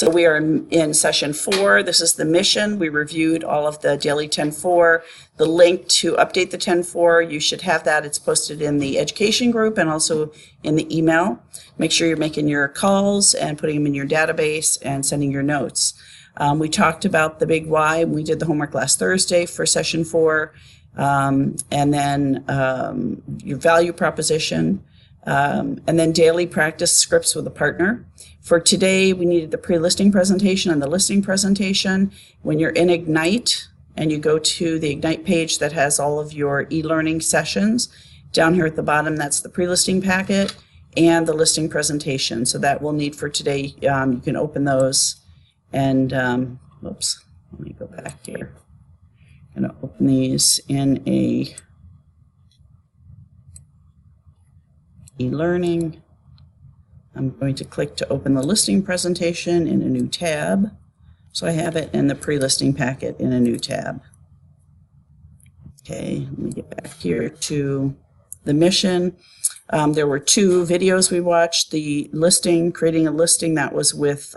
So we are in session 4. This is the mission. We reviewed all of the daily 10-4. The link to update the 10-4, you should have that. It's posted in the education group and also in the email. Make sure you're making your calls and putting them in your database and sending your notes. We talked about the big why. We did the homework last Thursday for session 4. And then your value proposition. And then daily practice scripts with a partner. For today, we needed the pre-listing presentation and the listing presentation. When you're in Ignite and you go to the Ignite page that has all of your e-learning sessions, down here at the bottom, that's the pre-listing packet and the listing presentation. So that we'll need for today. You can open those and, oops, let me go back here. I'm going to open these in a e-learning. I'm going to click to open the listing presentation in a new tab. So I have it in the pre-listing packet in a new tab. Okay, let me get back here to the mission. There were 2 videos we watched. The listing, creating a listing, that was with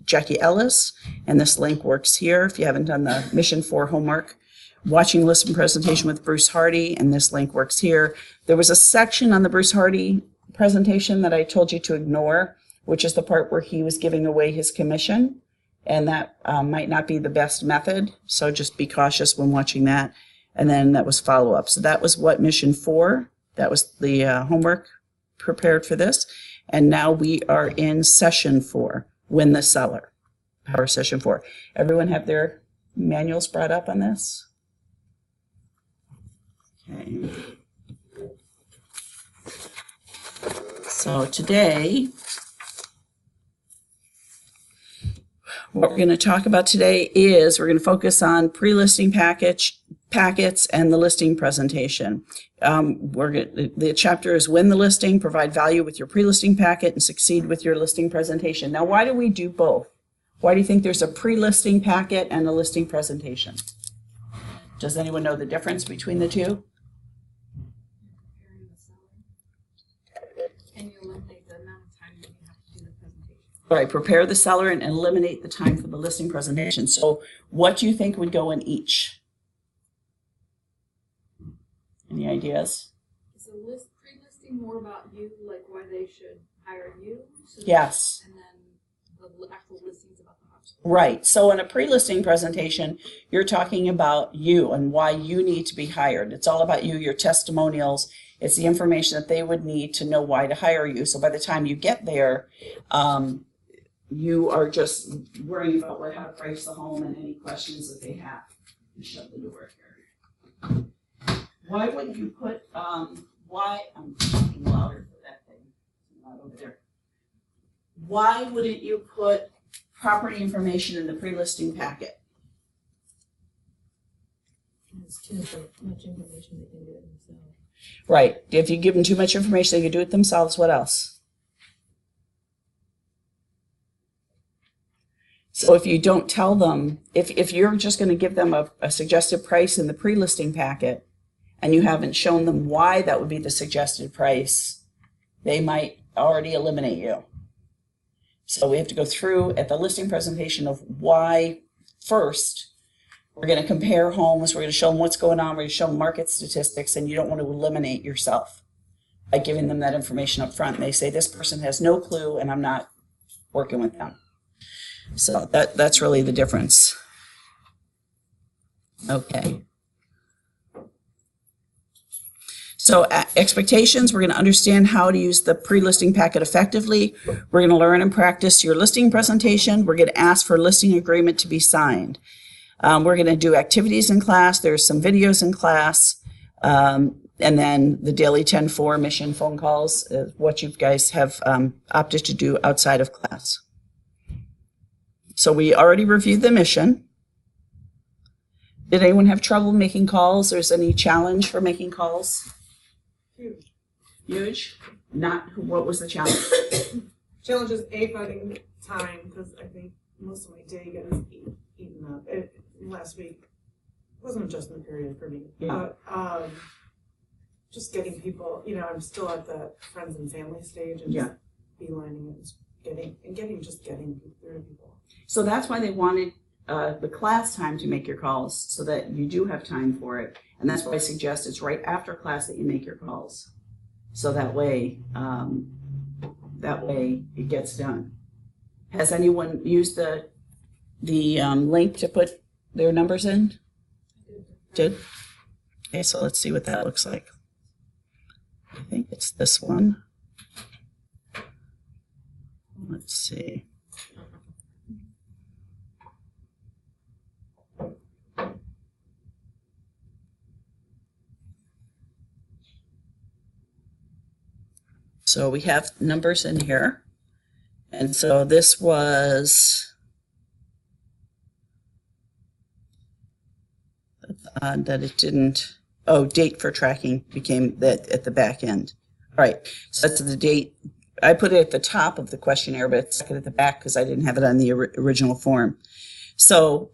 Jackie Ellis, and this link works here if you haven't done the Mission 4 homework. Watching listing presentation with Bruce Hardy, and this link works here. There was a section on the Bruce Hardy presentation that I told you to ignore, which is the part where he was giving away his commission, and that might not be the best method, so just be cautious when watching that. And then that was follow-up. So that was what Mission 4, that was the homework prepared for this. And now we are in session 4, Win the Seller, Power Session 4. Everyone have their manuals brought up on this? Okay. So today, what we're going to talk about today is we're going to focus on pre-listing packets and the listing presentation. The chapter is Win the Listing, Provide Value with your pre-listing packet, and Succeed with your listing presentation. Now, why do we do both? Why do you think there's a pre-listing packet and a listing presentation? Does anyone know the difference between the two? All right, prepare the seller and eliminate the time for the listing presentation. So what do you think would go in each? Any ideas? Is the pre-listing more about you, like why they should hire you? So yes. And then the actual listings about the house. Right. So in a pre-listing presentation, you're talking about you and why you need to be hired. It's all about you, your testimonials. It's the information that they would need to know why to hire you. So by the time you get there, you are just worrying about how to price the home and any questions that they have. Shut the door here. Why wouldn't you put, I'm talking louder for that thing, not over there. Why wouldn't you put property information in the pre-listing packet? It's too much information, they can do it themselves. Right. If you give them too much information, they can do it themselves. What else? So if you don't tell them, if you're just going to give them a suggested price in the pre-listing packet and you haven't shown them why that would be the suggested price, they might already eliminate you. So we have to go through at the listing presentation of why first. We're going to compare homes. We're going to show them what's going on. We're going to show them market statistics, and you don't want to eliminate yourself by giving them that information up front. And they say, this person has no clue, and I'm not working with them. So that's really the difference. Okay. So expectations, we're going to understand how to use the pre-listing packet effectively. We're going to learn and practice your listing presentation. We're going to ask for a listing agreement to be signed. We're going to do activities in class. There's some videos in class. And then the daily 10-4 mission phone calls, what you guys have opted to do outside of class. So we already reviewed the mission. Did anyone have trouble making calls? Or is any challenge for making calls? Huge. Huge? Not, what was the challenge? Challenge is finding time, because I think most of my day gets eaten up. Last week was an adjustment period for me. Yeah. But just getting people, I'm still at the friends and family stage and just beelining it and getting through to people. So that's why they wanted the class time to make your calls, so that you do have time for it. And that's why I suggest it's right after class that you make your calls. So that way it gets done. Has anyone used the link to put their numbers in? Did? Okay, so let's see what that looks like. I think it's this one. Let's see. So we have numbers in here. And so this was odd that it didn't, oh, date for tracking became that at the back end. All right, so that's the date. I put it at the top of the questionnaire, but it's second at the back because I didn't have it on the original form. So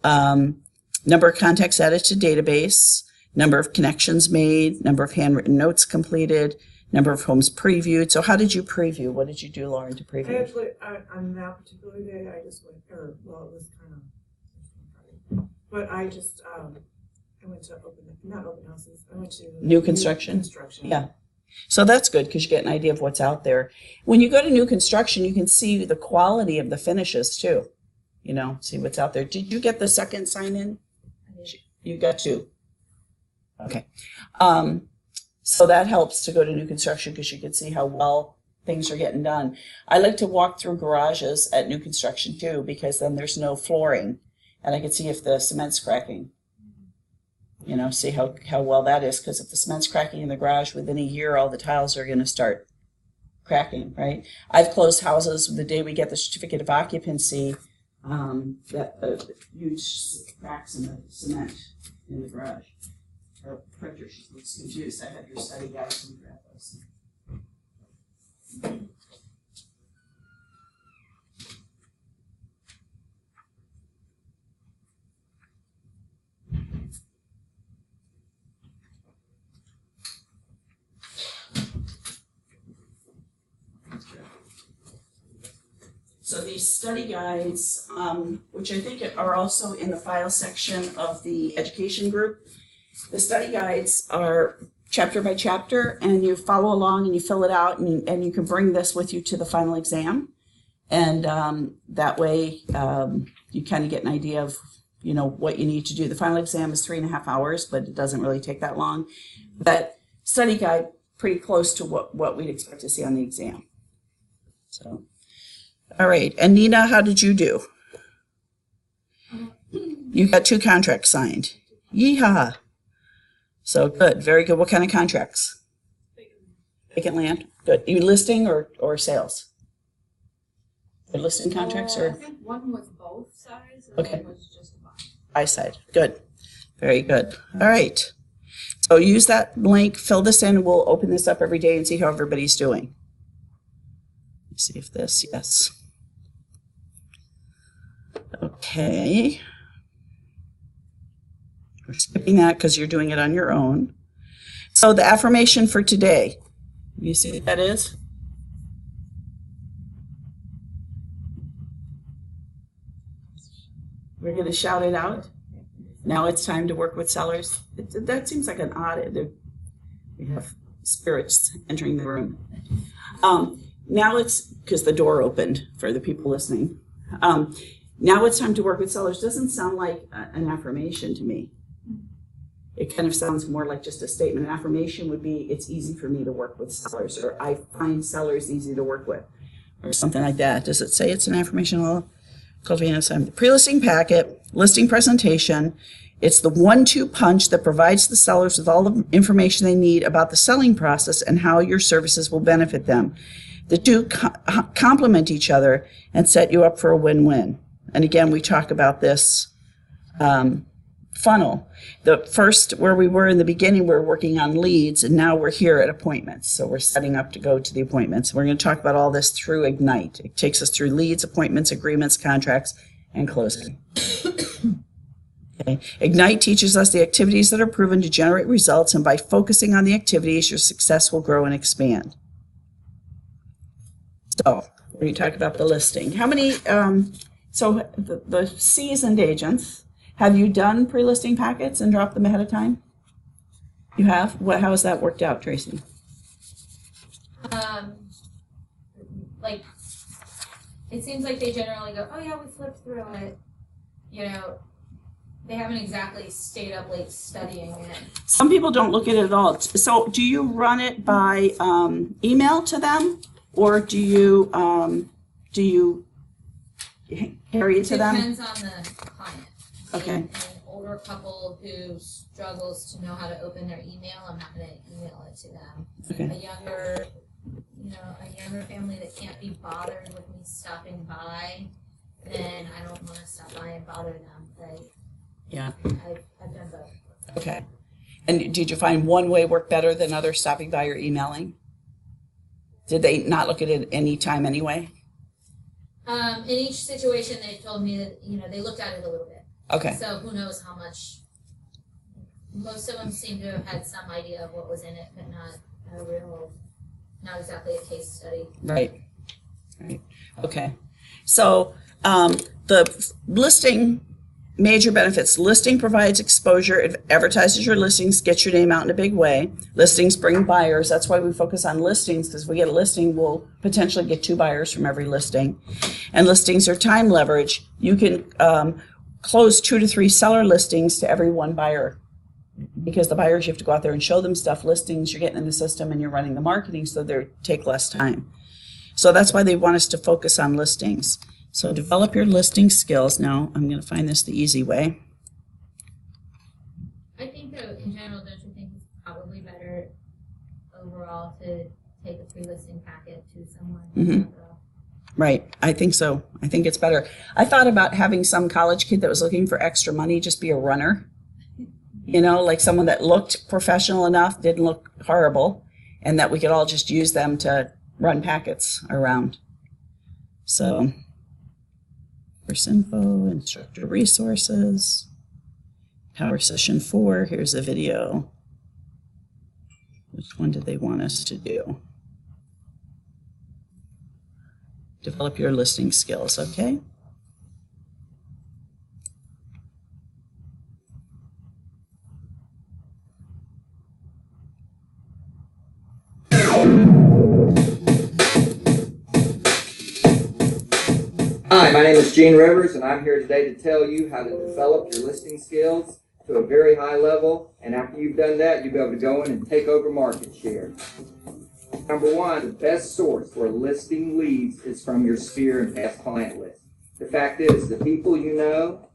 number of contacts added to database, number of connections made, number of handwritten notes completed, number of homes previewed. So how did you preview? What did you do, Lauren, to preview? I actually, on that particular day, I just went, it was kind of, but I just, I went to not open houses, I went to New construction? Yeah. So that's good because you get an idea of what's out there. When you go to new construction, you can see the quality of the finishes too. You know, see what's out there. Did you get the second sign in? You got two. Okay. So that helps to go to new construction because you can see how well things are getting done. I like to walk through garages at new construction too, because then there's no flooring and I can see if the cement's cracking. You know, see how well that is, because if the cement's cracking in the garage, within a year, all the tiles are going to start cracking, right? I've closed houses the day we get the certificate of occupancy, that huge cracks in the cement in the garage. Our printer looks confused. I have your study guides and grab those. So these study guides, which I think are also in the file section of the education group, the study guides are chapter by chapter, and you follow along and you fill it out, and you can bring this with you to the final exam. And that way you kind of get an idea of, you know, what you need to do. The final exam is 3.5 hours, but it doesn't really take that long. But study guide, pretty close to what we'd expect to see on the exam. So. All right, and Nina, how did you do? You got 2 contracts signed. Yeehaw. So good, very good. What kind of contracts? Vacant land. Good. You listing or sales? Your listing contracts I or think one was both sides and okay. one was just a buy. Buy side. Good. Very good. All right. So use that link, fill this in, and we'll open this up every day and see how everybody's doing. Let's see if this, yes. Okay. We're skipping that because you're doing it on your own. So the affirmation for today, you see what that is? We're going to shout it out. Now it's time to work with sellers. That seems like an odd, we have spirits entering the room. Now it's, because the door opened for the people listening. Now it's time to work with sellers doesn't sound like an affirmation to me. It kind of sounds more like just a statement. An affirmation would be, it's easy for me to work with sellers, or I find sellers easy to work with, or something like that. Does it say it's an affirmation? Well, the pre-listing packet, listing presentation. It's the 1-2 punch that provides the sellers with all the information they need about the selling process and how your services will benefit them. The two complement each other and set you up for a win-win. And again, we talk about this funnel. The first, where we were in the beginning, we were working on leads, and now we're here at appointments. So we're setting up to go to the appointments. We're going to talk about all this through Ignite. It takes us through leads, appointments, agreements, contracts, and closing. Okay. Ignite teaches us the activities that are proven to generate results, and by focusing on the activities, your success will grow and expand. So, we're going to talk about the listing. How many So the seasoned agents, have you done pre-listing packets and dropped them ahead of time? You have? How has that worked out, Tracy? Like, it seems like they generally go, oh yeah, we flipped through it. You know, they haven't exactly stayed up late studying it. Some people don't look at it at all. So do you run it by email to them, or do you carry it to them? Depends on the client. Okay. An older couple who struggles to know how to open their email, I'm not going to email it to them. Okay. A younger family that can't be bothered with me stopping by, then I don't want to stop by and bother them. But Yeah. I've done both. Okay. And did you find one way worked better than others, stopping by or emailing? Did they not look at it any time anyway? In each situation, they've told me that, they looked at it a little bit. Okay. So who knows how much. Most of them seem to have had some idea of what was in it, but not exactly a case study. Right. Okay. So the listing, major benefits. Listing provides exposure. It advertises your listings, gets your name out in a big way. Listings bring buyers. That's why we focus on listings, because if we get a listing, we'll potentially get 2 buyers from every listing. And listings are time leverage. You can close 2 to 3 seller listings to every 1 buyer, because the buyers, you have to go out there and show them stuff. Listings, you're getting in the system and you're running the marketing, so they take less time. So that's why they want us to focus on listings. So develop your listing skills. Now, I'm going to find this the easy way. I think, though, in general, don't you think it's probably better overall to take a pre-listing packet to someone? Mm-hmm. Right. I think so. I think it's better. I thought about having some college kid that was looking for extra money just be a runner. Like someone that looked professional enough, didn't look horrible, and that we could all just use them to run packets around. So, course info, instructor resources, power session 4, here's a video. Which one did they want us to do? Develop your listing skills, okay? Hi, my name is Gene Rivers, and I'm here today to tell you how to develop your listing skills to a very high level, and after you've done that, you'll be able to go in and take over market share. Number 1, the best source for listing leads is from your sphere and past client list. The fact is, the people you know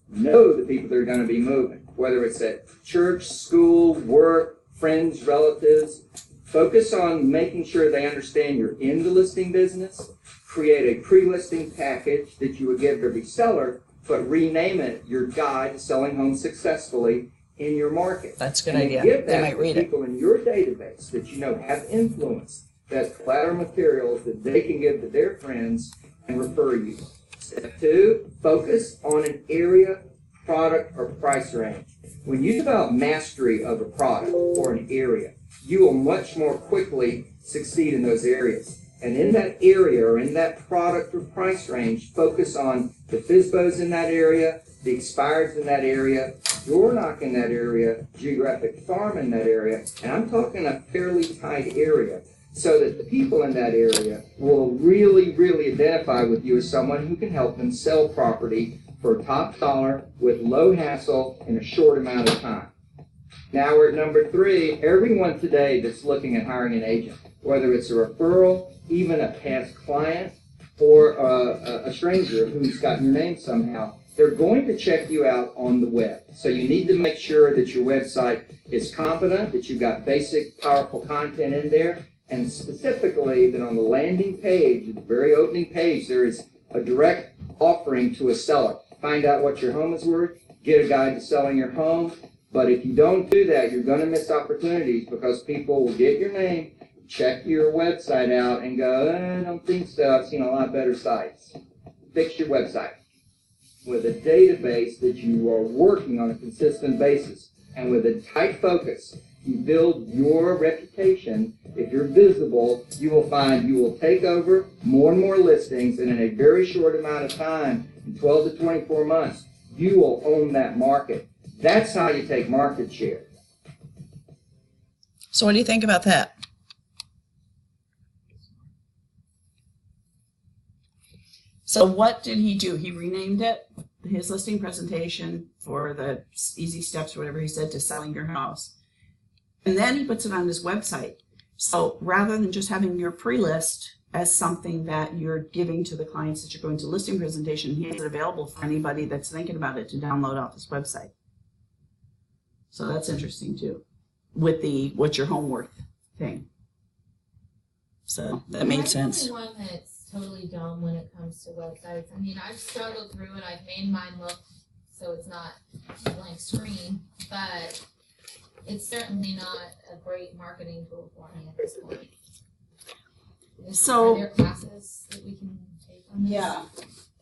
the people that are going to be moving, whether it's at church, school, work, friends, relatives. Focus on making sure they understand you're in the listing business. Create a pre-listing package that you would give every seller, but rename it your guide to selling homes successfully in your market. That's a good and idea. Give that They might read it. people in your database that you know have influence, that's collateral materials that they can give to their friends and refer you. Step 2, focus on an area, product, or price range. When you develop mastery of a product or an area, you will much more quickly succeed in those areas. And in that area or in that product or price range, focus on the FSBOs in that area, the expireds in that area, door knock in that area, geographic farm in that area, and I'm talking a fairly tight area, so that the people in that area will really, really identify with you as someone who can help them sell property for top dollar with low hassle in a short amount of time. Now we're at number 3. Everyone today that's looking at hiring an agent, whether it's a referral, even a past client, or a stranger who's gotten your name somehow, they're going to check you out on the web. So you need to make sure that your website is competent, that you've got basic, powerful content in there, and specifically that on the landing page, the very opening page, there is a direct offering to a seller. Find out what your home is worth, get a guide to selling your home. But if you don't do that, you're going to miss opportunities, because people will get your name, check your website out, and go, I don't think so. I've seen a lot better sites. Fix your website with a database that you are working on a consistent basis, and with a tight focus. You build your reputation. If you're visible, you will find you will take over more and more listings, and in a very short amount of time, in 12 to 24 months, you will own that market. That's how you take market share. So what do you think about that? So what did he do? He renamed it, his listing presentation for the easy steps, whatever he said, to selling your house. And then he puts it on his website. So rather than just having your pre-list as something that you're giving to the clients that you're going to listing presentation, he has it available for anybody that's thinking about it to download off his website. So that's interesting too, with the what's your home worth thing. So that made sense. I'm the only one that's totally dumb when it comes to websites. I mean, I've struggled through it. I've made mine look so it's not a blank screen, but it's certainly not a great marketing tool for me at this point. So are there classes that we can take on this? Yeah.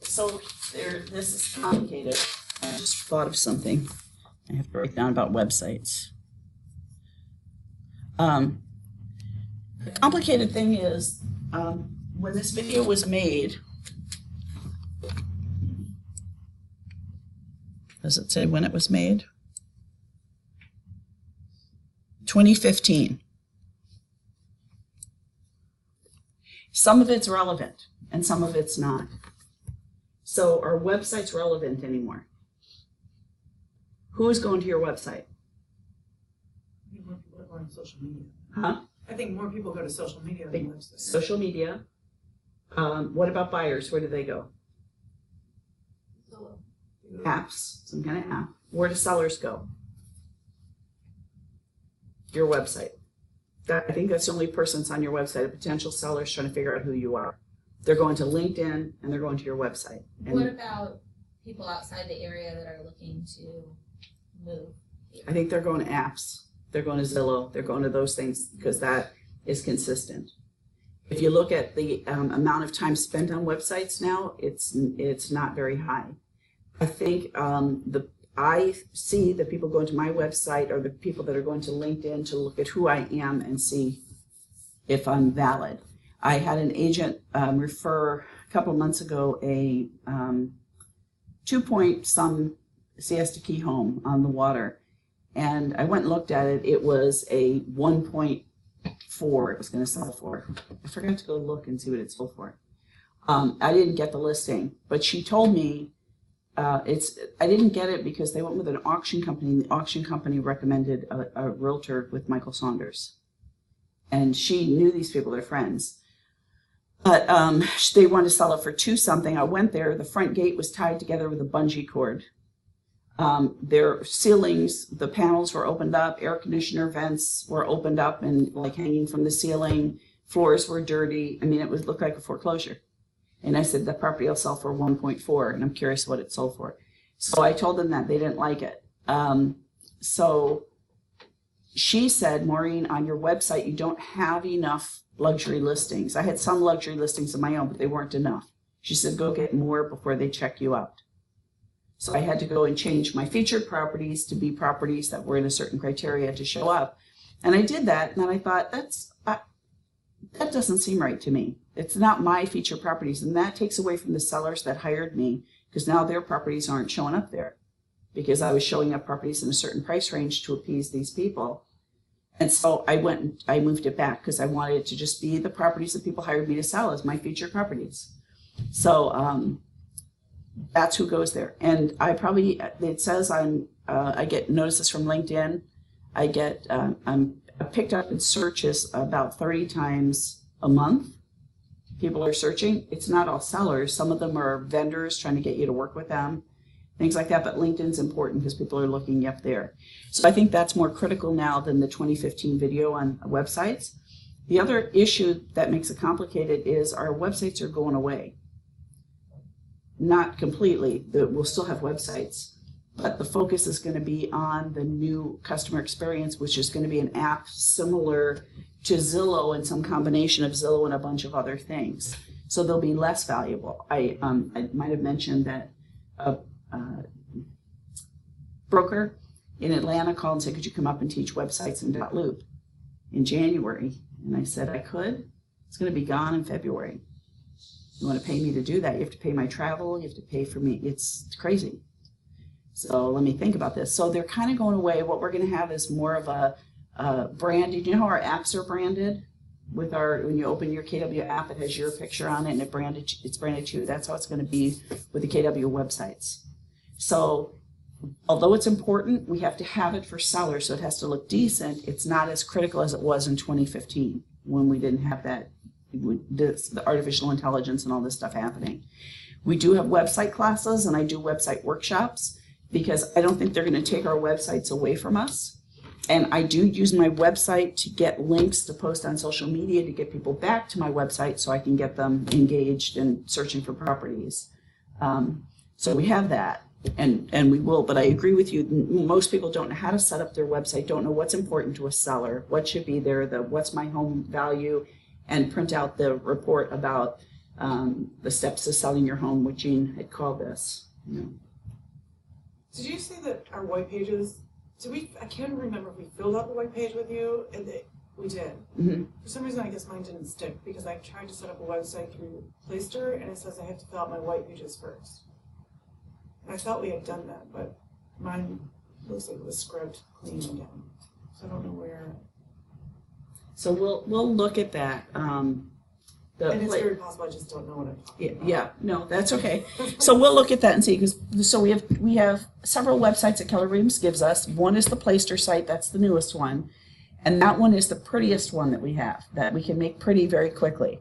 So this is complicated. I just thought of something I have to break down about websites. The complicated thing is, when this video was made, does it say when it was made? 2015. Some of it's relevant and some of it's not. So are websites relevant anymore? Who is going to your website? I think more people go on social media. Huh? I think more people go to social media than websites. Social media. What about buyers? Where do they go? Apps, some kind of app. Where do sellers go? Your website. I think that's the only person that's on your website. A potential seller is trying to figure out who you are. They're going to LinkedIn and they're going to your website. And what about people outside the area that are looking to move? I think they're going to apps. They're going to Zillow. They're going to those things because that is consistent. If you look at the amount of time spent on websites now, it's not very high. I think I see the people going to my website are the people that are going to LinkedIn to look at who I am and see if I'm valid. I had an agent refer a couple of months ago a 2-point-some siesta key home on the water. And I went and looked at it. It was a 1.4 it was going to sell for. I forgot to go look and see what it sold for. I didn't get the listing, but she told me I didn't get it because they went with an auction company, and the auction company recommended a realtor with Michael Saunders. And she knew these people, they're friends. But they wanted to sell it for $2-something. I went there, the front gate was tied together with a bungee cord. Their ceilings, the panels were opened up, air conditioner vents were opened up and like hanging from the ceiling, floors were dirty. I mean, it looked like a foreclosure. And I said, the property will sell for 1.4, and I'm curious what it sold for. So I told them that they didn't like it. So she said, Maureen, on your website, you don't have enough luxury listings. I had some luxury listings of my own, but they weren't enough. She said, go get more before they check you out. So I had to go and change my featured properties to be properties that were in a certain criteria to show up. And I did that, and then I thought, that doesn't seem right to me. It's not my featured properties, and that takes away from the sellers that hired me because now their properties aren't showing up there because I was showing up properties in a certain price range to appease these people. And so I went and I moved it back because I wanted it to just be the properties that people hired me to sell as my featured properties. So that's who goes there. And it says I get notices from LinkedIn. I get, I'm picked up in searches about 30 times a month. People are searching. It's not all sellers. Some of them are vendors trying to get you to work with them, things like that. But LinkedIn's important because people are looking up there. So I think that's more critical now than the 2015 video on websites. The other issue that makes it complicated is our websites are going away. Not completely. We'll still have websites, but the focus is going to be on the new customer experience, which is going to be an app similar to Zillow and some combination of Zillow and a bunch of other things. So they'll be less valuable. I might have mentioned that a broker in Atlanta called and said, could you come up and teach websites in .loop in January? And I said, I could. It's going to be gone in February. You want to pay me to do that? You have to pay my travel. You have to pay for me. It's crazy. So let me think about this. So they're kind of going away. What we're going to have is more of a branded. You know how our apps are branded? With our, when you open your KW app, it has your picture on it and it's branded to you. That's how it's going to be with the KW websites. So although it's important, we have to have it for sellers, so it has to look decent. It's not as critical as it was in 2015 when we didn't have that, the artificial intelligence and all this stuff happening. We do have website classes, and I do website workshops because I don't think they're going to take our websites away from us. And I do use my website to get links to post on social media to get people back to my website so I can get them engaged and searching for properties. So we have that, and we will, but I agree with you. Most people don't know how to set up their website, don't know what's important to a seller, what should be there, what's my home value, and print out the report about the steps to selling your home, which Jean had called this. You know. Did you say that our white pages, I can't remember if we filled out the white page with you, and we did. Mm-hmm. For some reason, I guess mine didn't stick because I tried to set up a website through Playster, and it says I have to fill out my white pages first. And I thought we had done that, but mine looks like it was scrubbed clean again. So I don't know where. So we'll look at that. And it's very possible I just don't know what I'm talking about. Yeah, no, that's okay. So we'll look at that and see, because so we have several websites that Keller Williams gives us. One is the Playster site, that's the newest one, and that one is the prettiest one that we have, that we can make pretty very quickly.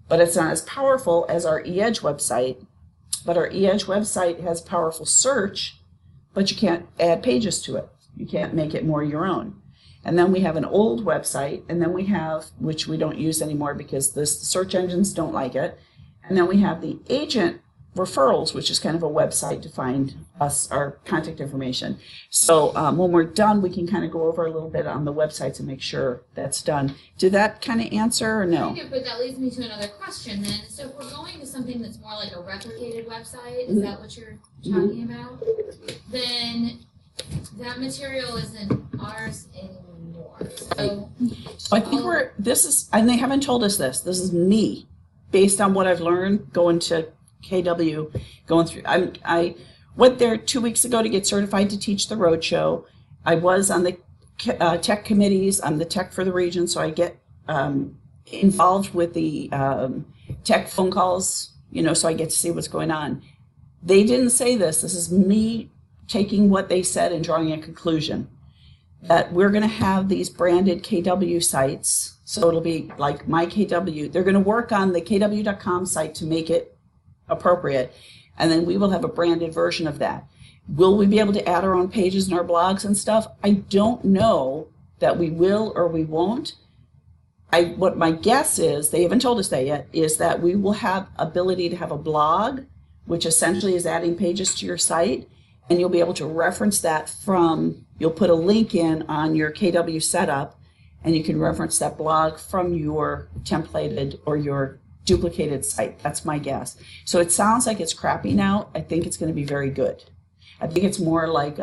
But it's not as powerful as our eEdge website. But our eEdge website has powerful search, but you can't add pages to it. You can't make it more your own. And then we have an old website, and then we have, which we don't use anymore because the search engines don't like it. And then we have the agent referrals, which is kind of a website to find us, our contact information. So when we're done, we can kind of go over a little bit on the websites and make sure that's done. Did that kind of answer or no? Kind of, but that leads me to another question then. So if we're going to something that's more like a replicated website, is that what you're talking about? Then that material isn't ours anymore. So I think and they haven't told us this. This is me, based on what I've learned going to KW, going through. I went there 2 weeks ago to get certified to teach the roadshow. I was on the tech committees. I'm the tech for the region, so I get involved with the tech phone calls, so I get to see what's going on. They didn't say this. This is me taking what they said and drawing a conclusion. That we're going to have these branded KW sites. So it'll be like my KW. They're going to work on the KW.com site to make it appropriate. And then we will have a branded version of that. Will we be able to add our own pages and our blogs and stuff? I don't know that we will or we won't. What my guess is, they haven't told us that yet, is that we will have ability to have a blog, which essentially is adding pages to your site. And you'll be able to reference that you'll put a link in on your KW setup, and you can reference that blog from your templated or your duplicated site. That's my guess. So it sounds like it's crapping out. I think it's going to be very good. I think it's more like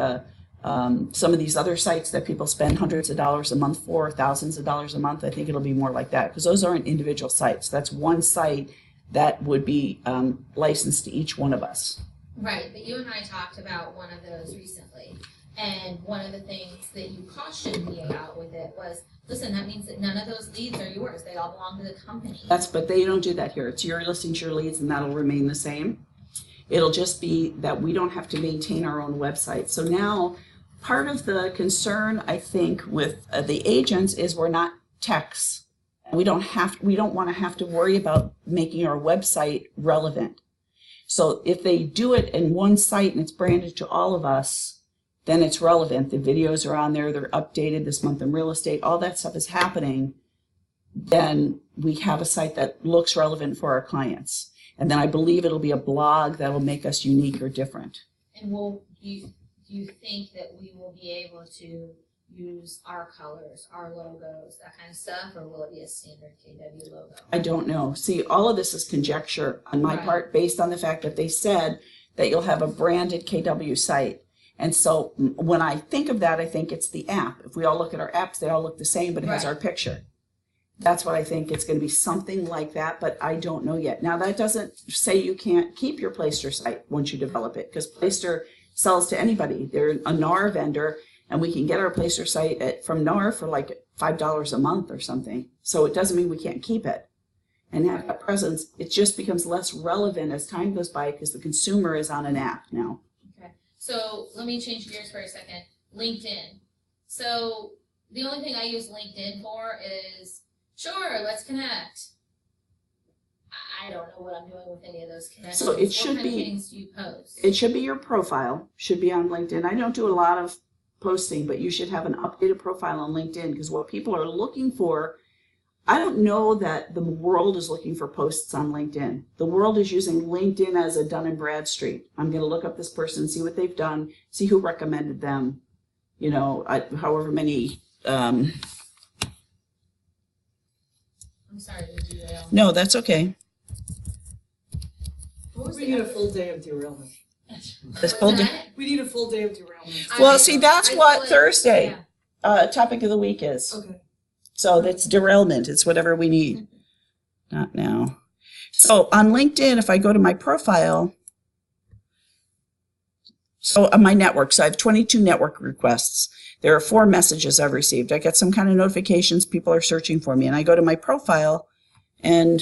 some of these other sites that people spend hundreds of dollars a month for, thousands of dollars a month. I think it'll be more like that, because those aren't individual sites. That's one site that would be licensed to each one of us. Right, but you and I talked about one of those recently, and one of the things that you cautioned me about with it was, listen, that means that none of those leads are yours. They all belong to the company. But they don't do that here. It's your listings, your leads, and that'll remain the same. It'll just be that we don't have to maintain our own website. So now, part of the concern, I think, with the agents is we're not techs. We don't want to have to worry about making our website relevant. So if they do it in one site and it's branded to all of us, then it's relevant. The videos are on there, they're updated this month in real estate, all that stuff is happening. Then we have a site that looks relevant for our clients. And then I believe it'll be a blog that'll make us unique or different. And do you think that we will be able to use our colors, our logos, that kind of stuff, or will it be a standard KW logo? I don't know. See, all of this is conjecture on my part, based on the fact that they said that you'll have a branded KW site. And so when I think of that, I think it's the app. If we all look at our apps, they all look the same, but it has Right. our picture. That's what I think. It's going to be something like that, but I don't know yet. Now, that doesn't say you can't keep your Playster site once you develop it, because Playster sells to anybody. They're a NAR vendor, and we can get our Playster site from NAR for like $5 a month or something. So it doesn't mean we can't keep it and have that presence. It just becomes less relevant as time goes by because the consumer is on an app now. Okay, so let me change gears for a second. LinkedIn. So the only thing I use LinkedIn for is, sure, let's connect. I don't know what I'm doing with any of those connections. So it should what kind be- of things do you post? It should be your profile, should be on LinkedIn. I don't do a lot of posting, but you should have an updated profile on LinkedIn, because what people are looking for, I don't know that the world is looking for posts on LinkedIn. The world is using LinkedIn as a Dun and Bradstreet. I'm going to look up this person, see what they've done, see who recommended them, you know, however many. I'm sorry to derail. No, that's okay. What was We the need a other- full day of derailment. This What's whole day. that? We need a full day of derailment. I Well, think see, so. that's I feel what like- Thursday yeah. topic of the week is. Okay. So that's derailment. It's whatever we need. Not now. So on LinkedIn, if I go to my profile, so on my network, so I have 22 network requests. There are 4 messages I've received. I get some kind of notifications. People are searching for me. And I go to my profile, and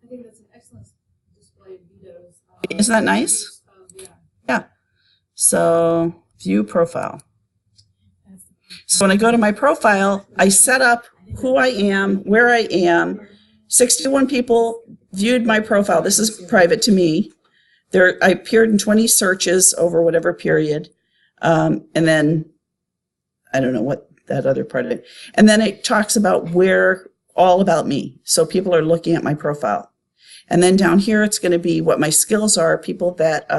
I think that's an excellent display of Vito's. Isn't that nice? use of- yeah. so view profile. So when I go to my profile, I set up who I am, where I am. 61 people viewed my profile. This is private to me. I appeared in 20 searches over whatever period. And then I don't know what that other part of it. And then it talks about all about me. So people are looking at my profile. And then down here, it's going to be what my skills are, people that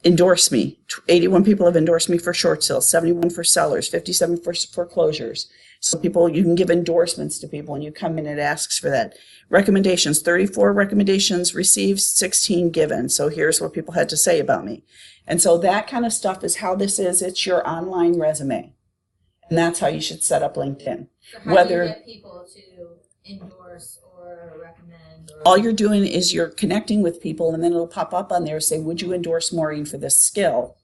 endorse me. 81 people have endorsed me for short sales, 71 for sellers, 57 for foreclosures. So you can give endorsements to people, and you come in, it asks for that. Recommendations, 34 recommendations received, 16 given. So here's what people had to say about me. And so that kind of stuff is how this is. It's your online resume. And that's how you should set up LinkedIn. So how Whether- do you get people to endorse or recommend? Or All you're doing is you're connecting with people, and then it'll pop up on there, say, would you endorse Maureen for this skill?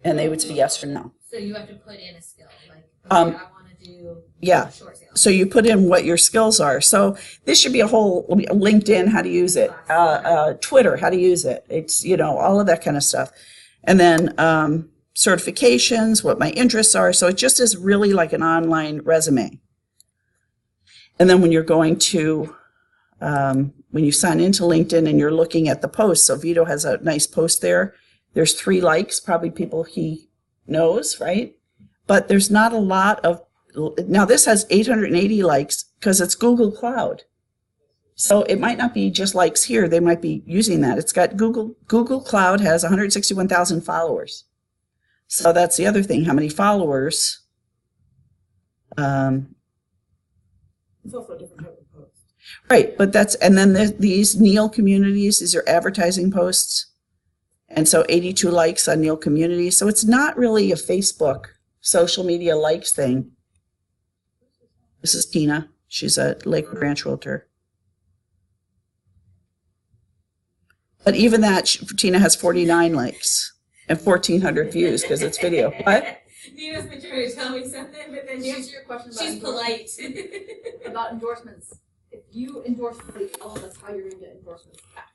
And they would say yes or no. So you have to put in a skill, like, okay, Um, I want to do Yeah. short sales. So you put in what your skills are. So this should be a whole LinkedIn, how to use it, Twitter, how to use it. It's, all of that kind of stuff. And then certifications, what my interests are. So it just is really like an online resume. And then when you're going to, when you sign into LinkedIn and you're looking at the posts, so Vito has a nice post there. There's 3 likes, probably people he knows, right? But there's not a lot of, now this has 880 likes because it's Google Cloud. So it might not be just likes here. They might be using that. It's got Google Cloud has 161,000 followers. So that's the other thing. How many followers? It's also a different type of post. Right. But and then these Neil communities, these are advertising posts. And so 82 likes on Neil communities. So it's not really a Facebook social media likes thing. This is Tina. She's a Lakewood Ranch realtor. But even that, Tina has 49 likes and 1,400 views because it's video. What? Nina's been trying to tell me something, but then To answer your question about she's polite. about endorsements, if you endorse somebody else, that's how you're going to get endorsements back.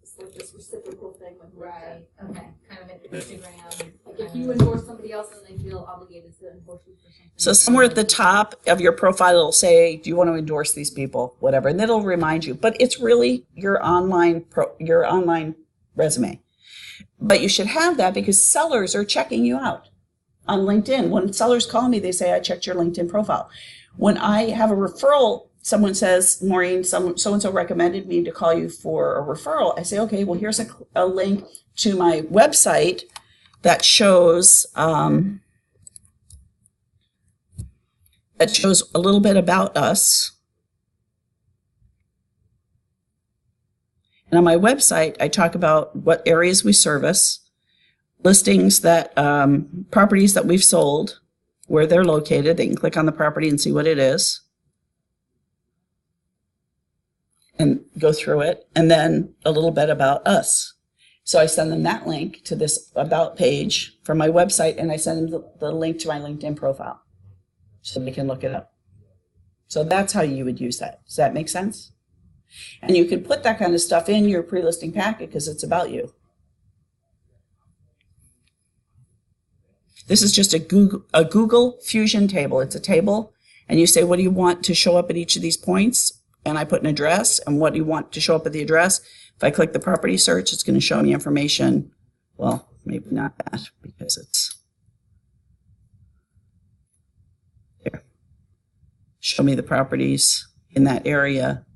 It's like this reciprocal thing with Right, okay, kind of an Instagram. Like if you endorse somebody else, then they feel obligated to endorse you for something. So somewhere at the top of your profile, it'll say, do you want to endorse these people? Whatever. And it'll remind you. But it's really your online resume. But you should have that because sellers are checking you out on LinkedIn. When sellers call me, they say, I checked your LinkedIn profile. When I have a referral, someone says, Maureen, so-and-so recommended me to call you for a referral. I say, okay, well, here's a link to my website that shows a little bit about us. And on my website, I talk about what areas we service. listings that, properties that we've sold, where they're located. They can click on the property and see what it is and go through it, and then a little bit about us. So I send them that link to this about page from my website, and I send them the link to my LinkedIn profile so they can look it up. So that's how you would use that. Does that make sense? And you can put that kind of stuff in your pre-listing packet because it's about you. This is just a Google Fusion table. It's a table, and you say, what do you want to show up at each of these points? And I put an address, and what do you want to show up at the address? If I click the property search, it's going to show me information. Well, maybe not that, because it's here. Show me the properties in that area,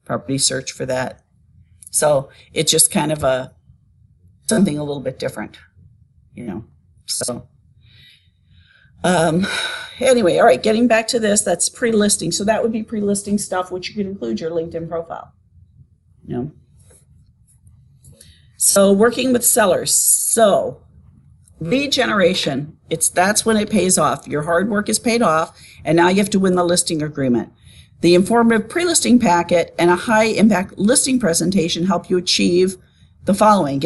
property search for that. So it's just kind of something a little bit different, you know. So anyway, all right, getting back to this, that's pre-listing. So that would be pre-listing stuff, which you could include your LinkedIn profile, you know. So working with sellers. So lead generation, that's when it pays off. Your hard work is paid off, and now you have to win the listing agreement. The informative pre-listing packet and a high-impact listing presentation help you achieve the following: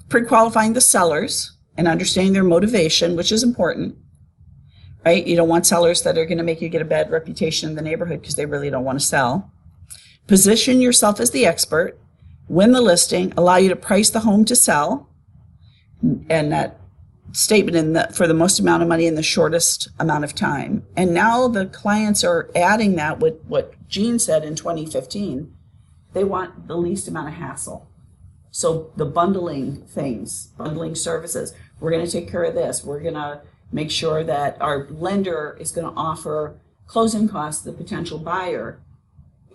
pre-qualifying the sellers and understanding their motivation, which is important, right? You don't want sellers that are going to make you get a bad reputation in the neighborhood because they really don't want to sell. Position yourself as the expert. Win the listing, allow you to price the home to sell, and that statement for the most amount of money in the shortest amount of time. And now the clients are adding that with what Jean said in 2015. They want the least amount of hassle. So the bundling things, bundling services, we're going to take care of this. We're going to make sure that our lender is going to offer closing costs to the potential buyer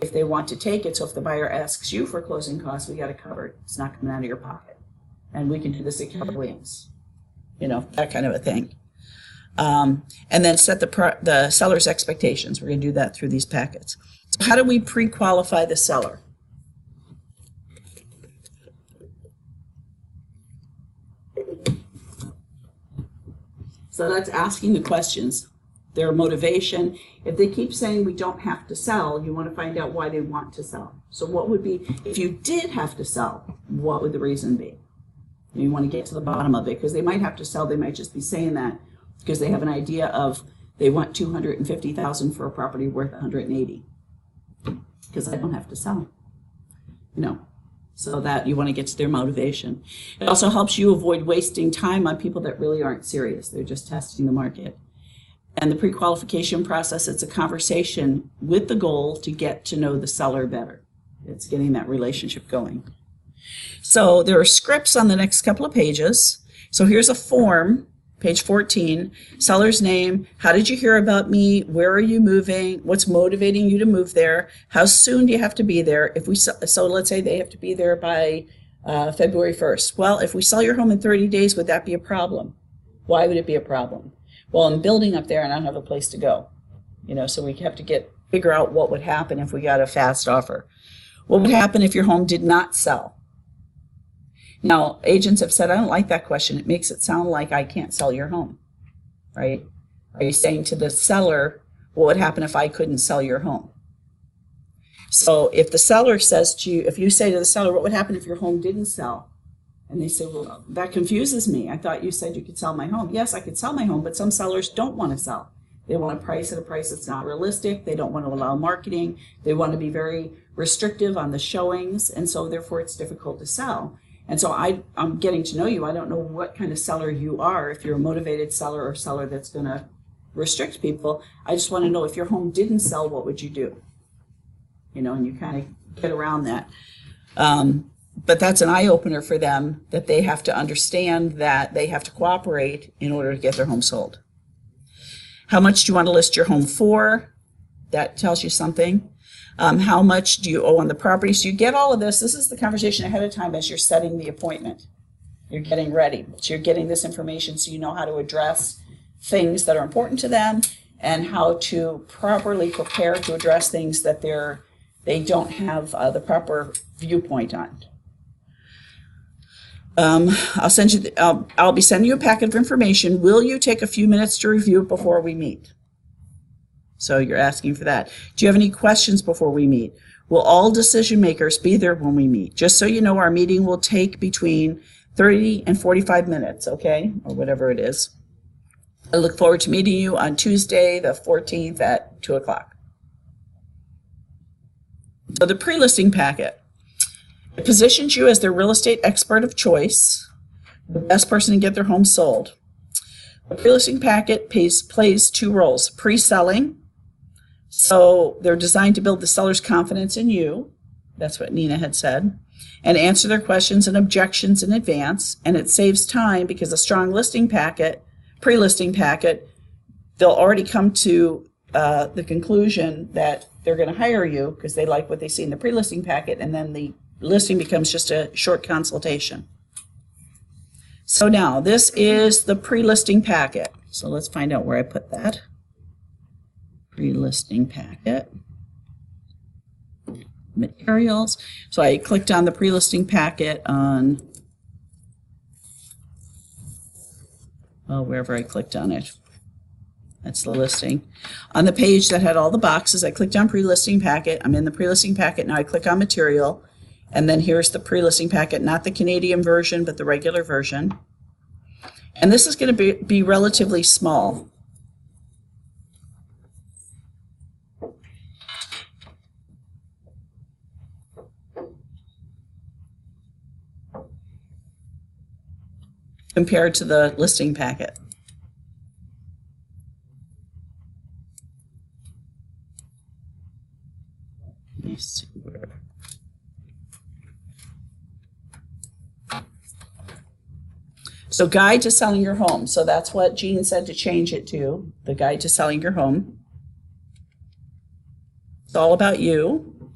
if they want to take it. So if the buyer asks you for closing costs, we got it covered. It's not coming out of your pocket. And we can do this at Keller Williams, you know, that kind of a thing. And then set the seller's expectations. We're going to do that through these packets. So how do we pre-qualify the seller? So that's asking the questions, their motivation. If they keep saying we don't have to sell, you want to find out why they want to sell. So what would be, if you did have to sell, what would the reason be? You want to get to the bottom of it, because they might have to sell. They might just be saying that because they have an idea of they want $250,000 for a property worth $180, because I don't have to sell, you know. So that you want to get to their motivation. It also helps you avoid wasting time on people that really aren't serious. They're just testing the market. And the pre-qualification process, it's a conversation with the goal to get to know the seller better. It's getting that relationship going. So there are scripts on the next couple of pages. So here's a form, page 14, seller's name, how did you hear about me, where are you moving, what's motivating you to move there, how soon do you have to be there. So let's say they have to be there by February 1st. Well, if we sell your home in 30 days, would that be a problem? Why would it be a problem? Well, I'm building up there and I don't have a place to go. You know, so we have to figure out what would happen if we got a fast offer. What would happen if your home did not sell? Now, agents have said, I don't like that question. It makes it sound like I can't sell your home, right? Are you saying to the seller, what would happen if I couldn't sell your home? So if the seller says to you, if you say to the seller, what would happen if your home didn't sell? And they say, well, that confuses me. I thought you said you could sell my home. Yes, I could sell my home, but some sellers don't want to sell. They want to price at a price that's not realistic. They don't want to allow marketing. They want to be very restrictive on the showings, and so therefore it's difficult to sell. And so I'm getting to know you. I don't know what kind of seller you are, if you're a motivated seller or a seller that's going to restrict people. I just want to know, if your home didn't sell, what would you do? You know, and you kind of get around that. But that's an eye-opener for them, that they have to understand that they have to cooperate in order to get their home sold. How much do you want to list your home for? That tells you something. How much do you owe on the property? So you get all of this. This is the conversation ahead of time as you're setting the appointment. You're getting ready. So you're getting this information so you know how to address things that are important to them and how to properly prepare to address things that they don't have the proper viewpoint on. I'll send you, I'll be sending you a packet of information. Will you take a few minutes to review it before we meet? So you're asking for that. Do you have any questions before we meet? Will all decision makers be there when we meet? Just so you know, our meeting will take between 30 and 45 minutes, okay? Or whatever it is. I look forward to meeting you on Tuesday, the 14th at 2 o'clock. So the pre-listing packet. It positions you as the real estate expert of choice, the best person to get their home sold. The pre-listing packet plays two roles: pre-selling, so they're designed to build the seller's confidence in you. That's what Nina had said, and answer their questions and objections in advance. And it saves time because a strong listing packet, pre-listing packet, they'll already come to the conclusion that they're going to hire you because they like what they see in the pre-listing packet, and then the listing becomes just a short consultation. So now this is the pre-listing packet. So let's find out where I put that. Pre-listing packet. Materials. So I clicked on the pre-listing packet on, wherever I clicked on it. That's the listing. On the page that had all the boxes, I clicked on pre-listing packet. I'm in the pre-listing packet. Now I click on material. And then here's the pre-listing packet, not the Canadian version, but the regular version. And this is going to be relatively small. Compared to the listing packet. Let me see where. So guide to selling your home. So that's what Jean said to change it to, the guide to selling your home. It's all about you.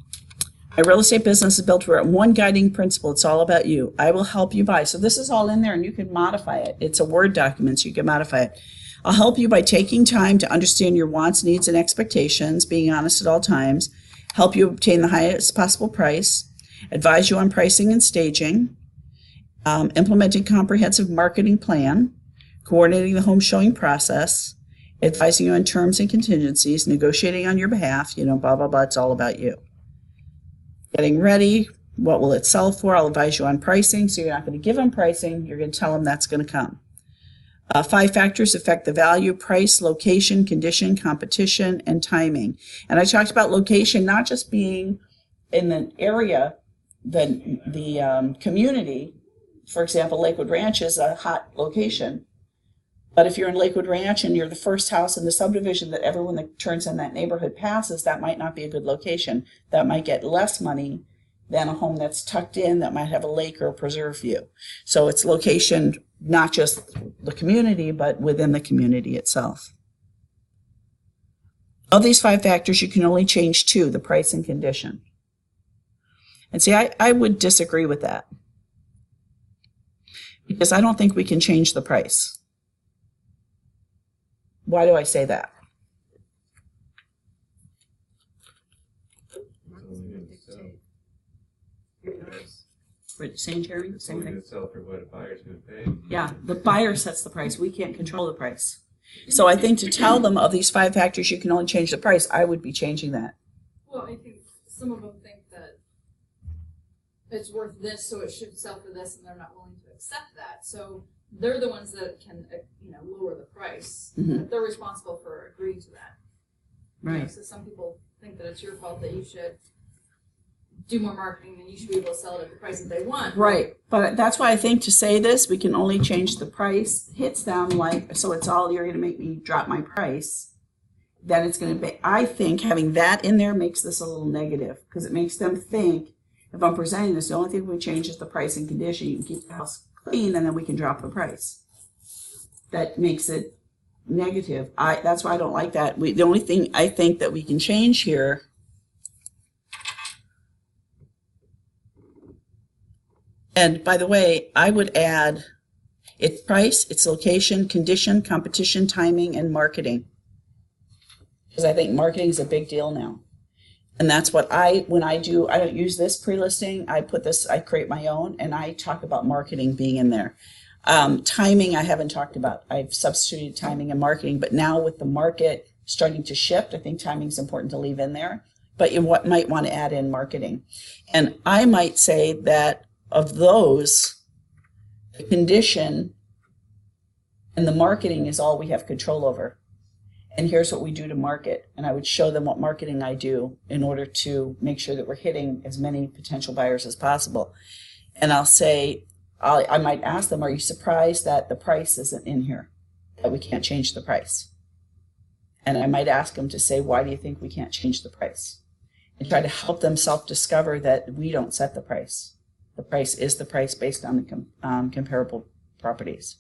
My real estate business is built around one guiding principle. It's all about you. I will help you buy. So this is all in there and you can modify it. It's a Word document, so you can modify it. I'll help you by taking time to understand your wants, needs, and expectations, being honest at all times, help you obtain the highest possible price, advise you on pricing and staging, implementing comprehensive marketing plan, coordinating the home showing process, advising you on terms and contingencies, negotiating on your behalf, blah, blah, blah. It's all about you. Getting ready, what will it sell for? I'll advise you on pricing. So you're not going to give them pricing. You're going to tell them that's going to come. 5 factors affect the value: price, location, condition, competition, and timing. And I talked about location not just being in the area, the community. For example, Lakewood Ranch is a hot location. But if you're in Lakewood Ranch and you're the first house in the subdivision that everyone that turns in that neighborhood passes, that might not be a good location. That might get less money than a home that's tucked in that might have a lake or a preserve view. So it's location, not just the community, but within the community itself. Of these 5 factors, you can only change 2, the price and condition. And see, I would disagree with that, because I don't think we can change the price. Why do I say that? Same, Jerry? Same thing? Sell for what a buyer's going to pay. Yeah, the buyer sets the price. We can't control the price. So I think to tell them of these 5 factors, you can only change the price, I would be changing that. Well, I think some of them think that it's worth this, so it should sell for this, and they're not willing to accept that. So they're the ones that can, lower the price. Mm-hmm. But they're responsible for agreeing to that. Right. So some people think that it's your fault that you should do more marketing and you should be able to sell it at the price that they want. Right. But that's why I think to say this, we can only change the price, hits them like, so it's all, you're going to make me drop my price. Then it's going to be, I think having that in there makes this a little negative, because it makes them think, if I'm presenting this, the only thing we change is the price and condition. You can keep the house clean and then we can drop the price. That makes it negative. That's why I don't like that. The only thing I think that we can change here And by the way, I would add its price, its location, condition, competition, timing, and marketing. Because I think marketing is a big deal now. And that's what when I don't use this pre-listing, I create my own, and I talk about marketing being in there. Timing, I haven't talked about. I've substituted timing and marketing, but now with the market starting to shift, I think timing is important to leave in there, but you might want to add in marketing. And I might say that of those, the condition and the marketing is all we have control over. And here's what we do to market. And I would show them what marketing I do in order to make sure that we're hitting as many potential buyers as possible. And I'll say, I might ask them, are you surprised that the price isn't in here? That we can't change the price? And I might ask them to say, why do you think we can't change the price? And try to help them self-discover that we don't set the price. The price is the price based on the comparable properties.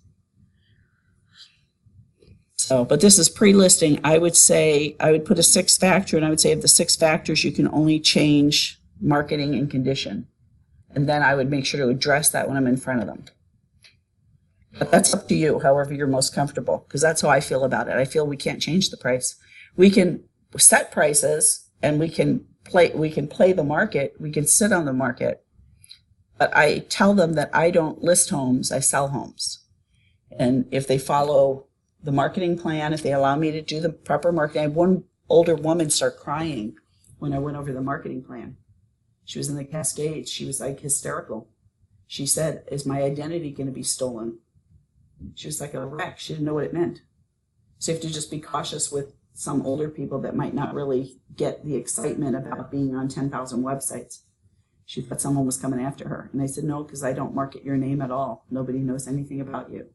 So, but this is pre-listing. I would say, I would put a 6 factor, and I would say of the 6 factors, you can only change marketing and condition. And then I would make sure to address that when I'm in front of them. But that's up to you, however you're most comfortable, because that's how I feel about it. I feel we can't change the price. We can set prices and we can play the market, we can sit on the market. But I tell them that I don't list homes, I sell homes. And if they follow the marketing plan, if they allow me to do the proper marketing. I had one older woman start crying when I went over the marketing plan. She was in the Cascades. She was like hysterical. She said, is my identity going to be stolen? She was like a wreck. She didn't know what it meant. So you have to just be cautious with some older people that might not really get the excitement about being on 10,000 websites. She thought someone was coming after her. And I said, no, because I don't market your name at all. Nobody knows anything about you.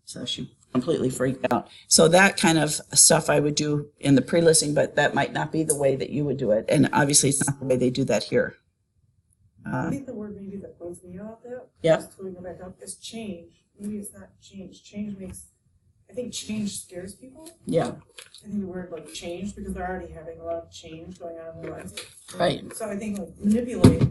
So she completely freaked out. So that kind of stuff I would do in the pre-listing, but that might not be the way that you would do it. And obviously it's not the way they do that here. I think the word maybe that throws me off there, Yeah. just to go back up, is change. Maybe it's not change. I think change scares people. Yeah. I think the word like change, because they're already having a lot of change going on in their lives. Right. So I think like manipulate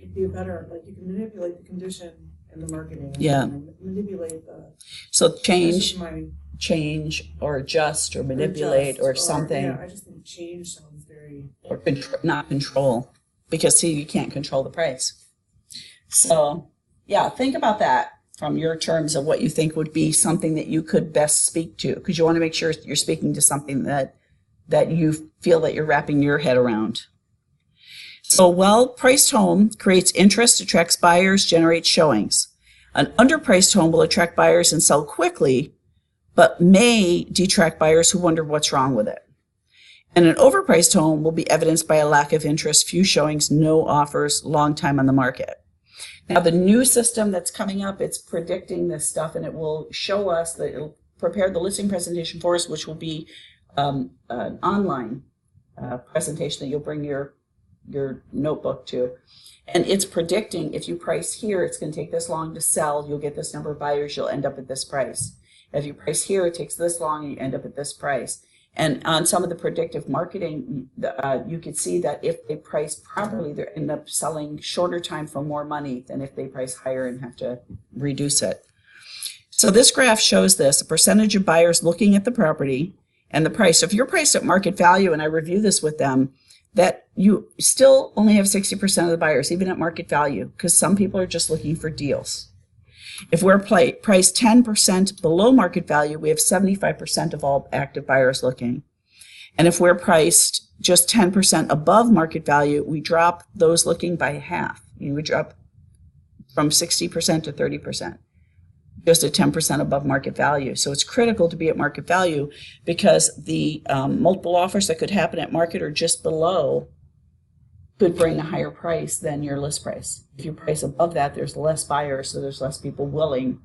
would be a better, like you can manipulate the condition and the marketing. Yeah. And manipulate the. So change, That's just my, change or adjust or manipulate or something. Yeah, I just think change sounds very. Or not control, because see, you can't control the price. So yeah, think about that from your terms of what you think would be something that you could best speak to, because you want to make sure you're speaking to something that you feel that you're wrapping your head around. So a well-priced home creates interest, attracts buyers, generates showings. An underpriced home will attract buyers and sell quickly, but may detract buyers who wonder what's wrong with it. And an overpriced home will be evidenced by a lack of interest, few showings, no offers, long time on the market. Now the new system that's coming up, it's predicting this stuff, and it will show us that it'll prepare the listing presentation for us, which will be an online presentation that you'll bring your notebook to. And it's predicting if you price here, it's going to take this long to sell. You'll get this number of buyers. You'll end up at this price. If you price here, it takes this long and you end up at this price. And on some of the predictive marketing, you could see that if they price properly, they end up selling shorter time for more money than if they price higher and have to reduce it. So this graph shows this, a percentage of buyers looking at the property and the price. So if you're priced at market value, and I review this with them, that you still only have 60% of the buyers, even at market value, because some people are just looking for deals. If we're priced 10% below market value, we have 75% of all active buyers looking. And if we're priced just 10% above market value, we drop those looking by half. We drop from 60% to 30%, just at 10% above market value. So it's critical to be at market value, because the multiple offers that could happen at market or just below could bring a higher price than your list price. If you price above that, there's less buyers, so there's less people willing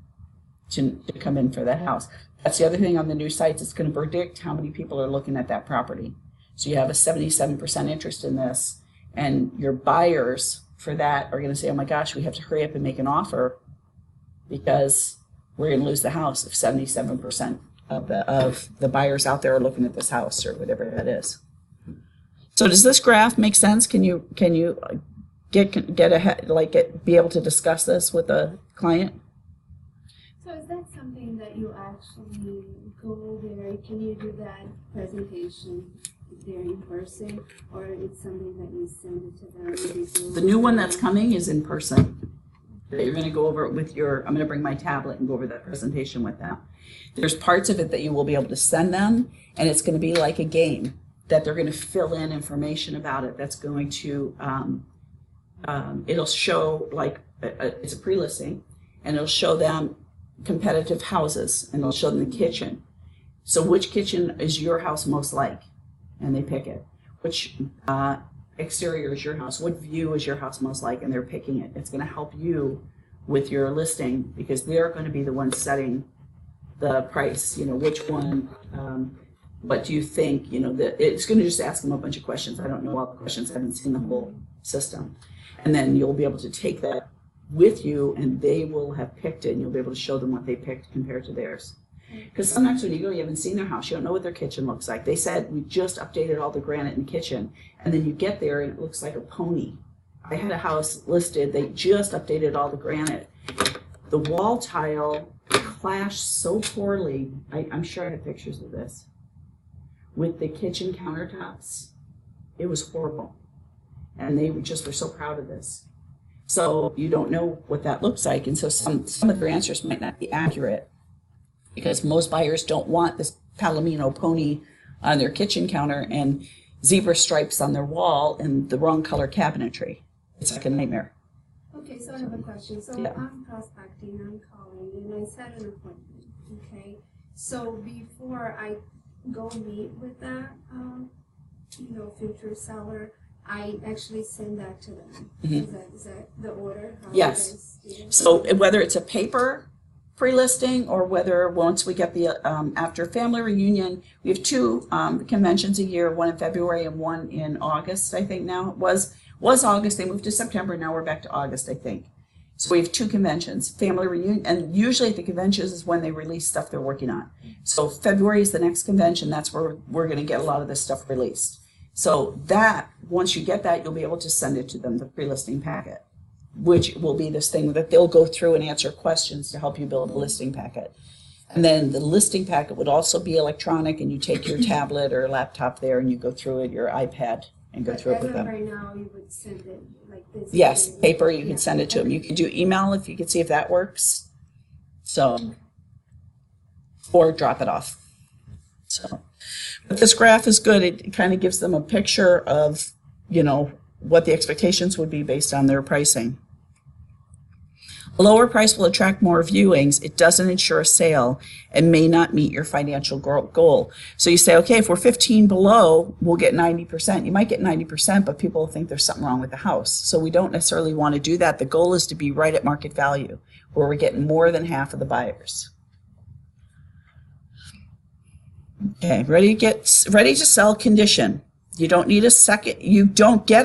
to come in for that house. That's the other thing on the new sites. It's going to predict how many people are looking at that property. So you have a 77% interest in this, and your buyers for that are going to say, oh my gosh, we have to hurry up and make an offer because we're going to lose the house if 77% of the buyers out there are looking at this house, or whatever that is. So does this graph make sense? Can you get ahead, be able to discuss this with a client? So is that something that you actually go there? Can you do that presentation there in person, or it's something that you send it to them? Maybe Zoom? The new one that's coming is in person. You're going to go over it with your, I'm going to bring my tablet and go over that presentation with them. There's parts of it that you will be able to send them, and it's going to be like a game that they're going to fill in information about it. That's going to, it'll show like, it's a pre-listing, and it'll show them competitive houses, and it'll show them the kitchen. So which kitchen is your house most like? And they pick it. Which exterior is your house? What view is your house most like? And they're picking it. It's going to help you with your listing because they're going to be the ones setting the price. You know, which one, what do you think? You know, it's going to just ask them a bunch of questions. I don't know all the questions. I haven't seen the whole system. And then you'll be able to take that with you and they will have picked it and you'll be able to show them what they picked compared to theirs. Because sometimes when you go, you haven't seen their house, you don't know what their kitchen looks like. They said, we just updated all the granite in the kitchen. And then you get there and it looks like a pony. I had a house listed, they just updated all the granite. The wall tile clashed so poorly, I'm sure I have pictures of this, with the kitchen countertops. It was horrible. And they just were so proud of this. So you don't know what that looks like. And so some of their answers might not be accurate. Because most buyers don't want this Palomino pony on their kitchen counter and zebra stripes on their wall and the wrong color cabinetry. It's like a nightmare. Okay, so I have a question. So Yeah. I'm prospecting, I'm calling, and I set an appointment, okay? So before I go meet with that, future seller, I actually send that to them. Mhm. Is that the order? How Yes. you guys do it? So whether it's a paper pre-listing or whether once we get the, after family reunion, we have two conventions a year, one in February and one in August, I think now. It was August, they moved to September, now we're back to August, I think. So we have two conventions, family reunion, and usually at the conventions is when they release stuff they're working on. So February is the next convention, that's where we're gonna get a lot of this stuff released. So that, once you get that, you'll be able to send it to them, the pre-listing packet, which will be this thing that they'll go through and answer questions to help you build a listing packet. And then the listing packet would also be electronic, and you take your tablet or laptop there and you go through it, your iPad, and go But through it as with of them. right now, you would send it like this? Yes, and- paper, you yeah. can send it to them. You can do email if you can see if that works. So, or drop it off. So, but this graph is good. It kind of gives them a picture of, what the expectations would be based on their pricing. A lower price will attract more viewings. It doesn't ensure a sale and may not meet your financial goal. So you say, okay, if we're 15 below, we'll get 90%. You might get 90%, but people think there's something wrong with the house. So we don't necessarily want to do that. The goal is to be right at market value, where we're getting more than half of the buyers. Okay, ready to sell condition. You don't get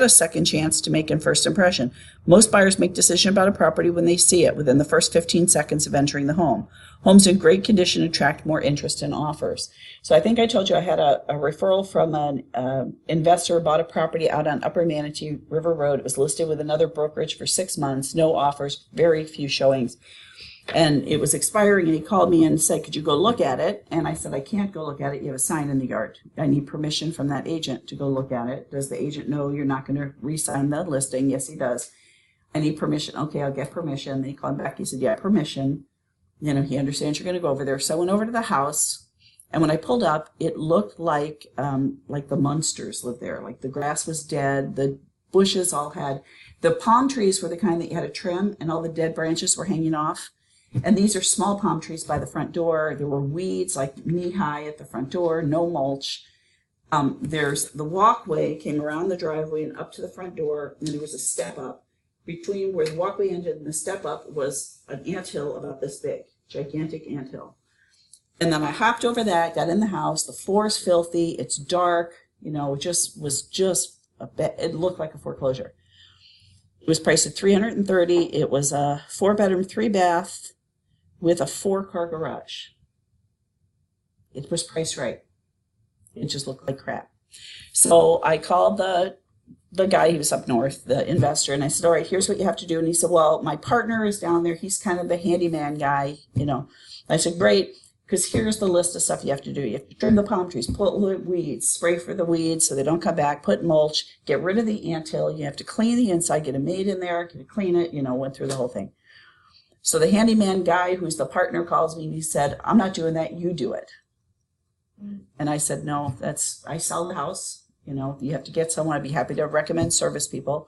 a second chance to make a first impression. Most buyers make decision about a property when they see it within the first 15 seconds of entering the home. Homes in great condition attract more interest and offers. So I think I told you I had a referral from an investor, bought a property out on Upper Manatee River Road. It was listed with another brokerage for 6 months, no offers, very few showings. And it was expiring, and he called me and said, could you go look at it? And I said, I can't go look at it. You have a sign in the yard. I need permission from that agent to go look at it. Does the agent know you're not going to re-sign the listing? Yes, he does. I need permission. Okay, I'll get permission. Then he called back. He said, yeah, permission. He understands you're going to go over there. So I went over to the house, and when I pulled up, it looked like the Munsters lived there. Like the grass was dead. The bushes all had, the palm trees were the kind that you had to trim, and all the dead branches were hanging off. And these are small palm trees by the front door. There were weeds like knee high at the front door, no mulch. There's the walkway came around the driveway and up to the front door, and there was a step up. Between where the walkway ended and the step up was an anthill about this big, gigantic anthill. And then I hopped over that, got in the house. The floor is filthy. It's dark. It it looked like a foreclosure. It was priced at $330,000. It was a 4-bedroom, 3-bath. With a 4-car garage. It was priced right. It just looked like crap. So I called the guy, he was up north, the investor, and I said, all right, here's what you have to do. And he said, well, my partner is down there. He's kind of the handyman guy, I said, great. Because here's the list of stuff you have to do. You have to trim the palm trees, pull the weeds, spray for the weeds so they don't come back, put mulch, get rid of the anthill. You have to clean the inside, get a maid in there, clean it, went through the whole thing. So the handyman guy, who's the partner, calls me and he said, I'm not doing that, you do it. And I said, no, I sell the house. You have to get someone. I'd be happy to recommend service people.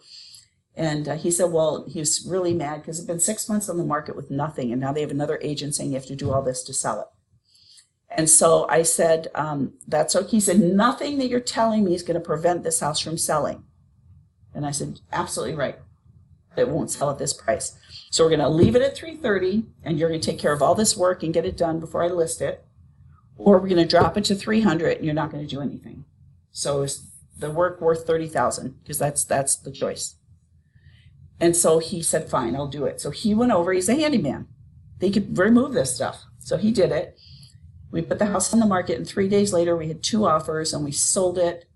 And he said, well, he was really mad because it's been 6 months on the market with nothing. And now they have another agent saying you have to do all this to sell it. And so I said, that's okay. He said, nothing that you're telling me is going to prevent this house from selling. And I said, absolutely right. It won't sell at this price. So we're going to leave it at $330 and you're going to take care of all this work and get it done before I list it. Or we're going to drop it to $300 and you're not going to do anything. So is the work worth $30,000? Because that's the choice. And so he said, fine, I'll do it. So he went over, he's a handyman. They could remove this stuff. So he did it. We put the house on the market, and 3 days later we had 2 offers, and we sold it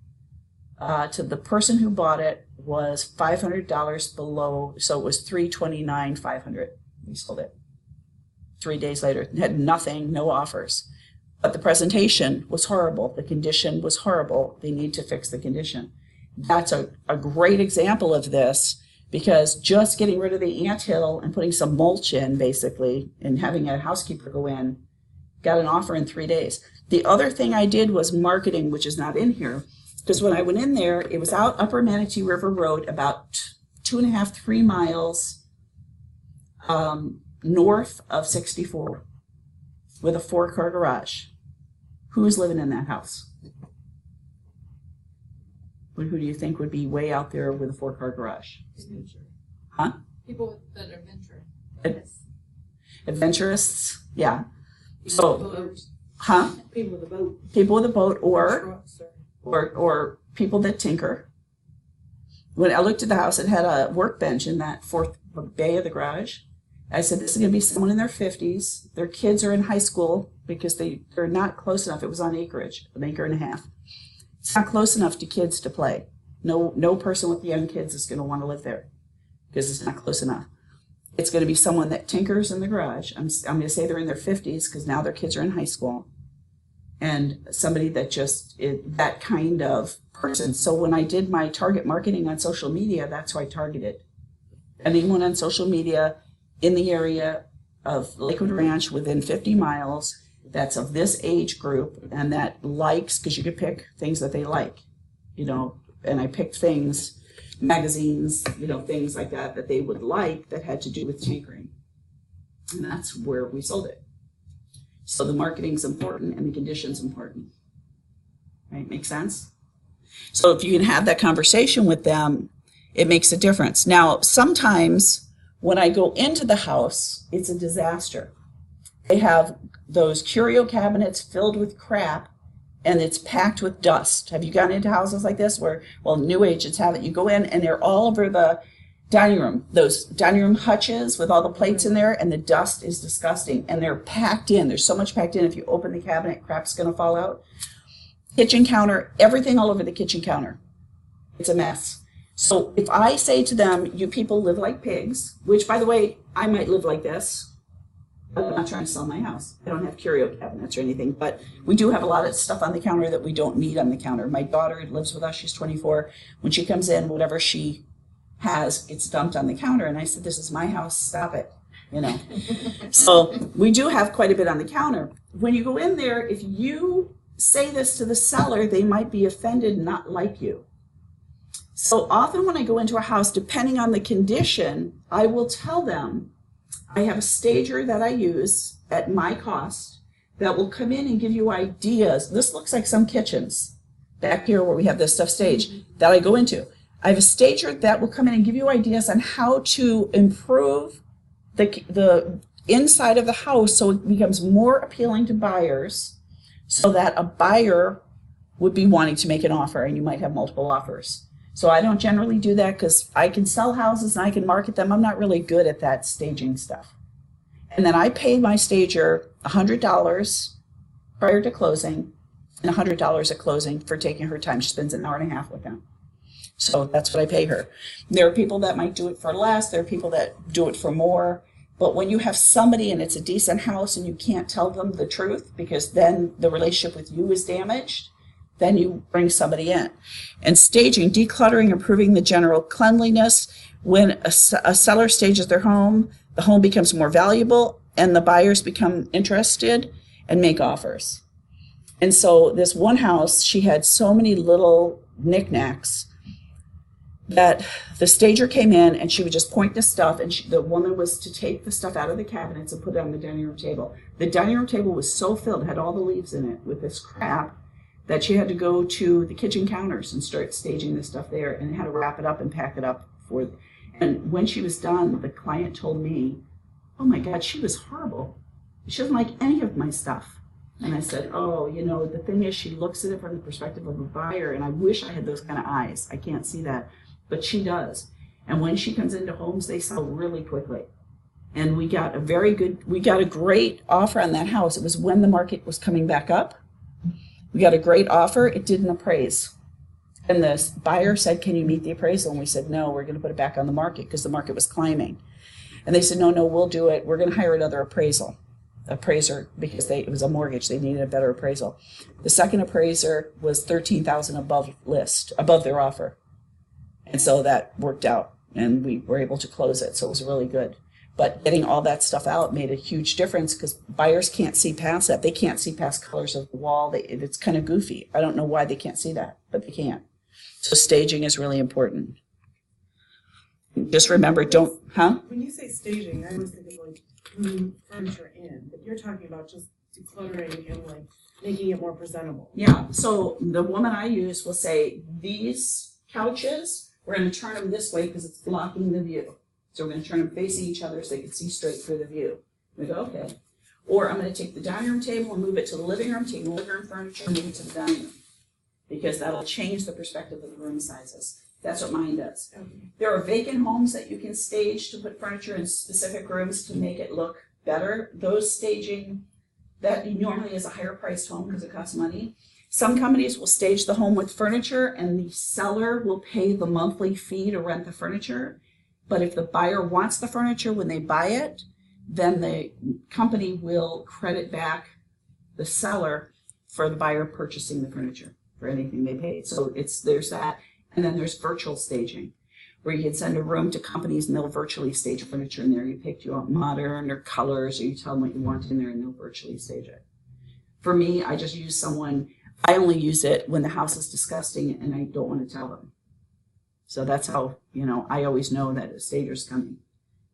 to the person who bought it was $500 below, so it was $329,500. We sold it 3 days later. It had nothing, no offers. But the presentation was horrible. The condition was horrible. They need to fix the condition. That's a great example of this. Because just getting rid of the anthill and putting some mulch in, basically, and having a housekeeper go in, got an offer in 3 days. The other thing I did was marketing, which is not in here. Because when I went in there, it was out Upper Manatee River Road, about 2.5, 3 miles north of 64, with a 4-car garage. Who's living in that house? Who do you think would be way out there with a 4-car garage? Huh? People that are venture. Adventurists, yeah. So, People with a boat. People with a boat, or Trucks, people that tinker. When I looked at the house, it had a workbench in that 4th bay of the garage. I said, this is going to be someone in their 50s. Their kids are in high school because they're not close enough. It was on acreage, an acre and a half. It's not close enough to kids to play. No person with young kids is going to want to live there because it's not close enough. It's going to be someone that tinkers in the garage. I'm going to say they're in their 50s because now their kids are in high school. And somebody that just is that kind of person. So when I did my target marketing on social media, that's who I targeted. Anyone on social media in the area of Lakewood Ranch within 50 miles that's of this age group and that likes, because you could pick things that they like, and I picked things, magazines, things like that they would like that had to do with tinkering. And that's where we sold it. So the marketing's important and the condition's important. Right? Make sense? So if you can have that conversation with them, it makes a difference. Now, sometimes when I go into the house, it's a disaster. They have those curio cabinets filled with crap and it's packed with dust. Have you gone into houses like this where, new agents have it, you go in and they're all over the dining room, those dining room hutches with all the plates in there, and the dust is disgusting and they're packed in. There's so much packed in, if you open the cabinet, crap's gonna fall out. Kitchen counter, everything all over the kitchen counter. It's a mess. So if I say to them, you people live like pigs, which by the way, I might live like this. I'm not trying to sell my house. I don't have curio cabinets or anything, but we do have a lot of stuff on the counter that we don't need on the counter. My daughter lives with us, she's 24. When she comes in, whatever she has gets dumped on the counter. And I said, this is my house, stop it, So we do have quite a bit on the counter. When you go in there, if you say this to the seller, they might be offended and not like you. So often when I go into a house, depending on the condition, I will tell them, I have a stager that I use at my cost that will come in and give you ideas. This looks like some kitchens back here where we have this stuff staged that I go into. I have a stager that will come in and give you ideas on how to improve the inside of the house so it becomes more appealing to buyers, so that a buyer would be wanting to make an offer and you might have multiple offers. So I don't generally do that because I can sell houses and I can market them. I'm not really good at that staging stuff. And then I paid my stager $100 prior to closing and $100 at closing for taking her time. She spends an hour and a half with them. So that's what I pay her. There are people that might do it for less. There are people that do it for more. But when you have somebody and it's a decent house and you can't tell them the truth because then the relationship with you is damaged, then you bring somebody in. And staging, decluttering, improving the general cleanliness. When a seller stages their home, the home becomes more valuable and the buyers become interested and make offers. And so this one house, she had so many little knickknacks that the stager came in and she would just point to stuff, and the woman was to take the stuff out of the cabinets and put it on the dining room table. The dining room table was so filled, had all the leaves in it with this crap, that she had to go to the kitchen counters and start staging the stuff there and had to wrap it up and pack it up for. And when she was done, the client told me, "Oh my God, she was horrible. She doesn't like any of my stuff." And I said, "Oh, you know, the thing is, she looks at it from the perspective of a buyer, and I wish I had those kind of eyes. I can't see that, but she does. And when she comes into homes, they sell really quickly. And we got a great offer on that house. It was when the market was coming back up. We got a great offer. It didn't appraise. And the buyer said, "Can you meet the appraisal?" And we said, "No, we're going to put it back on the market," because the market was climbing. And they said, no, we'll do it. We're going to hire another appraiser, because it was a mortgage. They needed a better appraisal. The second appraiser was $13,000 above their offer. And so that worked out and we were able to close it. So it was really good. But getting all that stuff out made a huge difference because buyers can't see past that. They can't see past colors of the wall. It's kind of goofy. I don't know why they can't see that, but they can't. So staging is really important. Just remember, When you say staging, I always think of like moving furniture in, but you're talking about just decluttering and like making it more presentable. Yeah, so the woman I use will say, these couches, we're going to turn them this way because it's blocking the view. So we're going to turn them facing each other so they can see straight through the view. We go, okay. Or I'm going to take the dining room table and move it to the living room, take the living room furniture and move it to the dining room. Because that'll change the perspective of the room sizes. That's what mine does. Okay. There are vacant homes that you can stage to put furniture in specific rooms to make it look better. Those staging, that normally is a higher priced home because it costs money. Some companies will stage the home with furniture and the seller will pay the monthly fee to rent the furniture. But if the buyer wants the furniture when they buy it, then the company will credit back the seller for the buyer purchasing the furniture for anything they paid. So there's that. And then there's virtual staging, where you can send a room to companies and they'll virtually stage furniture in there. You pick, you want modern or colors, or you tell them what you want in there and they'll virtually stage it. For me, I just use I only use it when the house is disgusting and I don't want to tell them. So that's how, I always know that a stager's coming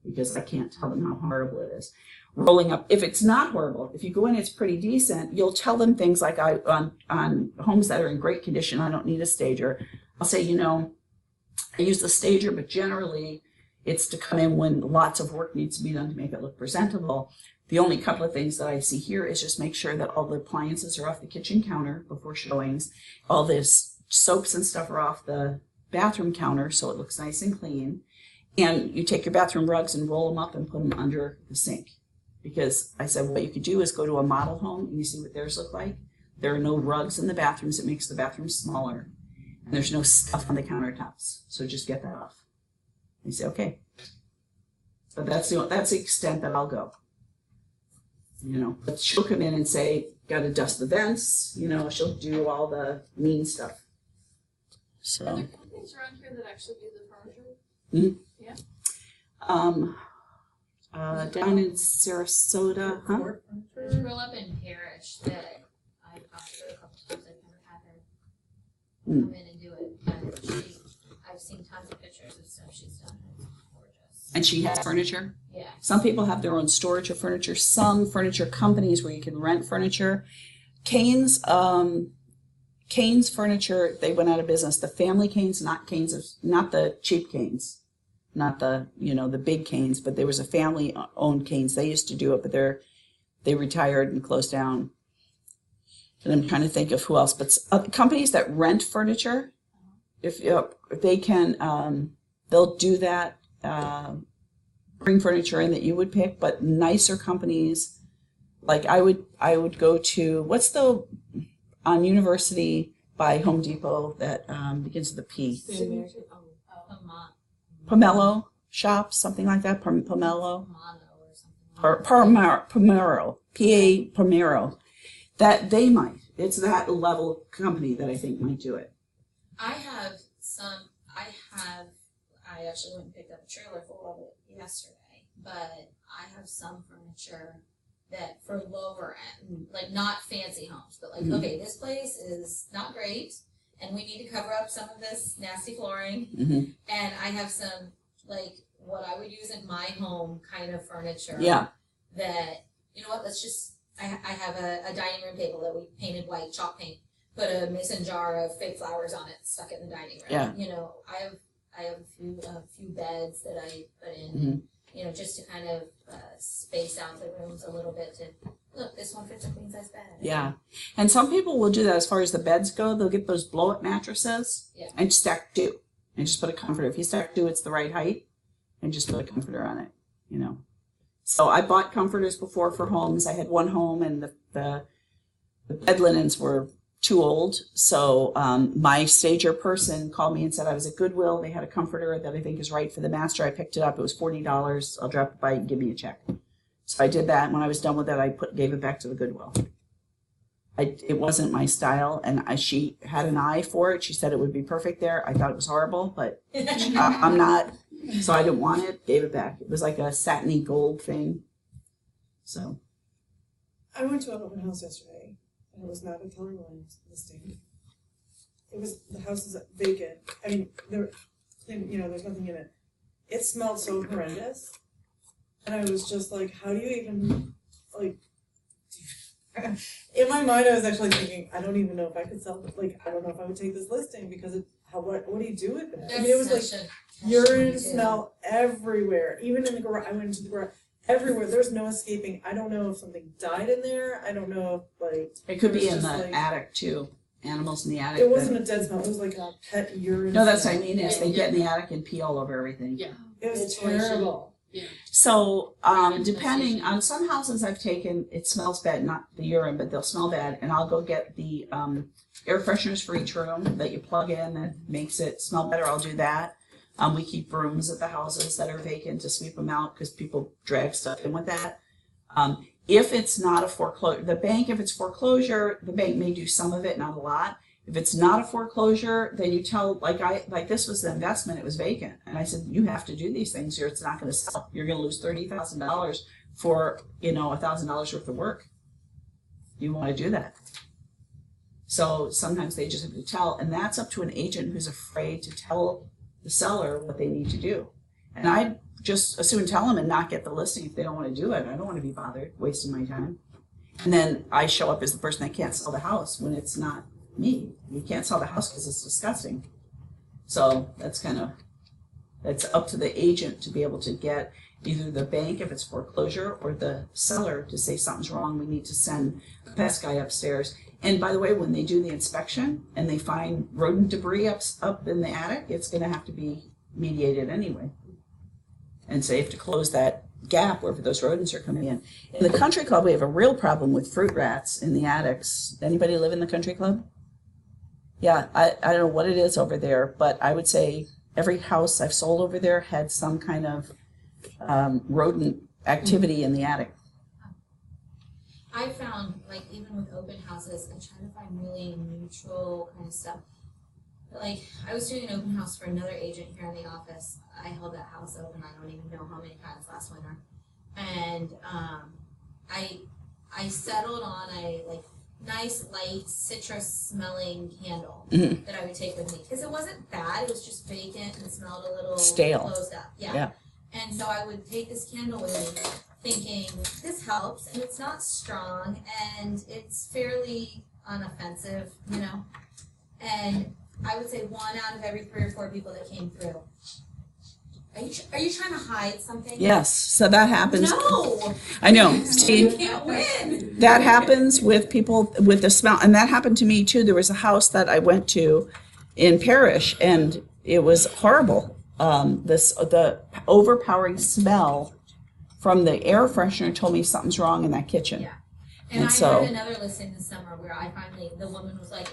because I can't tell them how horrible it is. Rolling up, if it's not horrible, if you go in, it's pretty decent, you'll tell them things like on homes that are in great condition, I don't need a stager. I'll say, I use the stager, but generally it's to come in when lots of work needs to be done to make it look presentable. The only couple of things that I see here is just make sure that all the appliances are off the kitchen counter before showings. All this soaps and stuff are off the bathroom counter so it looks nice and clean. And you take your bathroom rugs and roll them up and put them under the sink. Because I said what you could do is go to a model home and you see what theirs look like. There are no rugs in the bathrooms. It makes the bathroom smaller. And there's no stuff on the countertops. So just get that off. And you say, okay. But that's the extent that I'll go. But she'll come in and say, got to dust the vents. She'll do all the mean stuff. So. Are there companies around here that actually do the furniture? Mm-hmm. Yeah. Down in Sarasota, huh? There's a girl up in Parrish that I've talked to a couple times. I've never had her come in and do it, but I've seen tons of pictures of stuff she's done. It's gorgeous. And she has furniture? Yeah. Some people have their own storage of furniture. Some furniture companies where you can rent furniture. Canes Furniture, they went out of business. The family canes, not the cheap canes. Not the, the big canes, but there was a family-owned canes. They used to do it, but they retired and closed down. And I'm trying to think of who else. But companies that rent furniture, if they can, they'll do that. Bring furniture in that you would pick, but nicer companies, like I would go to on University by Home Depot that begins with a P. Pomelo shops, something like that. Pomelo. Palmero, PA Palmero, that they might. It's that level company that I think might do it. I actually went and picked up a trailer full of it yesterday, but I have some furniture that for lower end, like not fancy homes, but like, okay, this place is not great, and we need to cover up some of this nasty flooring, and I have some, like, what I would use in my home kind of furniture. Yeah. That, you know what, I have a dining room table that we painted white, chalk paint, put a mason jar of fake flowers on it, stuck it in the dining room. Yeah. You know, I have a few beds that I put in, you know, just to kind of space out the rooms a little bit to, look, this one fits a queen size bed. Yeah. And some people will do that as far as the beds go. They'll get those blow-up mattresses and stack two. And just put a comforter. If you stack two, it's the right height. And just put a comforter on it, you know. So I bought comforters before for homes. I had one home and the bed linens were too old. So my stager person called me and said I was at Goodwill. They had a comforter that I think is right for the master. I picked it up. It was $40. I'll drop it by and give me a check. So I did that. And when I was done with it, I gave it back to the Goodwill. It wasn't my style, and she had an eye for it. She said it would be perfect there. I thought it was horrible, but I'm not. So I didn't want it, gave it back. It was like a satiny gold thing. So. I went to an open house yesterday, and it was not a Keller Williams listing. It was, the house is vacant. I mean, there's nothing in it. It smelled so horrendous. And I was just like, how do you even, like, in my mind I was actually thinking, I don't even know if I could sell it. Like, I don't know if I would take this listing because what do you do with it? I mean, it was like urine smell everywhere. Even in the garage, I went into the garage, everywhere. There's no escaping. I don't know if something died in there. I don't know if, like... It could be in the attic, too. Animals in the attic. It wasn't a dead smell. It was like a pet urine No, that's what I mean, is they get in the attic and pee all over everything. Yeah. It was terrible. Yeah. So, depending on some houses I've taken, it smells bad, not the urine, but they'll smell bad, and I'll go get the air fresheners for each room that you plug in that makes it smell better. I'll do that. We keep brooms at the houses that are vacant to sweep them out because people drag stuff in with that. If it's not a foreclosure, if it's foreclosure, the bank may do some of it, not a lot. If it's not a foreclosure, then you tell, like this was the investment, it was vacant. And I said, you have to do these things or it's not going to sell. You're going to lose $30,000 for, $1,000 worth of work. You want to do that. So sometimes they just have to tell, and that's up to an agent who's afraid to tell the seller what they need to do. And I just as soon tell them and not get the listing if they don't want to do it. I don't want to be bothered wasting my time. And then I show up as the person that can't sell the house when it's not me. You can't sell the house because it's disgusting. So that's up to the agent to be able to get either the bank if it's foreclosure or the seller to say something's wrong. We need to send the pest guy upstairs. And by the way, when they do the inspection and they find rodent debris up in the attic, it's going to have to be mediated anyway. And so you have to close that gap wherever those rodents are coming in. In the country club, we have a real problem with fruit rats in the attics. Anybody live in the country club? Yeah, I don't know what it is over there, but I would say every house I've sold over there had some kind of rodent activity in the attic. I found, like, even with open houses, I try to find really neutral kind of stuff. But, like, I was doing an open house for another agent here in the office. I held that house open, I don't even know how many times last winter. And I settled on a, like, nice, light, citrus-smelling candle that I would take with me. Because it wasn't bad, it was just vacant and smelled a little stale. Closed up. Yeah. And so I would take this candle with me, thinking, this helps, and it's not strong, and it's fairly unoffensive, And I would say 1 out of every 3 or 4 people that came through. Are you trying to hide something? Yes, so that happens. No! I know. You can't win! That happens with people with the smell, and that happened to me too. There was a house that I went to in Parrish, and it was horrible. The overpowering smell from the air freshener told me something's wrong in that kitchen. Yeah. And I had another listing this summer where I finally, the woman was like,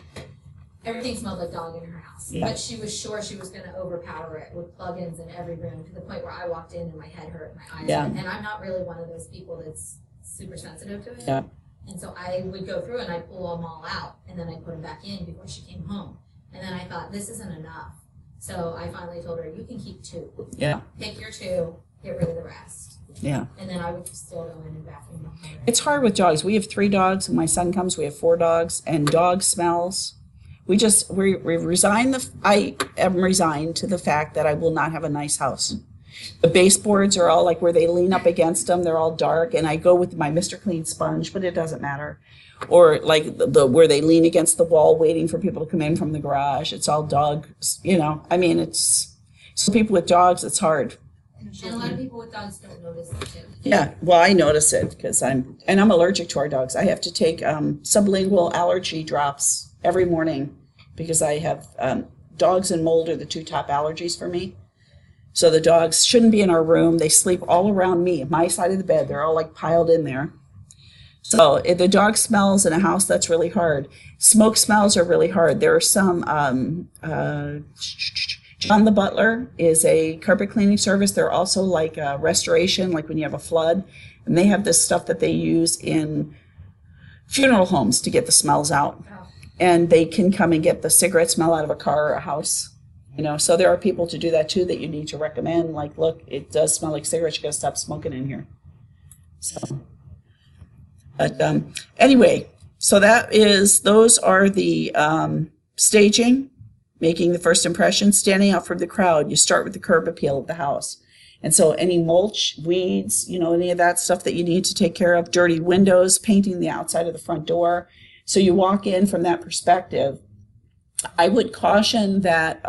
everything smelled like dog in her house. Yeah. But she was sure she was going to overpower it with plugins in every room, to the point where I walked in and my head hurt, my eyes Yeah. hurt. And I'm not really one of those people that's super sensitive to it. Yeah. And so I would go through and I'd pull them all out, and then I'd put them back in before she came home. And then I thought, this isn't enough. So I finally told her, you can keep 2. Yeah. Pick your 2, get rid of the rest. Yeah. And then I would still go in and vacuum them. It's hard with dogs. We have 3 dogs. When my son comes, we have 4 dogs, and dog smells. We resign I am resigned to the fact that I will not have a nice house. The baseboards are all like where they lean up against them. They're all dark, and I go with my Mr. Clean sponge, but it doesn't matter. Or like the where they lean against the wall waiting for people to come in from the garage. It's all dog, I mean, it's, so people with dogs, it's hard. And a lot of people with dogs don't notice it too. Yeah, well, I notice it because I'm allergic to our dogs. I have to take sublingual allergy drops every morning because I have dogs and mold are the 2 top allergies for me. So the dogs shouldn't be in our room. They sleep all around me, my side of the bed. They're all like piled in there. So if the dog smells in a house, that's really hard. Smoke smells are really hard. There are some, John the Butler is a carpet cleaning service. They're also like restoration, like when you have a flood. And they have this stuff that they use in funeral homes to get the smells out. Oh. And they can come and get the cigarette smell out of a car or a house. So there are people to do that too that you need to recommend. Like, look, it does smell like cigarettes. You gotta stop smoking in here. So, but anyway, so those are the staging, making the first impression, standing out from the crowd. You start with the curb appeal of the house. And so any mulch, weeds, any of that stuff that you need to take care of, dirty windows, painting the outside of the front door. So you walk in from that perspective. I would caution that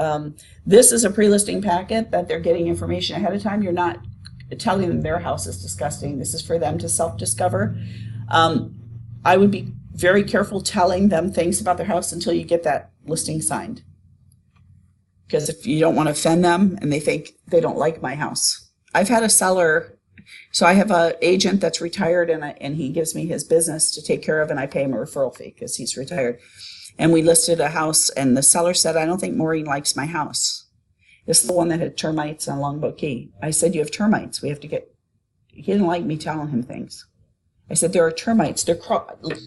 this is a pre-listing packet, that they're getting information ahead of time. You're not telling them their house is disgusting. This is for them to self-discover. I would be very careful telling them things about their house until you get that listing signed. Because if you don't want to offend them and they think they don't like my house. I've had a seller, so I have an agent that's retired and he gives me his business to take care of, and I pay him a referral fee because he's retired. And we listed a house, and the seller said, I don't think Maureen likes my house. This is the one that had termites on Longboat Key. I said, you have termites. We have to get, he didn't like me telling him things. I said, there are termites. Did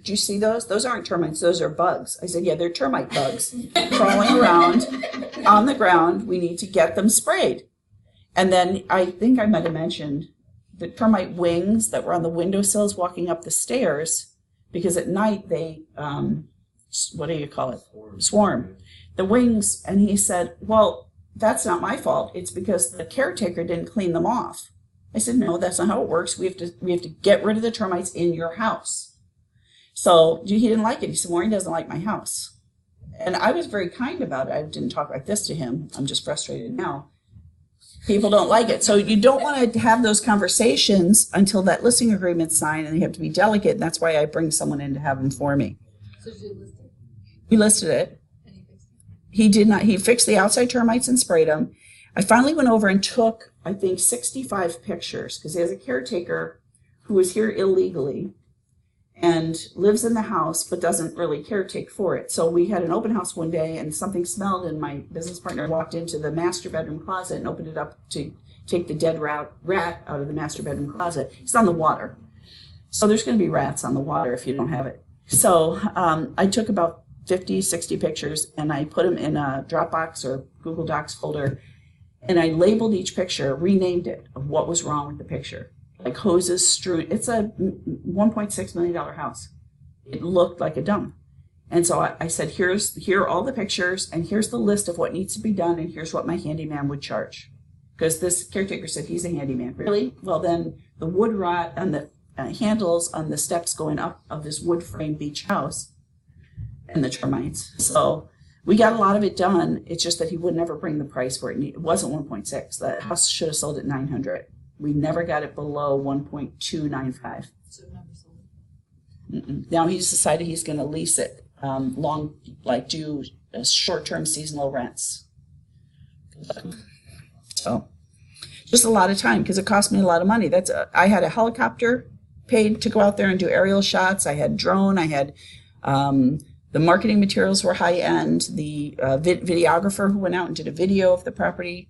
you see those? Those aren't termites. Those are bugs. I said, yeah, they're termite bugs crawling around on the ground. We need to get them sprayed. And then I think I might have mentioned the termite wings that were on the windowsills walking up the stairs, because at night they, what do you call it? Swarm. The wings. And he said, well, that's not my fault. It's because the caretaker didn't clean them off. I said, no, that's not how it works. We have to get rid of the termites in your house. So he didn't like it. He said, Maureen doesn't like my house. And I was very kind about it. I didn't talk like this to him. I'm just frustrated now. People don't like it. So you don't want to have those conversations until that listing agreement's signed, and you have to be delicate. And that's why I bring someone in to have them for me. So did you list it? We listed it. And he fixed it? He did not. He fixed the outside termites and sprayed them. I finally went over and took, I think, 65 pictures, because he has a caretaker who was here illegally and lives in the house but doesn't really caretake for it. So we had an open house one day and something smelled, and my business partner walked into the master bedroom closet and opened it up to take the dead rat out of the master bedroom closet. It's on the water. So there's going to be rats on the water if you don't have it. So I took about 50, 60 pictures, and I put them in a Dropbox or Google Docs folder. And I labeled each picture, renamed it, of what was wrong with the picture. Like hoses strewn. It's a $1.6 million house. It looked like a dump. And so I said, here are all the pictures, and here's the list of what needs to be done, and here's what my handyman would charge. Because this caretaker said he's a handyman. Really? Well, then the wood rot and the handles on the steps going up of this wood frame beach house and the termites. So we got a lot of it done. It's just that he would never bring the price for it. It wasn't 1.6. The house should have sold at 900. We never got it below 1.295. So it never sold. Now he's decided he's going to lease it, do short-term seasonal rents. So just a lot of time, because it cost me a lot of money. I had a helicopter paid to go out there and do aerial shots. I had drone. I had The marketing materials were high end. The videographer who went out and did a video of the property.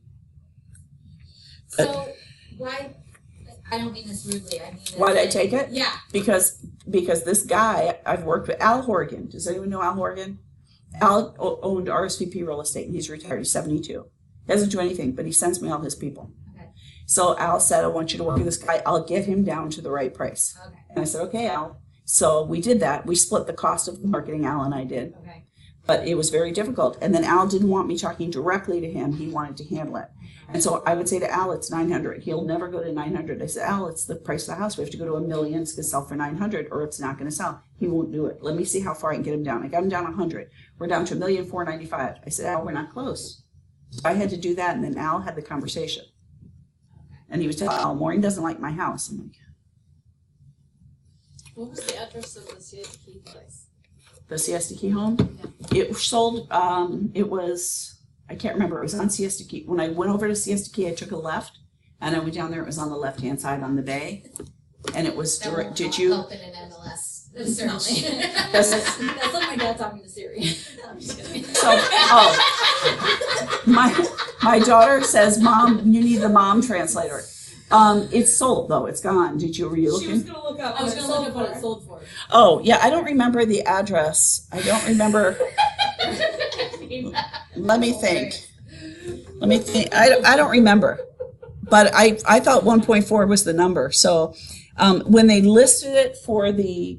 So why, I don't mean this rudely, I mean this. Why did I take it? Yeah. Because this guy, I've worked with Al Horgan. Does anyone know Al Horgan? Al owned RSVP Real Estate, and he's retired. He's 72. He doesn't do anything, but he sends me all his people. Okay. So Al said, I want you to work with this guy. I'll get him down to the right price. Okay. And I said, okay, Al. So we did that. We split the cost of the marketing, Al and I did. Okay. But it was very difficult. And then Al didn't want me talking directly to him. He wanted to handle it. And so I would say to Al, it's 900. He'll never go to 900. I said, Al, it's the price of the house. We have to go to $1 million. It's going to sell for 900 or it's not going to sell. He won't do it. Let me see how far I can get him down. I got him down 100. We're down to $1,495,000. I said, Al, we're not close. So I had to do that. And then Al had the conversation. And he was telling Al, Maureen doesn't like my house. I'm like, What was the address of the Siesta Key place? the Siesta Key home? It sold, it was, I can't remember, it was on Siesta Key. When I went over to Siesta Key, I took a left, and I went down there, it was on the left-hand side on the bay, and it was That direct, won't did you? help in an MLS, certainly. That's like my dad talking to Siri. I'm just kidding. So, my daughter says, Mom, you need the mom translator. It's sold though, it's gone. Were you She was looking? gonna look up. I was what it gonna look sold up what for. it sold for. Oh, yeah, I don't remember the address. I don't remember, let me think. I don't remember. But I thought 1.4 was the number. So when they listed it for the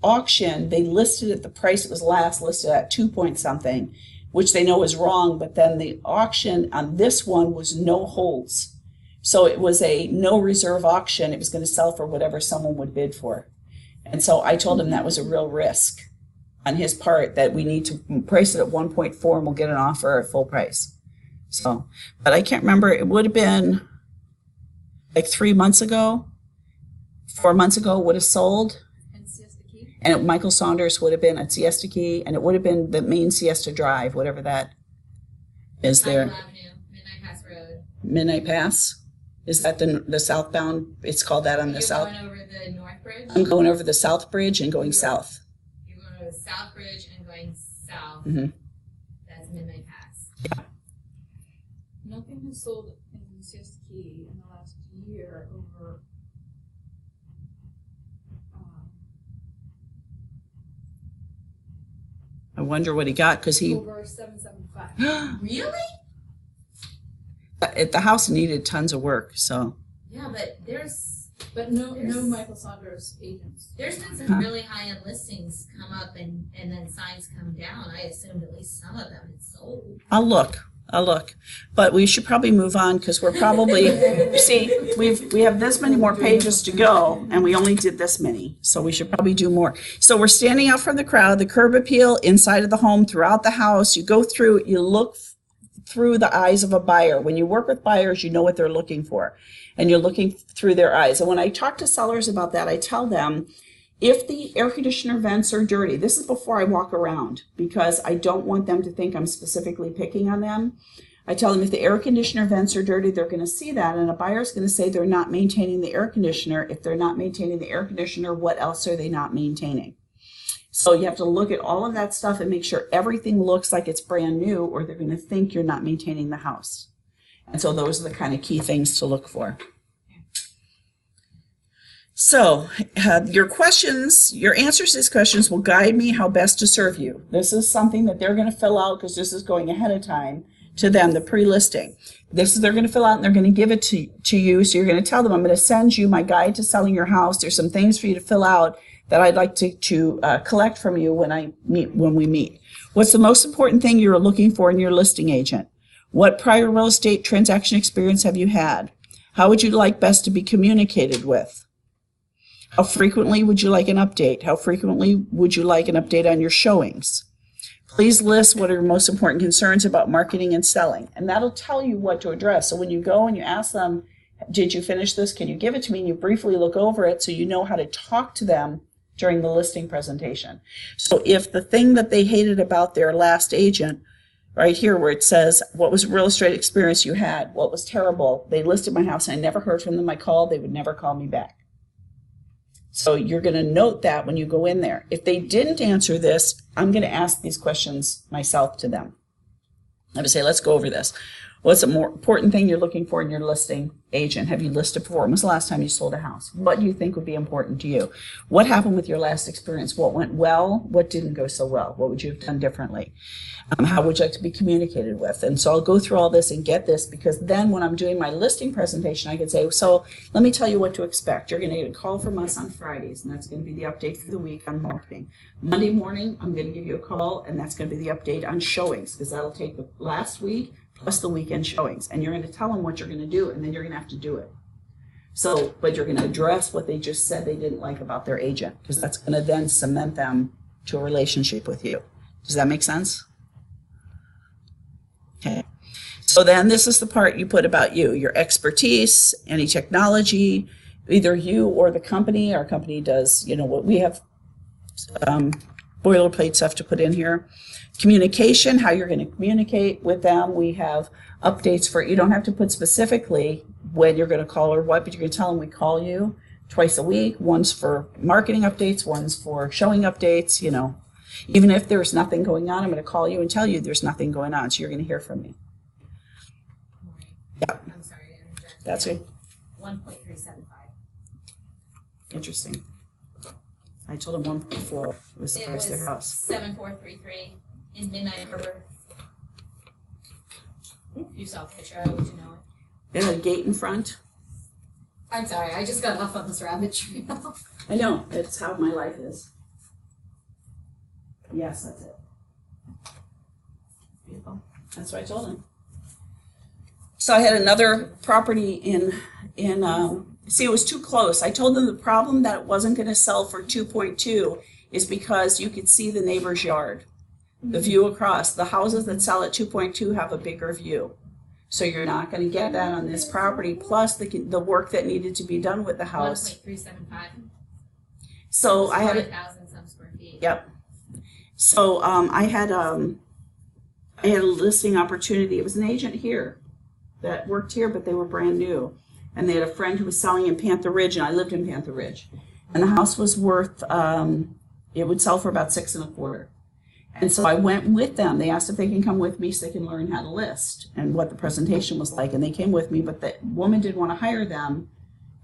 auction, they listed it, the price it was last listed at 2 point something, which they know was wrong. But then the auction on this one was no holds. So it was a no reserve auction. It was going to sell for whatever someone would bid for. And so I told him that was a real risk on his part, that we need to price it at 1.4 and we'll get an offer at full price. So, but I can't remember, it would have been like 3 months ago, 4 months ago would have sold. And Siesta Key? And Michael Saunders would have been at Siesta Key, and it would have been the main Siesta Drive, whatever that is there. Avenue, Midnight Pass Road. Midnight Pass? Is that the southbound? It's called that on the You're south. going over the North Bridge? I'm going over the South Bridge and going south. You're going over the South Bridge and going south. Mhm. That's Midnight Pass. Nothing has sold in Siesta Key in the last year over I wonder what he got, because he, over 775. Really? at the house needed tons of work, so. Yeah, but there's But no There's- Michael Saunders agents. been some Huh. really high-end listings come up and then signs come down. I assumed at least some of them had sold. I'll look. But we should probably move on, because we're probably, see, we have this many more pages to go, and we only did this many, so we should probably do more. So we're standing out from the crowd, the curb appeal inside of the home, throughout the house. You go through, you look through the eyes of a buyer. When you work with buyers, you know what they're looking for, and you're looking through their eyes. And when I talk to sellers about that, I tell them, if the air conditioner vents are dirty, this is before I walk around, because I don't want them to think I'm specifically picking on them. I tell them if the air conditioner vents are dirty, they're going to see that, and a buyer's going to say they're not maintaining the air conditioner. If they're not maintaining the air conditioner, what else are they not maintaining? So you have to look at all of that stuff and make sure everything looks like it's brand new, or they're going to think you're not maintaining the house. And so those are the kind of key things to look for. So your questions, your answers to these questions will guide me how best to serve you. This is something that they're going to fill out, because this is going ahead of time to them, the pre-listing. This is they're going to fill out, and they're going to give it to you. So you're going to tell them, I'm going to send you my guide to selling your house. There's some things for you to fill out that I'd like to collect from you when we meet. What's the most important thing you're looking for in your listing agent? What prior real estate transaction experience have you had? How would you like best to be communicated with? How frequently would you like an update? How frequently would you like an update on your showings? Please list what are your most important concerns about marketing and selling. And that'll tell you what to address. So when you go and you ask them, did you finish this? Can you give it to me? And you briefly look over it so you know how to talk to them during the listing presentation. So if the thing that they hated about their last agent, right here where it says, what was real estate experience you had? What was terrible? They listed my house and I never heard from them. I called, they would never call me back. So you're going to note that when you go in there. If they didn't answer this, I'm going to ask these questions myself to them. I would say, let's go over this. What's the more important thing you're looking for in your listing agent? Have you listed before? When was the last time you sold a house? What do you think would be important to you? What happened with your last experience? What went well? What didn't go so well? What would you have done differently? How would you like to be communicated with? And so I'll go through all this and get this, because then when I'm doing my listing presentation, I can say, so let me tell you what to expect. You're going to get a call from us on Fridays, and that's going to be the update for the week on marketing. Monday morning, I'm going to give you a call, and that's going to be the update on showings, because that'll take the last week plus the weekend showings. And you're going to tell them what you're going to do, and then you're going to have to do it. So, but you're going to address what they just said they didn't like about their agent, because that's going to then cement them to a relationship with you. Does that make sense? Okay. So then this is the part you put about you, your expertise, any technology, either you or the company. Our company does, you know, what we have boilerplate stuff to put in here. Communication, how you're going to communicate with them. We have updates for, you don't have to put specifically when you're going to call or what, but you're going to tell them we call you twice a week. One's for marketing updates, one's for showing updates, you know. Even if there's nothing going on, I'm going to call you and tell you there's nothing going on, so you're going to hear from me. Yeah. I'm sorry to interject. That's it. 1.375. Interesting. I told him 1.4 was the It price of was their house. 7433 in Midnight Harbor. If you saw the picture, how would you know it? It had a gate in front. I'm sorry, I just got off on this rabbit trail. I know, it's how my life is. Yes, that's it. Beautiful. That's what I told him. So I had another property in see, it was too close. I told them the problem that it wasn't going to sell for 2.2 is because you could see the neighbor's yard, the view across. The houses that sell at 2.2 have a bigger view. So you're not going to get that on this property, plus the work that needed to be done with the house. 1.375. So I had 5,000 some square feet. Yep. So I had a listing opportunity. It was an agent here that worked here, but they were brand new. And they had a friend who was selling in Panther Ridge, and I lived in Panther Ridge. And the house was worth, it would sell for about 6.25. And so I went with them. They asked if they can come with me so they can learn how to list and what the presentation was like. And they came with me, but the woman didn't want to hire them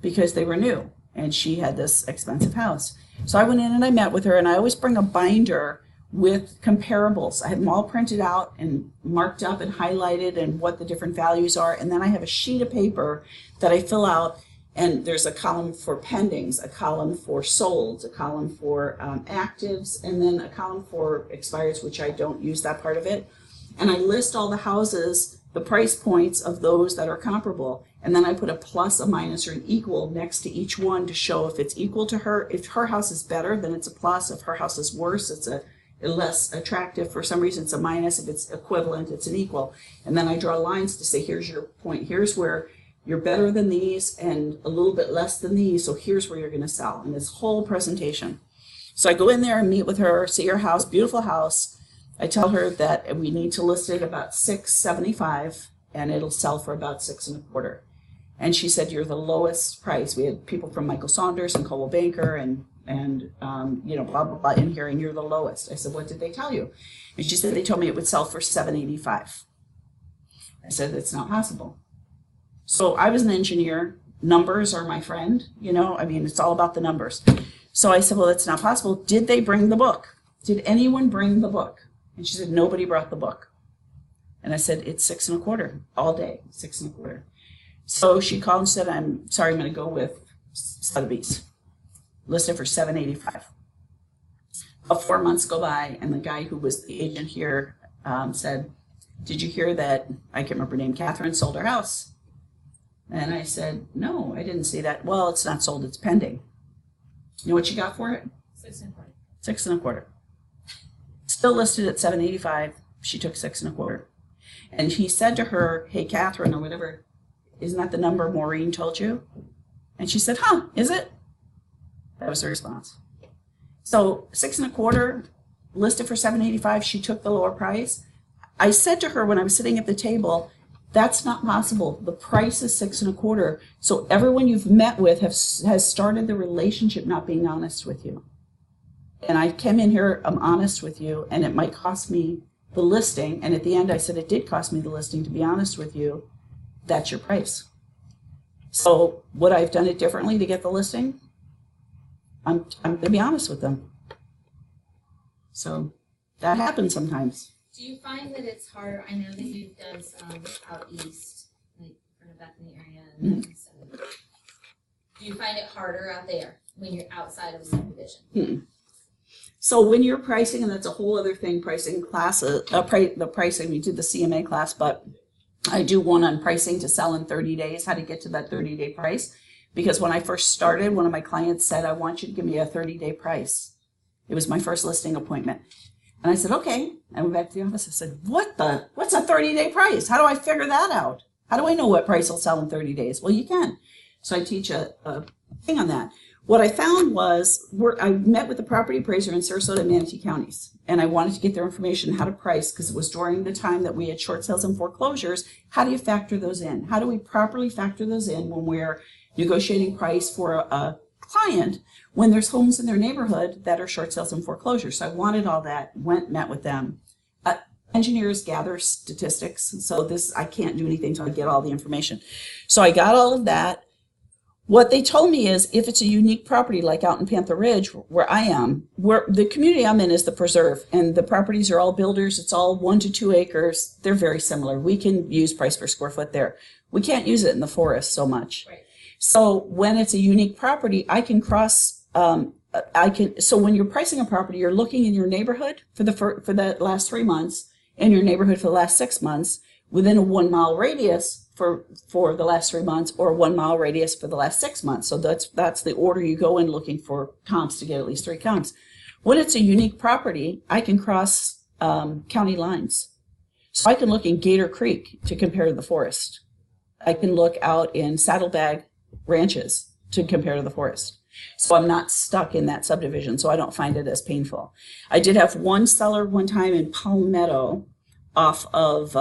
because they were new. And she had this expensive house. So I went in and I met with her, and I always bring a binder with comparables. I have them all printed out and marked up and highlighted and what the different values are. And then I have a sheet of paper that I fill out, and there's a column for pendings, a column for solds, a column for actives, and then a column for expires, which I don't use that part of it. And I list all the houses, the price points of those that are comparable. And then I put a plus, a minus, or an equal next to each one to show if it's equal to her. If her house is better, then it's a plus. If her house is worse, it's a less attractive. For some reason, it's a minus. If it's equivalent, it's an equal. And then I draw lines to say, here's your point. Here's where you're better than these and a little bit less than these. So here's where you're going to sell in this whole presentation. So I go in there and meet with her, see her house, beautiful house. I tell her that we need to list it about $675 and it'll sell for about 6.25. And she said, you're the lowest price. We had people from Michael Saunders and Coldwell Banker and you know, blah, blah, blah in here, and you're the lowest. I said, what did they tell you? And she said, they told me it would sell for $785. I said, it's not possible. So I was an engineer. Numbers are my friend, you know, I mean, it's all about the numbers. So I said, well, that's not possible. Did they bring the book? Did anyone bring the book? And she said, nobody brought the book. And I said, it's 6.25 all day, 6.25. So she called and said, I'm sorry, I'm going to go with Sotheby's. Listed for $785. 4 months go by, and the guy who was the agent here said, did you hear that, I can't remember her name, Catherine sold her house? And I said, no, I didn't see that. Well, it's not sold, it's pending. You know what she got for it? 6.25. 6.25. Still listed at $785. She took 6.25. And he said to her, hey, Catherine, or whatever, isn't that the number Maureen told you? And she said, huh, is it? That was her response. So 6.25, listed for $785. She took the lower price. I said to her when I was sitting at the table, That's not possible. The price is 6.25. So everyone you've met with has started the relationship not being honest with you. And I came in here, I'm honest with you, and it might cost me the listing. And at the end, I said it did cost me the listing, to be honest with you. That's your price. So would I have done it differently to get the listing? I'm going to be honest with them. So that happens sometimes. Do you find that it's harder? I know that you've done some out east, like kind of back in the area. And do you find it harder out there when you're outside of a subdivision? So when you're pricing, and that's a whole other thing, pricing classes, the pricing, we did the CMA class, but I do one on pricing to sell in 30 days, how to get to that 30-day price. Because when I first started, one of my clients said, I want you to give me a 30-day price. It was my first listing appointment. And I said, okay. I went back to the office. I said, what's a 30-day price? How do I figure that out? How do I know what price will sell in 30 days? Well, you can. So I teach a thing on that. What I found was I met with the property appraiser in Sarasota and Manatee counties, and I wanted to get their information how to price, because it was during the time that we had short sales and foreclosures. How do you factor those in? How do we properly factor those in when we're negotiating price for a client when there's homes in their neighborhood that are short sales and foreclosures? So I wanted all that, met with them. Engineers gather statistics, so I can't do anything until I get all the information. So I got all of that. What they told me is if it's a unique property like out in Panther Ridge where I am, where the community I'm in is the preserve, and the properties are all builders, it's all 1 to 2 acres. They're very similar. We can use price per square foot there. We can't use it in the forest so much. Right. So when it's a unique property, I can cross, so when you're pricing a property, you're looking in your neighborhood for the last 3 months, in your neighborhood for the last 6 months, within a 1 mile radius for the last 3 months, or 1 mile radius for the last 6 months. So that's the order you go in, looking for comps to get at least 3 comps. When it's a unique property, I can cross county lines. So I can look in Gator Creek to compare to the forest. I can look out in Saddlebag Ranches to compare to the forest. So I'm not stuck in that subdivision, so I don't find it as painful. I did have one seller one time in Palmetto off of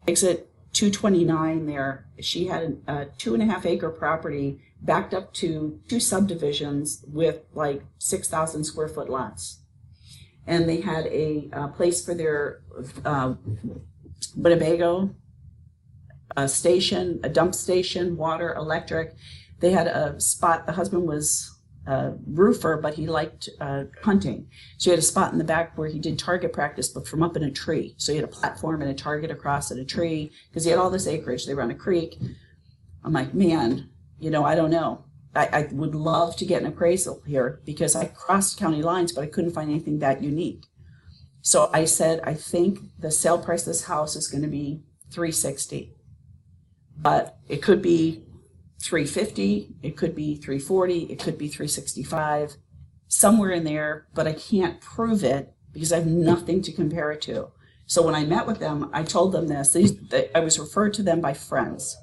exit 229 there. She had a 2.5 acre property backed up to 2 subdivisions with like 6,000 square foot lots. And they had a place for their Winnebago station, a dump station, water, electric. They had a spot. The husband was a roofer, but he liked hunting. So he had a spot in the back where he did target practice, but from up in a tree. So he had a platform and a target across at a tree, because he had all this acreage. They were on a creek. I'm like, man, I don't know. I would love to get an appraisal here, because I crossed county lines, but I couldn't find anything that unique. So I said, I think the sale price of this house is going to be $360, but it could be $350, it could be $340, it could be $365, somewhere in there, but I can't prove it because I have nothing to compare it to. So when I met with them, I told them this. I was referred to them by friends.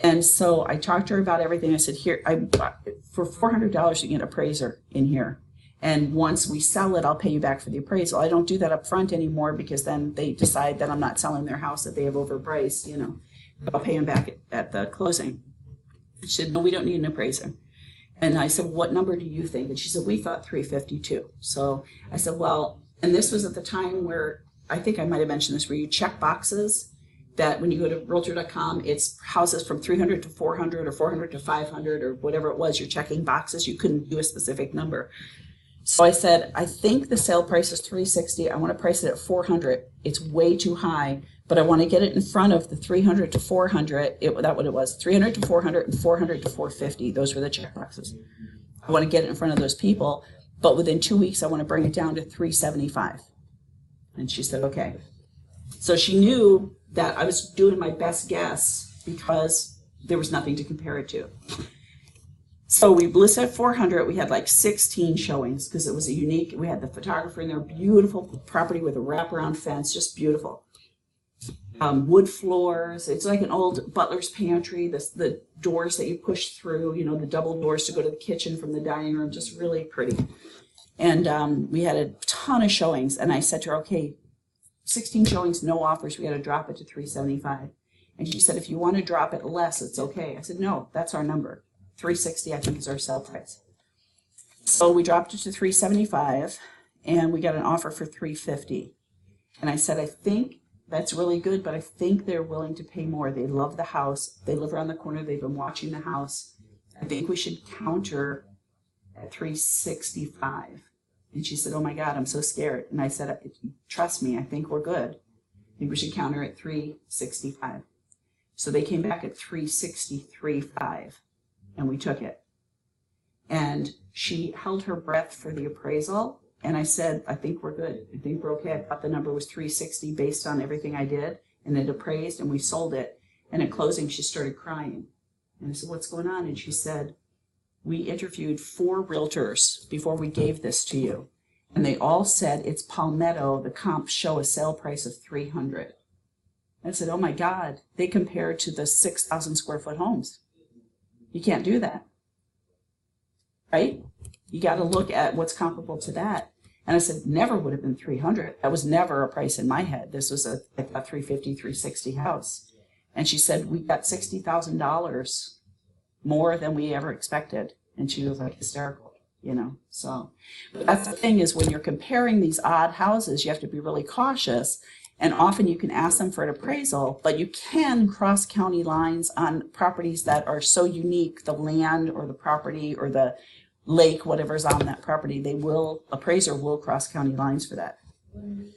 And so I talked to her about everything. I said, here, for $400, you get an appraiser in here. And once we sell it, I'll pay you back for the appraisal. I don't do that up front anymore, because then they decide that I'm not selling their house, that they have overpriced, I'll pay them back at the closing. She said, no, we don't need an appraiser. And I said, what number do you think? And she said, we thought 352. So I said, well, and this was at the time where, I think I might have mentioned this, where you check boxes that when you go to realtor.com, it's houses from 300 to 400 or 400 to 500 or whatever it was. You're checking boxes. You couldn't do a specific number. So I said, I think the sale price is $360. I want to price it at $400. It's way too high, but I want to get it in front of the 300 to 400. That's what it was, 300 to 400 and 400 to 450. Those were the check boxes. I want to get it in front of those people, but within 2 weeks, I want to bring it down to 375. And she said, okay. So she knew that I was doing my best guess because there was nothing to compare it to. So we listed at 400. We had like 16 showings because it was a unique. We had the photographer in there, beautiful property with a wraparound fence, just beautiful. Wood floors. It's like an old butler's pantry. The doors that you push through, the double doors to go to the kitchen from the dining room, just really pretty. And we had a ton of showings. And I said to her, okay, 16 showings, no offers. We had to drop it to 375. And she said, if you want to drop it less, it's okay. I said, no, that's our number. 360, I think, is our sale price. So we dropped it to 375, and we got an offer for 350. And I said, I think that's really good, but I think they're willing to pay more. They love the house. They live around the corner. They've been watching the house. I think we should counter at 365. And she said, oh my God, I'm so scared. And I said, trust me, I think we're good. I think we should counter at 365. So they came back at 363.5, and we took it. And she held her breath for the appraisal. And I said, I think we're good. I think we're okay. I thought the number was 360 based on everything I did. And it appraised, and we sold it. And at closing, she started crying. And I said, what's going on? And she said, we interviewed 4 realtors before we gave this to you. And they all said it's Palmetto. The comps show a sale price of 300. I said, oh my God, they compared to the 6,000 square foot homes. You can't do that, right? You got to look at what's comparable to that. And I said, never would have been 300. That was never a price in my head. This was a 350, 360 house. And she said, we got $60,000 more than we ever expected. And she was like hysterical, you know. So but that's the thing, is when you're comparing these odd houses, you have to be really cautious. And often you can ask them for an appraisal, but you can cross county lines on properties that are so unique, the land or the property or the lake, whatever's on that property, appraiser will cross county lines for that. When we meet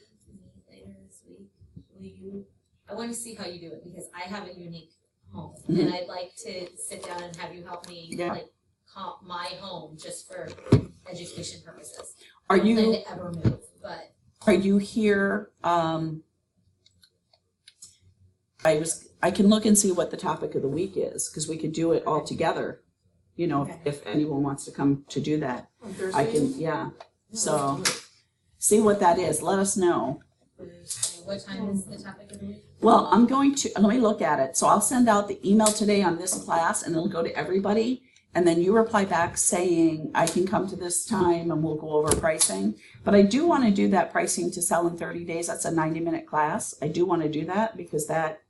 later this week, I want to see how you do it, because I have a unique home, and I'd like to sit down and have you help me like comp my home just for education purposes. Are I don't you plan to ever move, but are you here? I can look and see what the topic of the week is, because we could do it all together. You know, if anyone wants to come to do that, On Thursday? I can. Yeah. So see what that is. Let us know. what time is the topic of the week? Well, I'm going to, let me look at it. So I'll send out the email today on this class, and it'll go to everybody. And then you reply back saying, I can come to this time and we'll go over pricing. But I do want to do that pricing to sell in 30 days. That's a 90-minute class. I do want to do that because that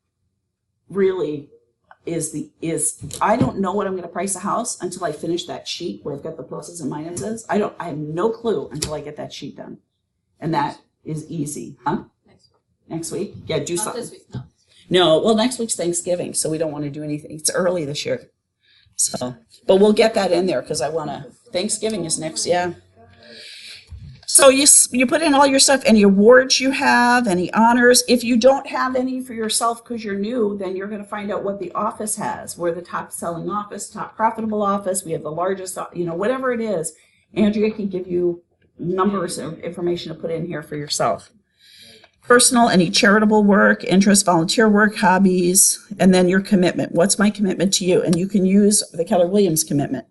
really is I don't know what I'm going to price a house until I finish that sheet where I've got the pluses and minuses. I have no clue until I get that sheet done. And that is easy. Huh? Next week? Yeah, do Not something. this week, no. No, well, next week's Thanksgiving, so we don't want to do anything. It's early this year. So, but we'll get that in there because I want to, Thanksgiving is next, yeah. So you put in all your stuff, any awards you have, any honors. If you don't have any for yourself because you're new, then you're going to find out what the office has. We're the top selling office, top profitable office. We have the largest, whatever it is. Andrea can give you numbers of information to put in here for yourself. Personal, any charitable work, interest, volunteer work, hobbies, and then your commitment. What's my commitment to you? And you can use the Keller Williams commitment.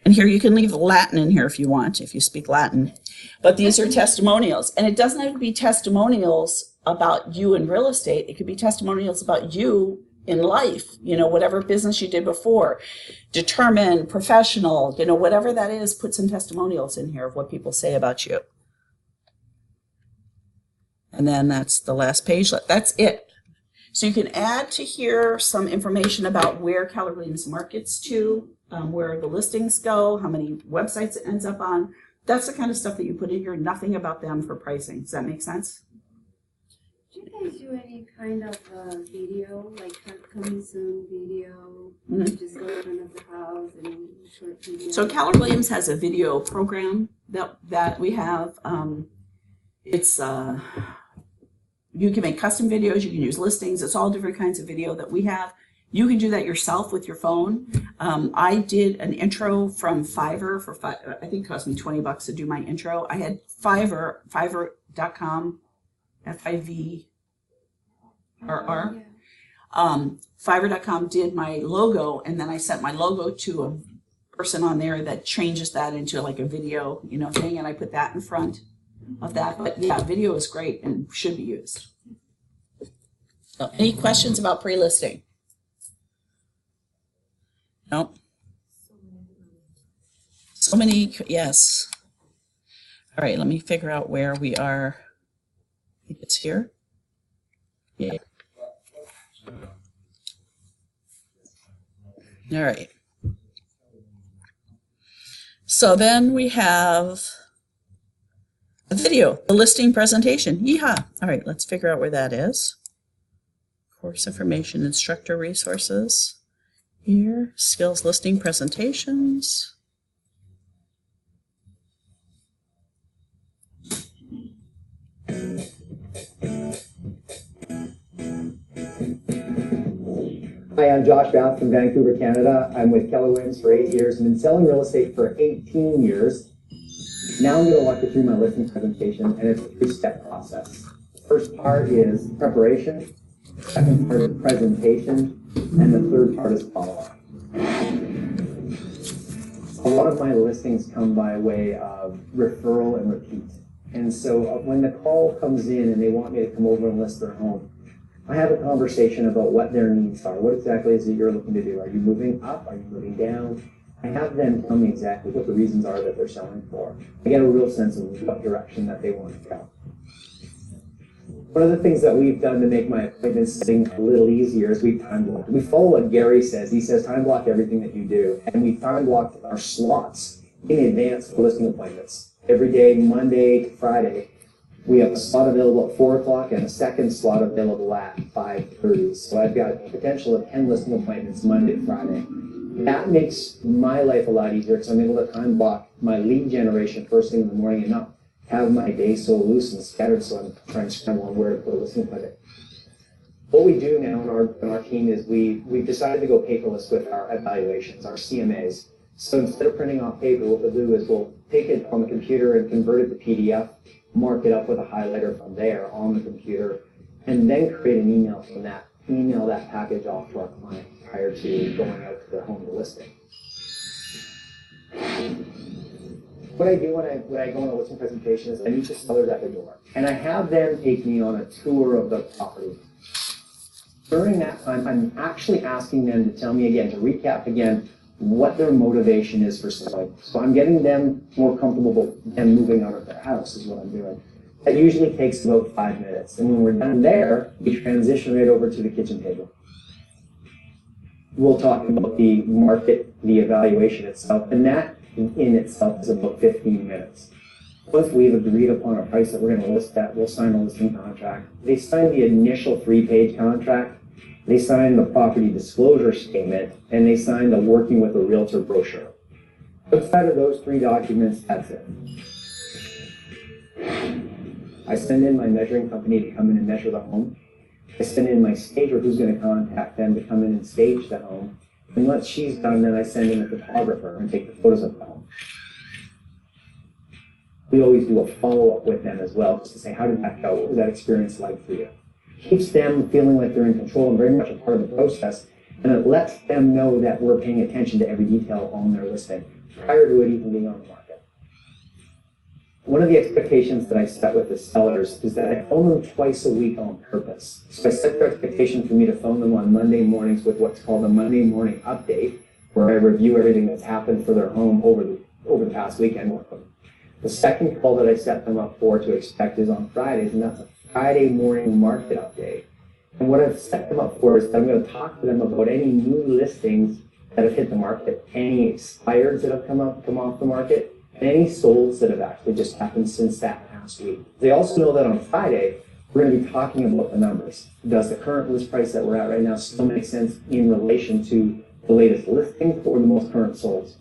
And here you can leave Latin in here if you want, if you speak Latin. But these are testimonials. And it doesn't have to be testimonials about you in real estate. It could be testimonials about you in life, whatever business you did before. Determined, professional, whatever that is, put some testimonials in here of what people say about you. And then that's the last page. That's it. So you can add to here some information about where Keller Williams markets to, where the listings go, how many websites it ends up on. That's the kind of stuff that you put in here, nothing about them for pricing. Does that make sense? Do you guys do any kind of video, like coming soon video? Mm-hmm. Just go in front of the house and short video? So Keller Williams has a video program that we have. It's you can make custom videos, you can use listings, it's all different kinds of video that we have. You can do that yourself with your phone. I did an intro from Fiverr I think it cost me $20 to do my intro. I had Fiverr.com, Fiverr. Fiverr.com did my logo, and then I sent my logo to a person on there that changes that into like a video, thing, and I put that in front of that. But yeah, video is great and should be used. So, any questions about pre-listing? No. So many, yes. All right, let me figure out where we are. I think it's here. Yeah. All right. So then we have a video, the listing presentation. Yeehaw. All right, let's figure out where that is. Course information, instructor resources. Here, skills listing presentations. Hi, I'm Josh Bath from Vancouver, Canada. I'm with Keller Williams for 8 years and been selling real estate for 18 years. Now I'm going to walk you through my listing presentation, and it's a 3-step process. The first part is preparation, the second part is presentation, and the third part is follow-up. A lot of my listings come by way of referral and repeat. And so when the call comes in and they want me to come over and list their home, I have a conversation about what their needs are. What exactly is it you're looking to do? Are you moving up? Are you moving down? I have them tell me exactly what the reasons are that they're selling for. I get a real sense of what direction that they want to go. One of the things that we've done to make my appointment setting a little easier is we've time blocked. We follow what Gary says. He says time block everything that you do. And we time blocked our slots in advance for listing appointments. Every day, Monday to Friday, we have a slot available at 4 o'clock and a second slot available at 5:30. So I've got a potential of 10 listing appointments Monday to Friday. That makes my life a lot easier because I'm able to time block my lead generation first thing in the morning and not have my day so loose and scattered, so I'm trying to scramble on where to put a listing appointment. What we do now in our team is we've decided to go paperless with our evaluations, our CMAs. So instead of printing off paper, what we'll do is we'll take it on the computer and convert it to PDF, mark it up with a highlighter from there on the computer, and then create an email from that. Email that package off to our client prior to going out to their home to list it. What I do when I go on a listing presentation is I meet the sellers at the door, and I have them take me on a tour of the property. During that time, I'm actually asking them to tell me again, to recap again, what their motivation is for selling. So I'm getting them more comfortable with them moving out of their house is what I'm doing. That usually takes about 5 minutes. And when we're done there, we transition right over to the kitchen table. We'll talk about the market, the evaluation itself, and that in itself is about 15 minutes. Once we've agreed upon a price that we're going to list at, we'll sign a listing contract. They sign the initial 3-page contract. They sign the property disclosure statement, and they sign the working with a realtor brochure. Outside of those 3 documents, that's it. I send in my measuring company to come in and measure the home. I send in my stager who's going to contact them to come in and stage the home. And once she's done, then I send in a photographer and take the photos of the home. We always do a follow-up with them as well, just to say, how did that go? What was that experience like for you? Keeps them feeling like they're in control and very much a part of the process, and it lets them know that we're paying attention to every detail on their listing prior to it even being on the market. One of the expectations that I set with the sellers is that I phone them twice a week on purpose. So I set their expectation for me to phone them on Monday mornings with what's called a Monday morning update, where I review everything that's happened for their home over the past weekend with them. The second call that I set them up for to expect is on Fridays, and that's a Friday morning market update. And what I've set them up for is that I'm going to talk to them about any new listings that have hit the market, any expireds that have come off the market, and any solds that have actually just happened since that past week. They also know that on Friday, we're going to be talking about the numbers. Does the current list price that we're at right now still make sense in relation to the latest listing or the most current solds?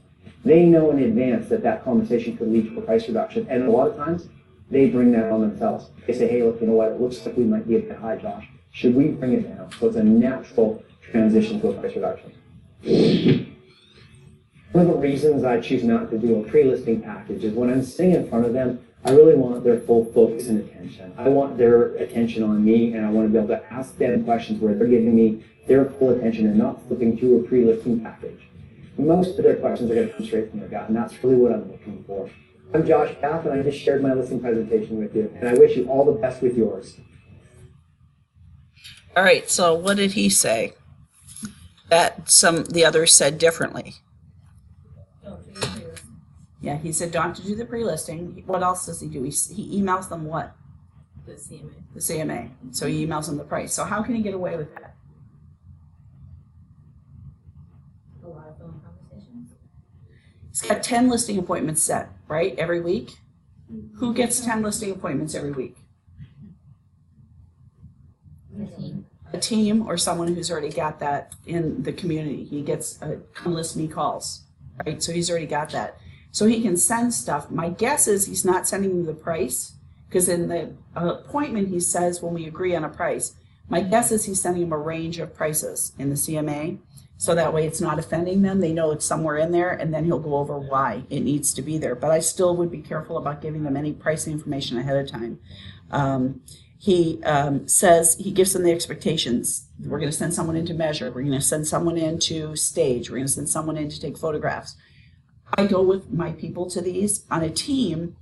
They know in advance that that conversation could lead to a price reduction, and a lot of times, they bring that on themselves. They say, hey, look, you know what, it looks like we might be a bit high, Josh. Should we bring it down? So it's a natural transition to a price reduction. One of the reasons I choose not to do a pre-listing package is when I'm sitting in front of them, I really want their full focus and attention. I want their attention on me, and I want to be able to ask them questions where they're giving me their full attention and not flipping through a pre-listing package. Most of their questions are going to come straight from their gut, and that's really what I'm looking for. I'm Josh Path, and I just shared my listing presentation with you, and I wish you all the best with yours. All right, so what did he say that the others said differently? Yeah, he said don't to do the pre-listing. What else does he do? He emails them what? The CMA. The CMA. So he emails him the price. So how can he get away with that? A lot of phone conversations. He's got 10 listing appointments set, right, every week? Who gets 10 listing appointments every week? The team. A team or someone who's already got that in the community. He gets come list me calls, right? So he's already got that. So he can send stuff. My guess is he's not sending them the price, because in the appointment he says when we agree on a price. My guess is he's sending them a range of prices in the CMA, so that way it's not offending them. They know it's somewhere in there, and then he'll go over why it needs to be there. But I still would be careful about giving them any pricing information ahead of time. He says, he gives them the expectations. We're going to send someone in to measure. We're going to send someone in to stage. We're going to send someone in to take photographs. I go with my people to these. On a team,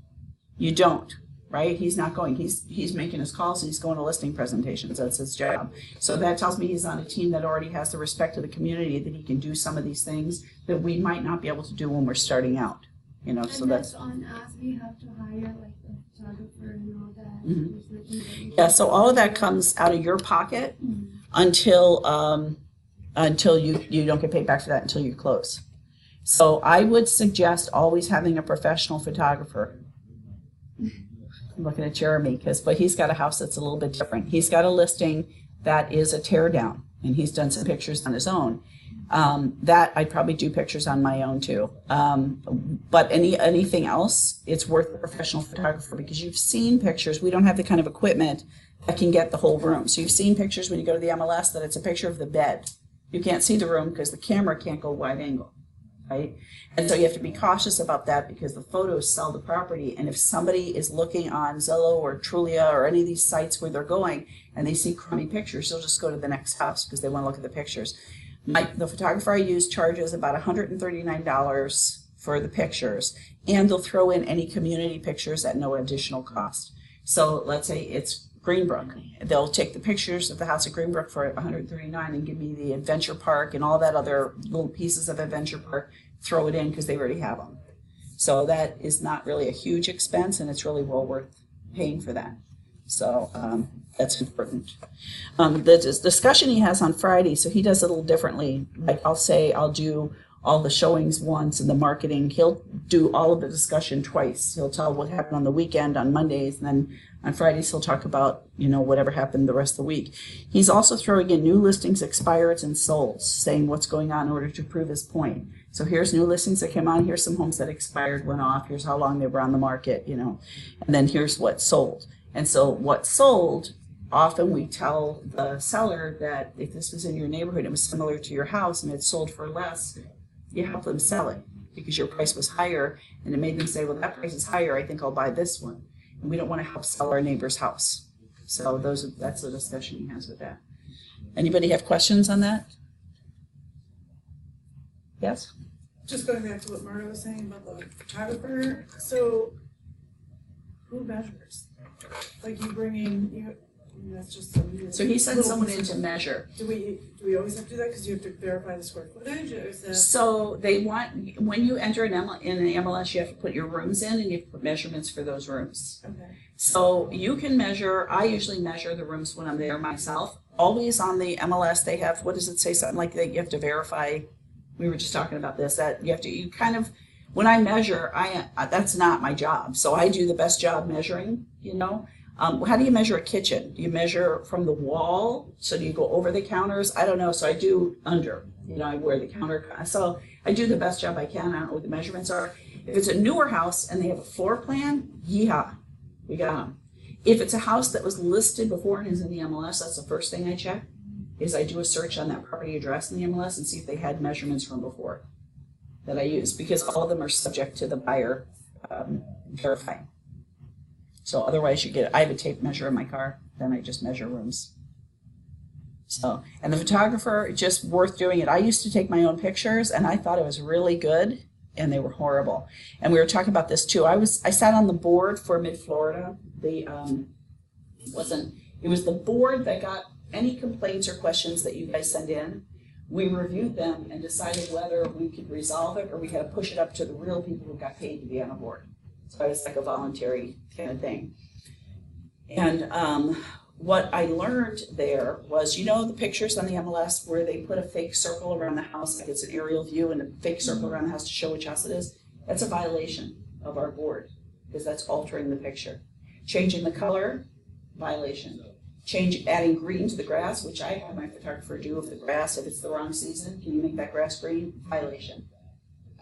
you don't, right? He's not going. He's making his calls and he's going to listing presentations. That's his job. So that tells me he's on a team that already has the respect of the community, that he can do some of these things that we might not be able to do when we're starting out. You know, And so that's on us. We have to hire like a photographer and all that. Mhm. There's nothing that we Yeah, so all of that comes out of your pocket until you don't get paid back for that until you close. So I would suggest always having a professional photographer. I'm looking at Jeremy but he's got a house that's a little bit different. He's got a listing that is a tear down, and he's done some pictures on his own. That I'd probably do pictures on my own too. But anything else, it's worth a professional photographer, because you've seen pictures. We don't have the kind of equipment that can get the whole room. So you've seen pictures when you go to the MLS that it's a picture of the bed. You can't see the room because the camera can't go wide angle, right? And so you have to be cautious about that, because the photos sell the property. And if somebody is looking on Zillow or Trulia or any of these sites where they're going and they see crummy pictures, they'll just go to the next house because they want to look at the pictures. The photographer I use charges about $139 for the pictures, and they'll throw in any community pictures at no additional cost. So let's say it's Greenbrook. They'll take the pictures of the house at Greenbrook for $139 and give me the adventure park and all that other little pieces of adventure park, throw it in because they already have them. So that is not really a huge expense, and it's really well worth paying for that. So that's important. The discussion he has on Friday, so he does it a little differently. Like I'll say I'll do all the showings once and the marketing. He'll do all of the discussion twice. He'll tell what happened on the weekend on Mondays, and then on Fridays he'll talk about, whatever happened the rest of the week. He's also throwing in new listings, expireds, and solds, saying what's going on in order to prove his point. So here's new listings that came on, here's some homes that expired, went off, here's how long they were on the market, and then here's what sold. And so what sold, often we tell the seller that if this was in your neighborhood, it was similar to your house and it sold for less, you help them sell it because your price was higher, and it made them say, well, that price is higher, I think I'll buy this one. And we don't want to help sell our neighbor's house. So that's the discussion he has with that. Anybody have questions on that? Yes? Just going back to what Marta was saying about the photographer, so who measures? Like you bring in, that's just some. So he sends someone in to measure. Do we always have to do that because you have to verify the square footage, or is that? So they want, when you enter in the MLS, you have to put your rooms in and you have to put measurements for those rooms. Okay. So you can measure, I usually measure the rooms when I'm there myself. Always on the MLS they have, what does it say, something like that you have to verify. We were just talking about this, that you kind of, when I measure, that's not my job. So I do the best job measuring, How do you measure a kitchen? Do you measure from the wall? So do you go over the counters? I don't know. So I do under, I wear the counter. So I do the best job I can. I don't know what the measurements are. If it's a newer house and they have a floor plan, yeehaw, we got them. If it's a house that was listed before and is in the MLS, that's the first thing I check, is I do a search on that property address in the MLS and see if they had measurements from before that I use, because all of them are subject to the buyer verifying. So otherwise I have a tape measure in my car, then I just measure rooms. So, and the photographer, just worth doing it. I used to take my own pictures and I thought it was really good, and they were horrible. And we were talking about this too. I sat on the board for Mid-Florida. It was the board that got any complaints or questions that you guys send in. We reviewed them and decided whether we could resolve it or we had to push it up to the real people who got paid to be on a board. So it was like a voluntary kind of thing. And what I learned there was, you know, the pictures on the MLS where they put a fake circle around the house, like it's an aerial view and a fake circle around the house to show which house it is? That's a violation of our board because that's altering the picture. Changing the color, violation. Adding green to the grass, which I have my photographer do of the grass. If it's the wrong season, can you make that grass green? Violation.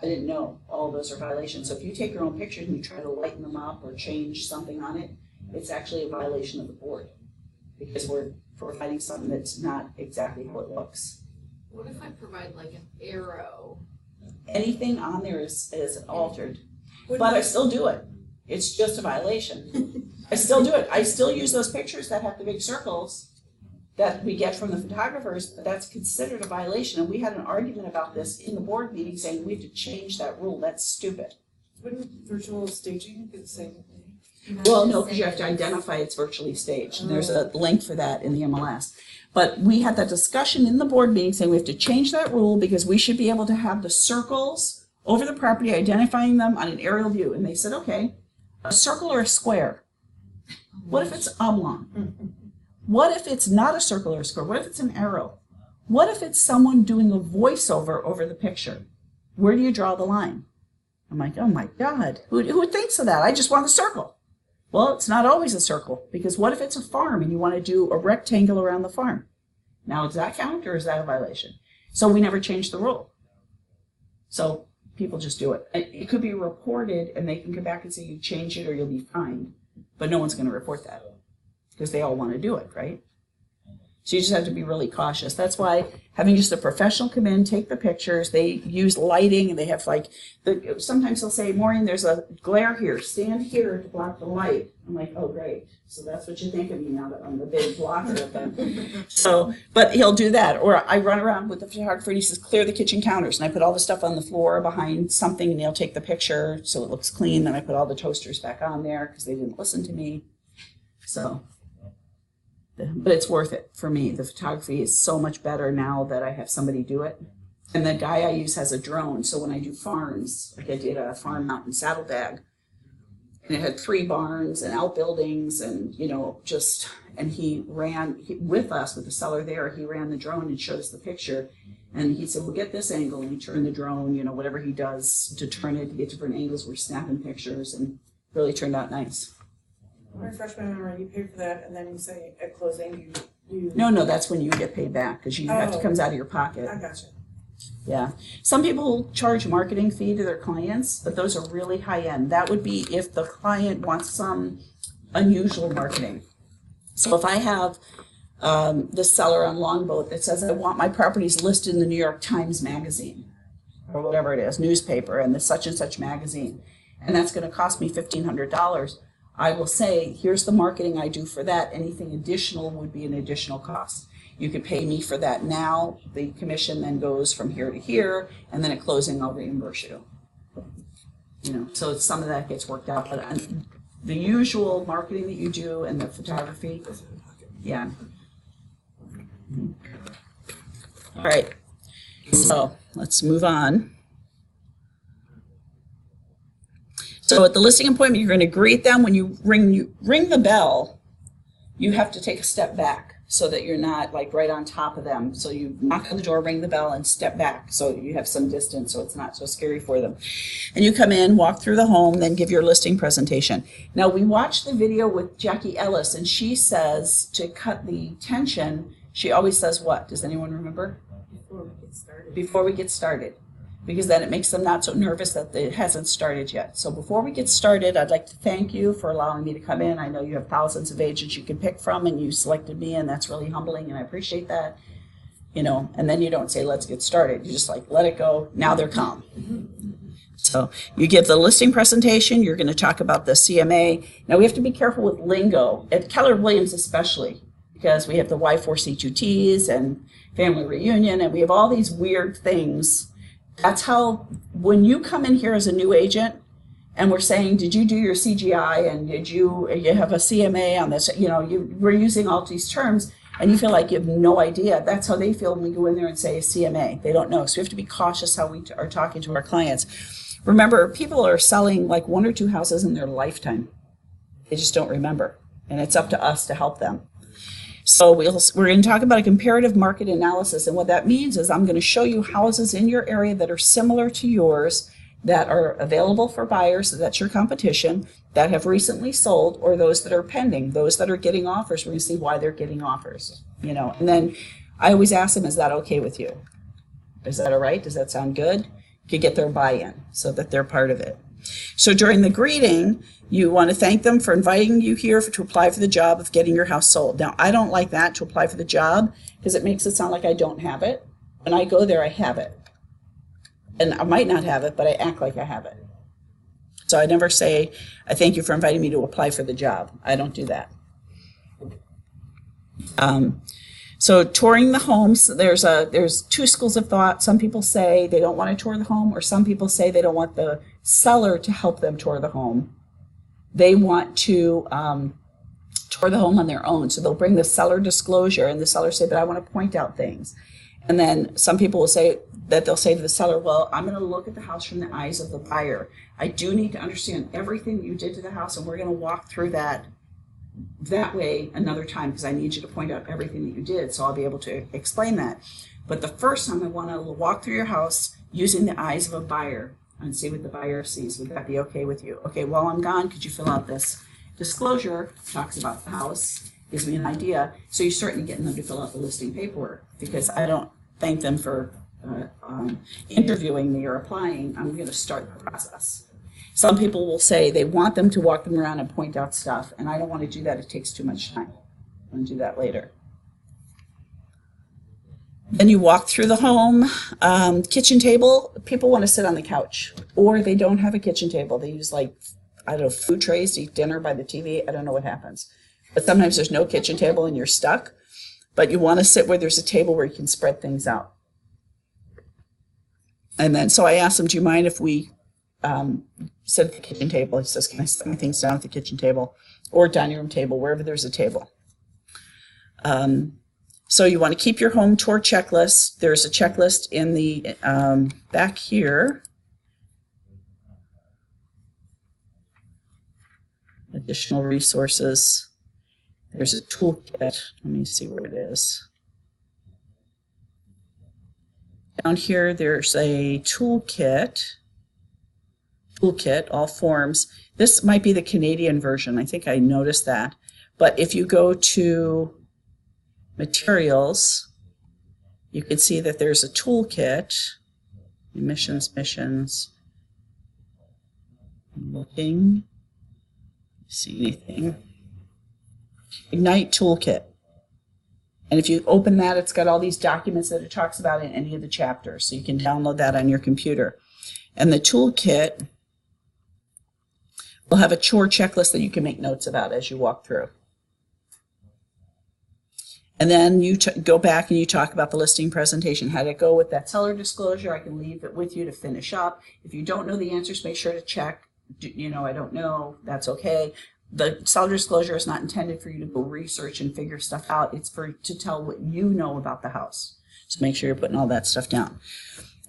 I didn't know all of those are violations. So if you take your own pictures and you try to lighten them up or change something on it, it's actually a violation of the board because we're providing something that's not exactly how it looks. What if I provide like an arrow? Anything on there is altered, but I still do it. It's just a violation. I still do it. I still use those pictures that have the big circles that we get from the photographers, but that's considered a violation. And we had an argument about this in the board meeting saying we have to change that rule. That's stupid. Wouldn't virtual staging be the same thing? Well, no, because you have to identify it's virtually staged. And there's a link for that in the MLS. But we had that discussion in the board meeting saying we have to change that rule because we should be able to have the circles over the property, identifying them on an aerial view. And they said, okay, a circle or a square? What if it's oblong? What if it's not a circle or a square? What if it's an arrow? What if it's someone doing a voiceover over the picture? Where do you draw the line? I'm like, oh my God, who thinks of that? I just want a circle. Well, it's not always a circle because what if it's a farm and you want to do a rectangle around the farm? Now, does that count or is that a violation? So we never changed the rule. So people just do it. It could be reported and they can come back and say you changed it or you'll be fined, but no one's going to report that because they all want to do it, right? So you just have to be really cautious. That's why having just a professional come in, take the pictures, they use lighting, and they have like, sometimes they'll say, Maureen, there's a glare here, stand here to block the light. I'm like, oh great, so that's what you think of me now that I'm the big blocker of them. So, but he'll do that. Or I run around with the photographer and he says, clear the kitchen counters, and I put all the stuff on the floor behind something and he'll take the picture so it looks clean, then I put all the toasters back on there because they didn't listen to me. So. But it's worth it for me. The photography is so much better now that I have somebody do it. And the guy I use has a drone, so when I do farms, like I did a farm out in Saddlebag, and it had 3 barns and outbuildings and, you know, just, and he ran with us, with the seller there, he ran the drone and showed us the picture. And he said, well, get this angle, and he turned the drone, you know, whatever he does to turn it to get different angles, we're snapping pictures, and really turned out nice. Refresh my memory, you pay for that, and then you say at closing you No, that's when you get paid back because you have to comes out of your pocket. I gotcha. Yeah. Some people charge a marketing fee to their clients, but those are really high end. That would be if the client wants some unusual marketing. So if I have the seller on Longboat that says, I want my properties listed in the New York Times Magazine or whatever it is, newspaper, and the such and such magazine, and that's going to cost me $1,500. I will say, here's the marketing I do for that. Anything additional would be an additional cost. You could pay me for that now. The commission then goes from here to here, and then at closing, I'll reimburse you. You know, so some of that gets worked out. But the usual marketing that you do and the photography, yeah. All right. So let's move on. So at the listing appointment, you're going to greet them. When you ring the bell, you have to take a step back so that you're not like right on top of them. So you knock on the door, ring the bell, and step back so you have some distance so it's not so scary for them. And you come in, walk through the home, then give your listing presentation. Now, we watched the video with Jackie Ellis, and she says to cut the tension, she always says what? Does anyone remember? Before we get started. Before we get started. Because then it makes them not so nervous that it hasn't started yet. So before we get started, I'd like to thank you for allowing me to come in. I know you have thousands of agents you can pick from, and you selected me, and that's really humbling, and I appreciate that. You know, and then you don't say, let's get started. You just like, let it go. Now they're calm. So you give the listing presentation. You're going to talk about the CMA. Now we have to be careful with lingo, at Keller Williams especially, because we have the Y4C2Ts and family reunion, and we have all these weird things. That's how, when you come in here as a new agent and we're saying, did you do your CGI and did you have a CMA on this? You know, we're using all these terms and you feel like you have no idea. That's how they feel when we go in there and say CMA. They don't know. So we have to be cautious how we are talking to our clients. Remember, people are selling like 1 or 2 houses in their lifetime. They just don't remember. and it's up to us to help them. So we're going to talk about a comparative market analysis, and what that means is I'm going to show you houses in your area that are similar to yours, that are available for buyers, so that's your competition, that have recently sold, or those that are pending, those that are getting offers. We're going to see why they're getting offers, and then I always ask them, is that okay with you? Is that all right? Does that sound good? You can get their buy-in so that they're part of it. So during the greeting, you want to thank them for inviting you here to apply for the job of getting your house sold. Now, I don't like that, to apply for the job, because it makes it sound like I don't have it. When I go there, I have it. And I might not have it, but I act like I have it. So I never say, I thank you for inviting me to apply for the job. I don't do that. So touring the homes, there's two schools of thought. Some people say they don't want to tour the home, or some people say they don't want the seller to help them tour the home. They want to tour the home on their own. So they'll bring the seller disclosure, and the seller say, but I want to point out things. And then some people will say that they'll say to the seller, well, I'm going to look at the house from the eyes of the buyer. I do need to understand everything you did to the house, and we're going to walk through that way another time, because I need you to point out everything that you did, so I'll be able to explain that. But the first time, I want to walk through your house using the eyes of a buyer and see what the buyer sees. Would that be okay with you? Okay, while I'm gone, could you fill out this disclosure? Talks about the house, gives me an idea. So you're certainly getting them to fill out the listing paperwork, because I don't thank them for interviewing me or applying. I'm going to start the process. Some people will say they want them to walk them around and point out stuff, and I don't want to do that. It takes too much time. I'm going to do that later. Then you walk through the home. Kitchen table, people want to sit on the couch, or they don't have a kitchen table. They use, food trays to eat dinner by the TV. I don't know what happens. But sometimes there's no kitchen table and you're stuck. But you want to sit where there's a table where you can spread things out. And then, so I asked him, do you mind if we sit at the kitchen table? He says, can I set my things down at the kitchen table or dining room table, wherever there's a table? So you want to keep your home tour checklist. There's a checklist in the back here. Additional resources. There's a toolkit. Let me see where it is. Down here, there's a toolkit, all forms. This might be the Canadian version. I think I noticed that. But if you go to materials, you can see that there's a toolkit. Missions. I'm looking. See anything? Ignite toolkit. And if you open that, it's got all these documents that it talks about in any of the chapters. So you can download that on your computer. And the toolkit will have a chore checklist that you can make notes about as you walk through. And then you go back and you talk about the listing presentation. How did it go with that seller disclosure? I can leave it with you to finish up. If you don't know the answers, make sure to check. I don't know. That's okay. The seller disclosure is not intended for you to go research and figure stuff out. It's to tell what you know about the house. So make sure you're putting all that stuff down.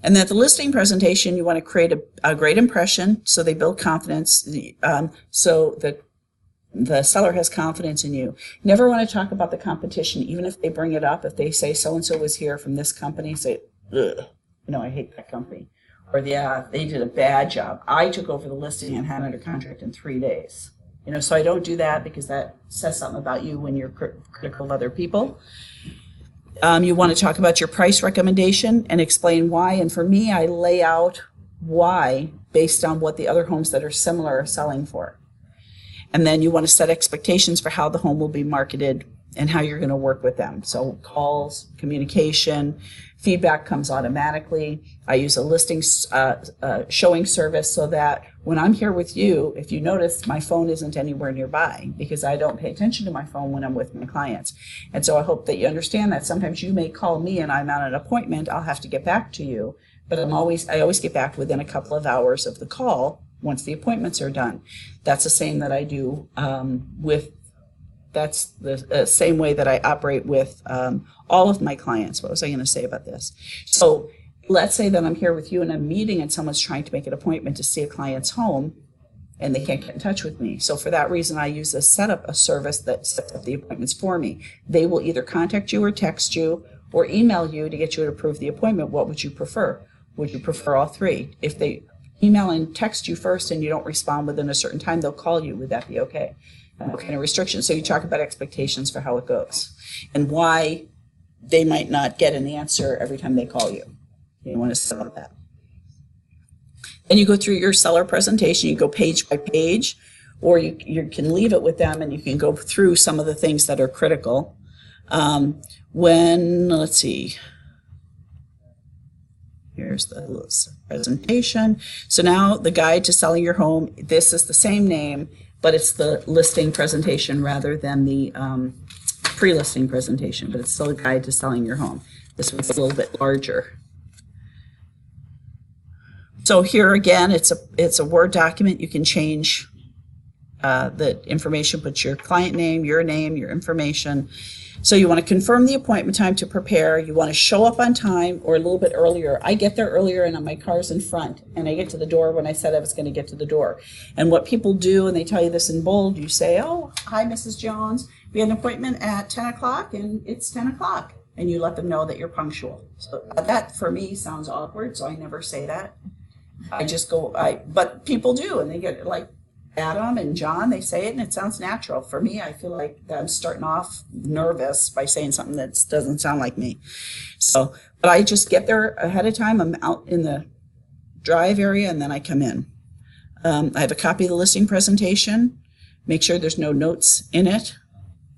And then at the listing presentation, you want to create a great impression so they build confidence, so that the seller has confidence in you. Never want to talk about the competition, even if they bring it up. If they say so-and-so was here from this company, say, ugh, I hate that company. Or, yeah, they did a bad job. I took over the listing and had it under contract in 3 days. So I don't do that, because that says something about you when you're critical of other people. You want to talk about your price recommendation and explain why. And for me, I lay out why based on what the other homes that are similar are selling for. And then you want to set expectations for how the home will be marketed and how you're going to work with them. So calls, communication, feedback comes automatically. I use a listing showing service so that when I'm here with you, if you notice, my phone isn't anywhere nearby, because I don't pay attention to my phone when I'm with my clients. And so I hope that you understand that sometimes you may call me and I'm on an appointment, I'll have to get back to you, but I always get back within a couple of hours of the call once the appointments are done. That's the same that I do that's the same way that I operate with all of my clients. What was I going to say about this? So let's say that I'm here with you in a meeting and someone's trying to make an appointment to see a client's home. and they can't get in touch with me. So for that reason, I use a service that sets up the appointments for me. They will either contact you or text you or email you to get you to approve the appointment. What would you prefer? Would you prefer all three? If they email and text you first and you don't respond within a certain time, they'll call you. Would that be okay? What kind of restrictions? So you talk about expectations for how it goes and why they might not get an answer every time they call you. You want to set up that. And you go through your seller presentation, you go page by page, or you can leave it with them and you can go through some of the things that are critical. Let's see, here's the presentation. So now the guide to selling your home, this is the same name, but it's the listing presentation rather than the pre-listing presentation, but it's still a guide to selling your home. This one's a little bit larger. So here again, it's a Word document. You can change the information, put your client name, your information. So you want to confirm the appointment time to prepare. You want to show up on time or a little bit earlier. I get there earlier and my car's in front and I get to the door when I said I was going to get to the door. And what people do, and they tell you this in bold, you say, oh, hi, Mrs. Jones. We had an appointment at 10 o'clock and it's 10 o'clock. And you let them know that you're punctual. So that for me sounds awkward, so I never say that. I just go, but people do, and they get like Adam and John, they say it and it sounds natural. For me, I feel like I'm starting off nervous by saying something that doesn't sound like me. So, but I just get there ahead of time. I'm out in the drive area and then I come in. I have a copy of the listing presentation. Make sure there's no notes in it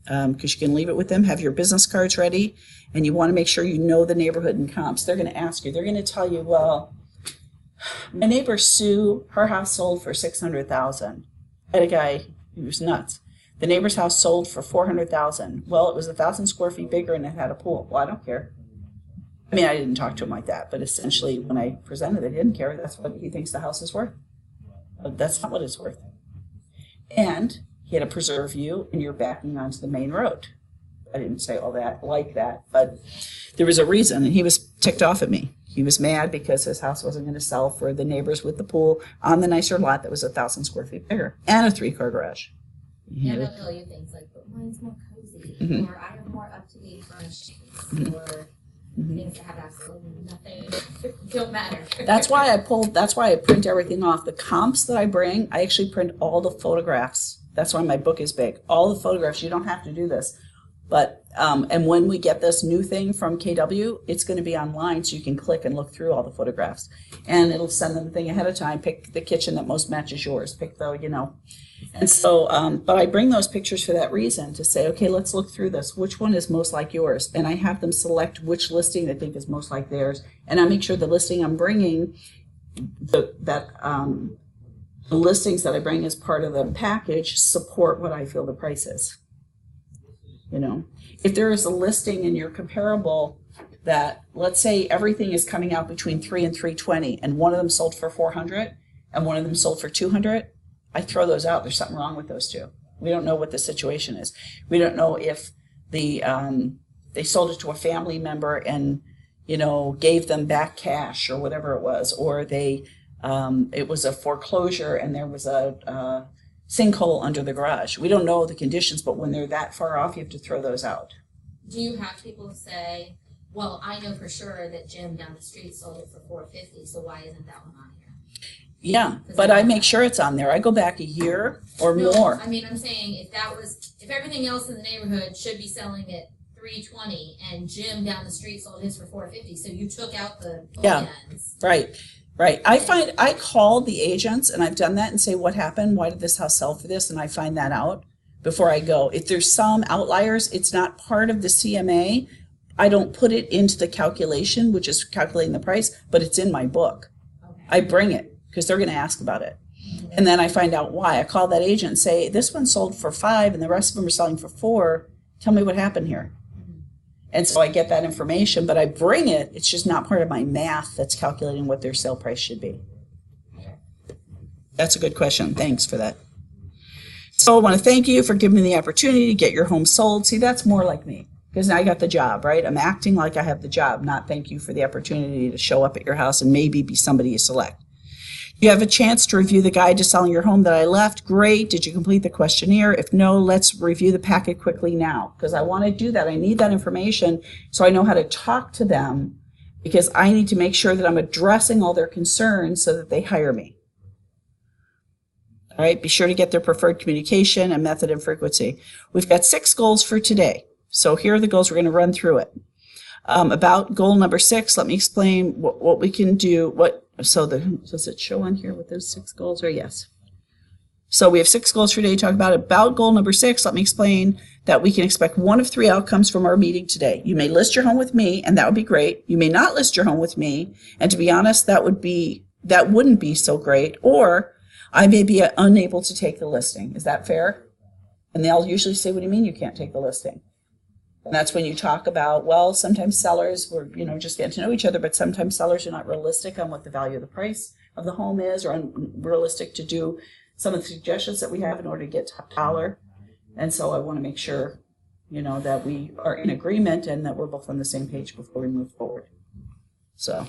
because you can leave it with them. Have your business cards ready, and you want to make sure you know the neighborhood and comps. They're going to ask you, they're going to tell you, well, my neighbor Sue, her house sold for $600,000. I had a guy who was nuts. The neighbor's house sold for $400,000. Well, it was 1,000 square feet bigger and it had a pool. Well, I don't care. I mean, I didn't talk to him like that, but essentially when I presented it, he didn't care. That's what he thinks the house is worth. But that's not what it's worth. And he had a preserve view and you're backing onto the main road. I didn't say all that like that, but there was a reason, and he was ticked off at me. He was mad because his house wasn't going to sell for the neighbors with the pool on the nicer lot that was 1,000 square feet bigger and a 3-car garage. Yeah, they'll tell you things like, but mine's more cozy, or I have more up-to-date furnishings, or things that have absolutely nothing, don't matter. That's why I print everything off. The comps that I bring, I actually print all the photographs. That's why my book is big. All the photographs. You don't have to do this. But, and when we get this new thing from KW, it's going to be online so you can click and look through all the photographs. And it'll send them the thing ahead of time. Pick the kitchen that most matches yours. Pick the, And so, but I bring those pictures for that reason, to say, okay, let's look through this. Which one is most like yours? And I have them select which listing they think is most like theirs. And I make sure the listing I'm bringing, the listings that I bring as part of the package support what I feel the price is. If there is a listing in your comparable that, let's say everything is coming out between $300 and $320, and one of them sold for $400 and one of them sold for $200, I throw those out. There's something wrong with those two. We don't know what the situation is. We don't know if they sold it to a family member and gave them back cash or whatever it was, or it was a foreclosure and there was a sinkhole under the garage. We don't know the conditions, but when they're that far off, you have to throw those out. Do you have people say, well, I know for sure that Jim down the street sold it for $450, so why isn't that one on here? Yeah, but I make sure it's on there. I go back a year or more. I mean, I'm saying if everything else in the neighborhood should be selling at $320 and Jim down the street sold his for $450, so you took out the bookends. Right. I call the agents, and I've done that, and say, what happened? Why did this house sell for this? And I find that out before I go. If there's some outliers, it's not part of the CMA. I don't put it into the calculation, which is calculating the price, but it's in my book. Okay. I bring it because they're going to ask about it. And then I find out why. I call that agent and say, this one sold for $5 and the rest of them are selling for $4. Tell me what happened here. And so I get that information, but I bring it. It's just not part of my math that's calculating what their sale price should be. That's a good question. Thanks for that. So I want to thank you for giving me the opportunity to get your home sold. See, that's more like me, because I got the job, right? I'm acting like I have the job, not thank you for the opportunity to show up at your house and maybe be somebody you select. You have a chance to review the guide to selling your home that I left. Great. Did you complete the questionnaire? If no, let's review the packet quickly now, because I want to do that. I need that information so I know how to talk to them, because I need to make sure that I'm addressing all their concerns so that they hire me. All right, be sure to get their preferred communication and method and frequency. We've got 6 goals for today. So here are the goals. We're going to run through it. About goal number 6, let me explain what we can do. Does it show on here what those 6 goals are? Yes. So we have 6 goals for today to talk about. About goal number 6, let me explain that we can expect 1 of 3 outcomes from our meeting today. You may list your home with me, and that would be great. You may not list your home with me, and to be honest, that wouldn't be so great. Or I may be unable to take the listing. Is that fair? And they'll usually say, what do you mean you can't take the listing? And that's when you talk about, well, sometimes sellers, we're just getting to know each other, but sometimes sellers are not realistic on what the value of the price of the home is, or unrealistic to do some of the suggestions that we have in order to get top dollar. And so I want to make sure, that we are in agreement and that we're both on the same page before we move forward. So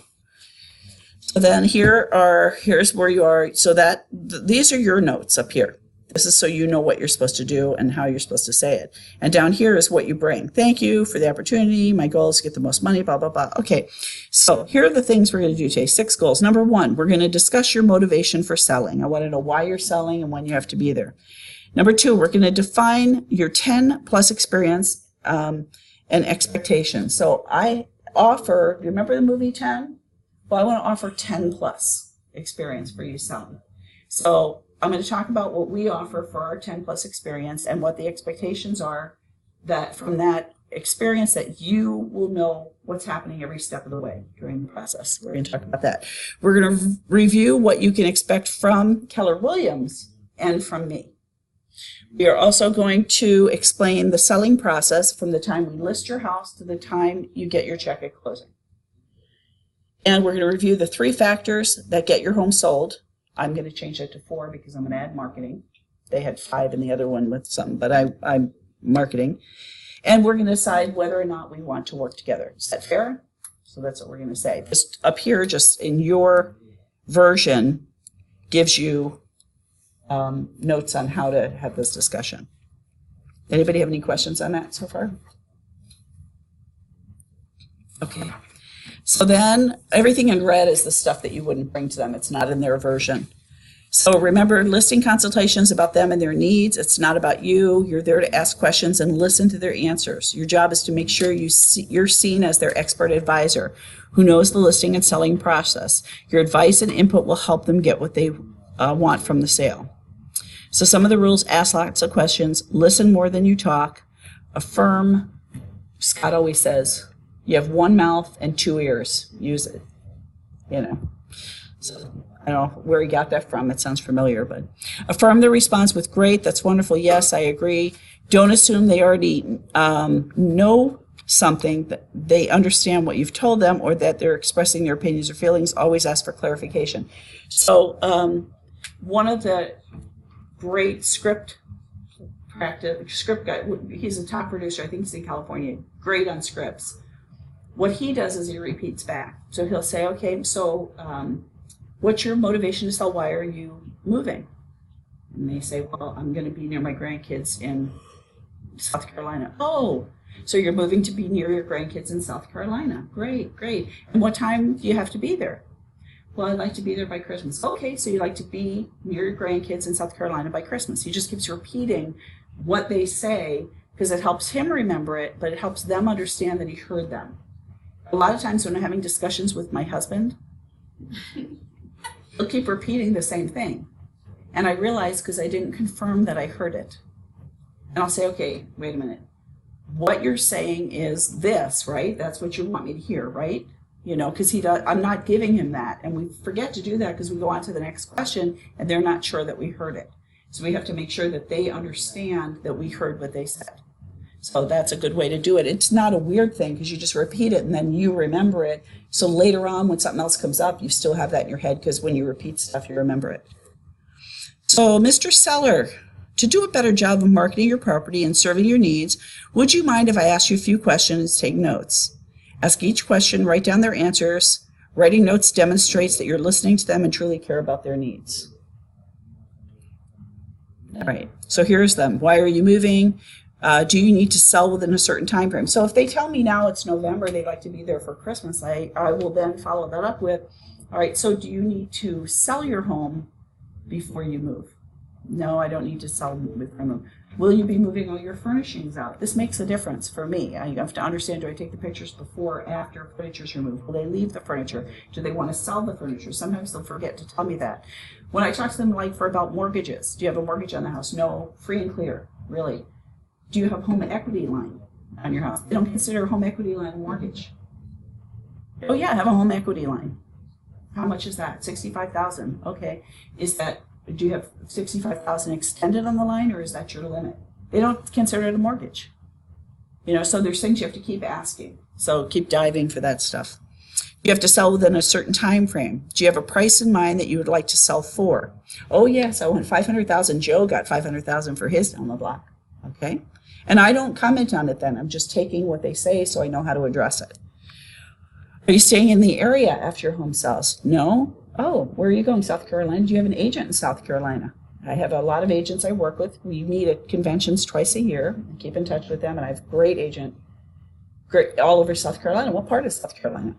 then here's where you are. So that these are your notes up here. This is so you know what you're supposed to do and how you're supposed to say it. And down here is what you bring. Thank you for the opportunity. My goal is to get the most money, blah, blah, blah. Okay, so here are the things we're going to do today. 6 goals. Number 1, we're going to discuss your motivation for selling. I want to know why you're selling and when you have to be there. Number 2, we're going to define your 10 plus experience and expectations. So I offer, do you remember the movie 10? Well, I want to offer 10 plus experience for you selling. So I'm going to talk about what we offer for our 10 plus experience and what the expectations are that from that experience that you will know what's happening every step of the way during the process. We're going to talk about that. We're going to review what you can expect from Keller Williams and from me. We are also going to explain the selling process from the time we list your house to the time you get your check at closing. And we're going to review the 3 factors that get your home sold. I'm going to change that to 4 because I'm going to add marketing. They had 5 in the other one with some, but I'm marketing. And we're going to decide whether or not we want to work together. Is that fair? So that's what we're going to say. Just up here, just in your version, gives you notes on how to have this discussion. Anybody have any questions on that so far? Okay. So then everything in red is the stuff that you wouldn't bring to them. It's not in their version. So remember, listing consultations about them and their needs. It's not about you. You're there to ask questions and listen to their answers. Your job is to make sure you're seen as their expert advisor who knows the listing and selling process. Your advice and input will help them get what they want from the sale. So some of the rules: ask lots of questions, listen more than you talk, affirm. Scott always says, you have 1 mouth and 2 ears. Use it. So I don't know where he got that from. It sounds familiar, but affirm the response with great. That's wonderful. Yes, I agree. Don't assume they already know something, that they understand what you've told them, or that they're expressing their opinions or feelings. Always ask for clarification. So one of the great script guy, he's a top producer. I think he's in California. Great on scripts. What he does is he repeats back. So he'll say, okay, so what's your motivation to sell? Why are you moving? And they say, well, I'm going to be near my grandkids in South Carolina. Oh, so you're moving to be near your grandkids in South Carolina. Great, great. And what time do you have to be there? Well, I'd like to be there by Christmas. Okay, so you'd like to be near your grandkids in South Carolina by Christmas. He just keeps repeating what they say because it helps him remember it, but it helps them understand that he heard them. A lot of times when I'm having discussions with my husband, he'll keep repeating the same thing. And I realize because I didn't confirm that I heard it. And I'll say, okay, wait a minute. What you're saying is this, right? That's what you want me to hear, right? Because I'm not giving him that. And we forget to do that because we go on to the next question and they're not sure that we heard it. So we have to make sure that they understand that we heard what they said. So that's a good way to do it. It's not a weird thing because you just repeat it and then you remember it. So later on when something else comes up, you still have that in your head because when you repeat stuff, you remember it. So Mr. Seller, to do a better job of marketing your property and serving your needs, would you mind if I asked you a few questions, take notes? Ask each question, write down their answers, Writing notes demonstrates that you're listening to them and truly care about their needs. All right, so here's them. Why are you moving? Do you need to sell within a certain time frame? So if they tell me now it's November, they'd like to be there for Christmas, I will then follow that up with, all right, so do you need to sell your home before you move? No, I don't need to sell before I move. Will you be moving all your furnishings out? This makes a difference for me. I have to understand, do I take the pictures before or after furniture's removed? Will they leave the furniture? Do they want to sell the furniture? Sometimes they'll forget to tell me that. When I talk to them like about mortgages, do you have a mortgage on the house? No, free and clear, really. Do you have home equity line on your house? They don't consider a home equity line a mortgage. Oh yeah, I have a home equity line. How much is that? $65,000. Okay. Do you have $65,000 extended on the line, or is that your limit? They don't consider it a mortgage. So there's things you have to keep asking. So keep diving for that stuff. You have to sell within a certain time frame. Do you have a price in mind that you would like to sell for? Oh yes, I want $500,000. Joe got $500,000 for his down the block. Okay. And I don't comment on it then. I'm just taking what they say so I know how to address it. Are you staying in the area after your home sells? No. Oh, where are you going? South Carolina? Do you have an agent in South Carolina? I have a lot of agents I work with. We meet at conventions twice a year. I keep in touch with them, and I have a great agent all over South Carolina. What part of South Carolina?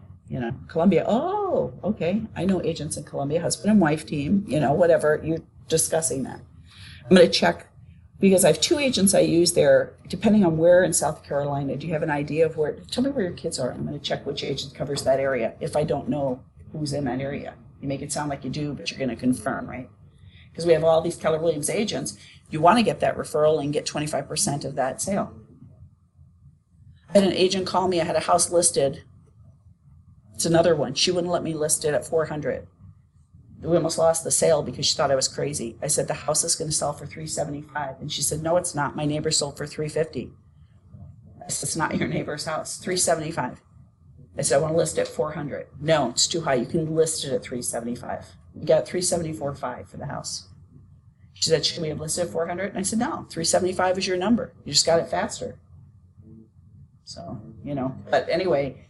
Columbia. Oh, okay. I know agents in Columbia, husband and wife team, whatever. You're discussing that. I'm going to check, because I have 2 agents I use there, depending on where in South Carolina. Do you have an idea of where? Tell me where your kids are. I'm going to check which agent covers that area if I don't know who's in that area. You make it sound like you do, but you're going to confirm, right? Because we have all these Keller Williams agents. You want to get that referral and get 25% of that sale. I had an agent call me. I had a house listed. It's another one. She wouldn't let me list it at $400. We almost lost the sale because she thought I was crazy. I said, the house is going to sell for $375. And she said, no, it's not. My neighbor sold for $350. I said, it's not your neighbor's house. $375. I said, I want to list it at $400. No, it's too high. You can list it at $375. We got $374.5 for the house. She said, should we have listed at $400? And I said, no, $375 is your number. You just got it faster. So, but anyway,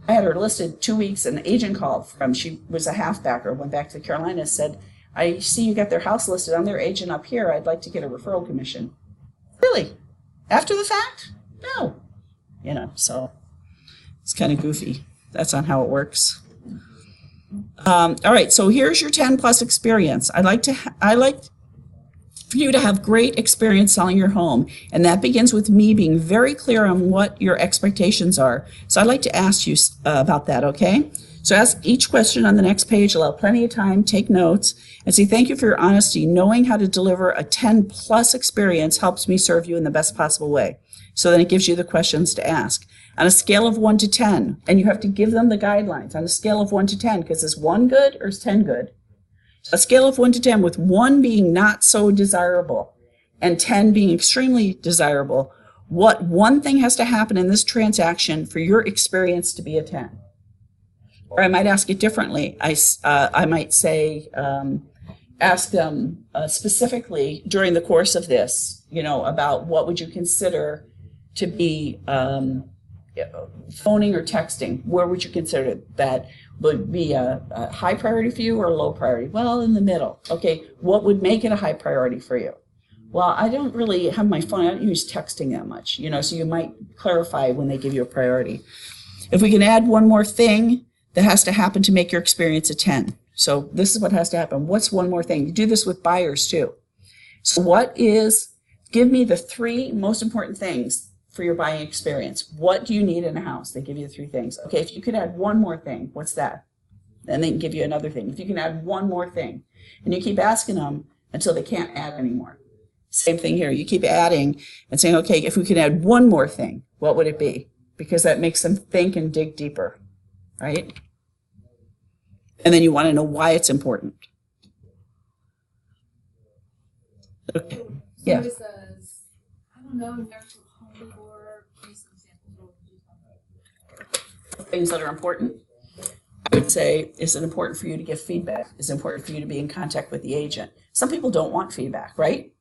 I had her listed 2 weeks, and the agent called she was a halfbacker, went back to the Carolinas, said, I see you got their house listed on their agent up here. I'd like to get a referral commission. Really? After the fact? No. So it's kind of goofy. That's not how it works. All right, so here's your 10 plus experience. I like for you to have great experience selling your home, and that begins with me being very clear on what your expectations are. So I'd like to ask you about that, okay? So ask each question on the next page, allow plenty of time, take notes, and say thank you for your honesty. Knowing how to deliver a 10 plus experience helps me serve you in the best possible way. So then it gives you the questions to ask. On a scale of 1 to 10, and you have to give them the guidelines, on a scale of 1 to 10, because is 1 good or is 10 good? A scale of 1 to 10, with 1 being not so desirable and 10 being extremely desirable, what one thing has to happen in this transaction for your experience to be a 10? Or I might ask it differently. I might say, ask them specifically during the course of this, about what would you consider to be phoning or texting. Where would you consider that would be a high priority for you or a low priority? Well, in the middle. Okay, what would make it a high priority for you? Well, I don't really have my phone. I don't use texting that much, so you might clarify when they give you a priority. If we can add one more thing that has to happen to make your experience a 10. So this is what has to happen. What's one more thing? You do this with buyers too. So give me the 3 most important things for your buying experience. What do you need in a house? They give you 3 things. Okay, if you could add one more thing, what's that? And they can give you another thing. If you can add one more thing, and you keep asking them until they can't add anymore. Same thing here. You keep adding and saying, okay, if we could add one more thing, what would it be? Because that makes them think and dig deeper, right? And then you want to know why it's important. Okay. Yeah. Somebody says, I don't know, never home before, give some samples. Things that are important. I would say, is it important for you to give feedback? Is it important for you to be in contact with the agent? Some people don't want feedback, right?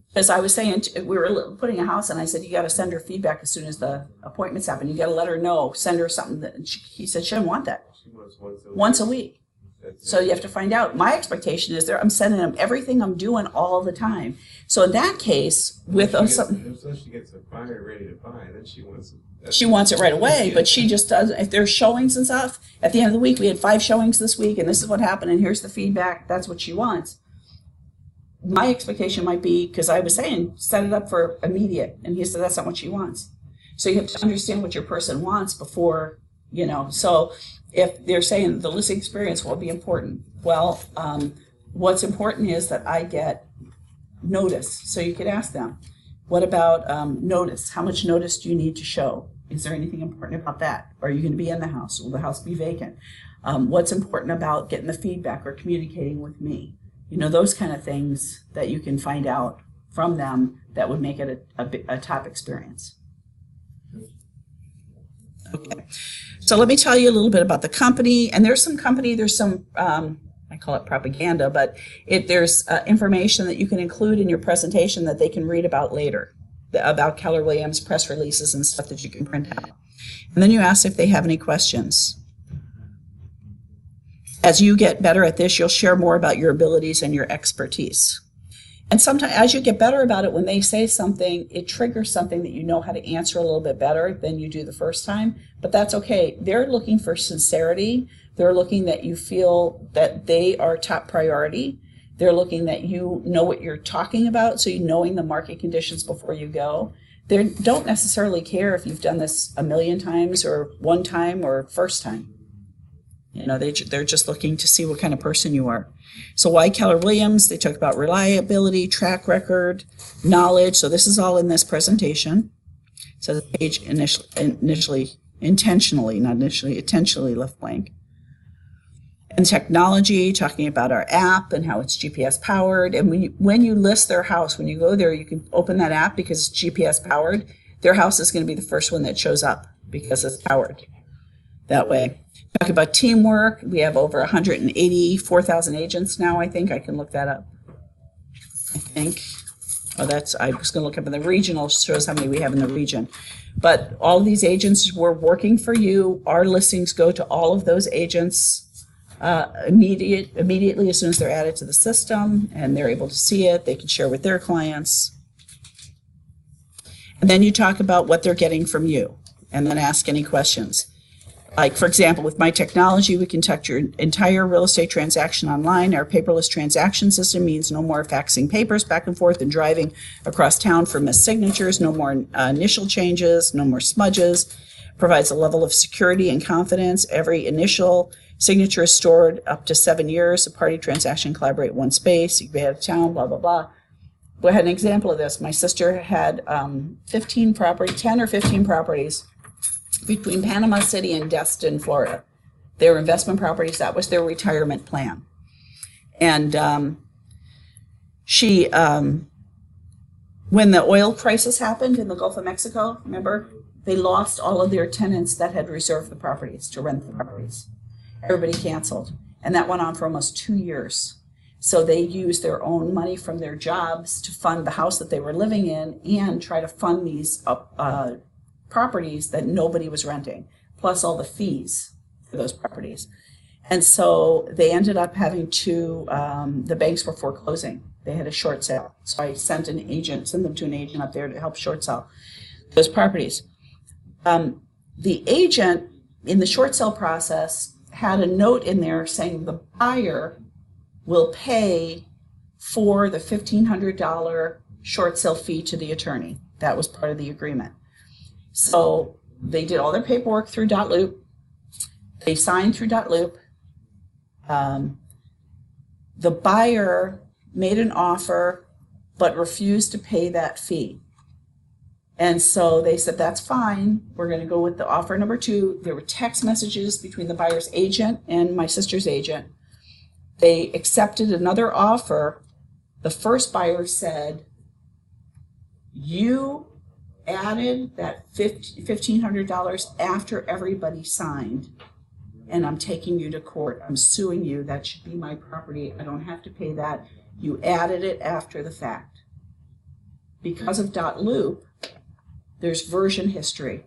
Because I was saying, we were putting a house, and I said, you got to send her feedback as soon as the appointments happen. You got to let her know, send her something. He said she didn't want that. She wants once a week. Once a week. That's So it. you have to find out. My expectation is I'm sending them everything I'm doing all the time. So in that case, with Once she gets a buyer ready to buy, then she wants it. she wants it right away, but she just does, if there's showings and stuff, at the end of the week, we had 5 showings this week, and this is what happened, and here's the feedback, that's what she wants. My expectation might be, because I was saying, set it up for immediate, and he said that's not what she wants. So you have to understand what your person wants before, so if they're saying the listing experience will be important, well, what's important is that I get notice. So you could ask them, what about notice? How much notice do you need to show? Is there anything important about that? Are you going to be in the house? Will the house be vacant? What's important about getting the feedback or communicating with me? Those kind of things that you can find out from them that would make it a top experience. Okay. So let me tell you a little bit about the company. And there's some I call it propaganda, but there's information that you can include in your presentation that they can read about later, about Keller Williams, press releases and stuff that you can print out. And then you ask if they have any questions. As you get better at this, you'll share more about your abilities and your expertise. And sometimes as you get better about it, when they say something, it triggers something that you know how to answer a little bit better than you do the first time, but that's okay. They're looking for sincerity. They're looking that you feel that they are top priority. They're looking that you know what you're talking about, so you knowing the market conditions before you go. They don't necessarily care if you've done this a million times or one time or first time. They're just looking to see what kind of person you are. So why Keller Williams? They talk about reliability, track record, knowledge. So this is all in this presentation. So the page intentionally left blank. And technology, talking about our app and how it's GPS powered. And when you list their house, when you go there, you can open that app because it's GPS powered. Their house is going to be the first one that shows up because it's powered that way. Talk about teamwork. We have over 184,000 agents now, I think. I can look that up. I was going to look up in the regional, shows how many we have in the region. But all of these agents were working for you. Our listings go to all of those agents immediately as soon as they're added to the system, and they're able to see it. They can share with their clients. And then you talk about what they're getting from you, and then ask any questions. Like, for example, with my technology, we can touch your entire real estate transaction online. Our paperless transaction system means no more faxing papers back and forth and driving across town for missed signatures, no more initial changes, no more smudges. Provides a level of security and confidence. Every initial signature is stored up to 7 years. A party transaction collaborate one space. You can be out of town, blah, blah, blah. We had an example of this. My sister had 10 or 15 properties between Panama City and Destin, Florida. They were investment properties. That was their retirement plan. And she, when the oil crisis happened in the Gulf of Mexico, remember, they lost all of their tenants that had reserved the properties to rent the properties. Everybody canceled. And that went on for almost 2 years. So they used their own money from their jobs to fund the house that they were living in and try to fund these properties that nobody was renting, plus all the fees for those properties. And so they ended up having the banks were foreclosing. They had a short sale. So I sent them to an agent up there to help short sell those properties. The agent in the short sale process had a note in there saying the buyer will pay for the $1,500 short sale fee to the attorney. That was part of the agreement. So they did all their paperwork through .loop. They signed through .loop. The buyer made an offer but refused to pay that fee. And so they said, that's fine. We're going to go with the offer number 2. There were text messages between the buyer's agent and my sister's agent. They accepted another offer. The first buyer said, you added that $1,500 after everybody signed, and I'm taking you to court. I'm suing you. That should be my property. I don't have to pay that. You added it after the fact. Because of .loop, there's version history.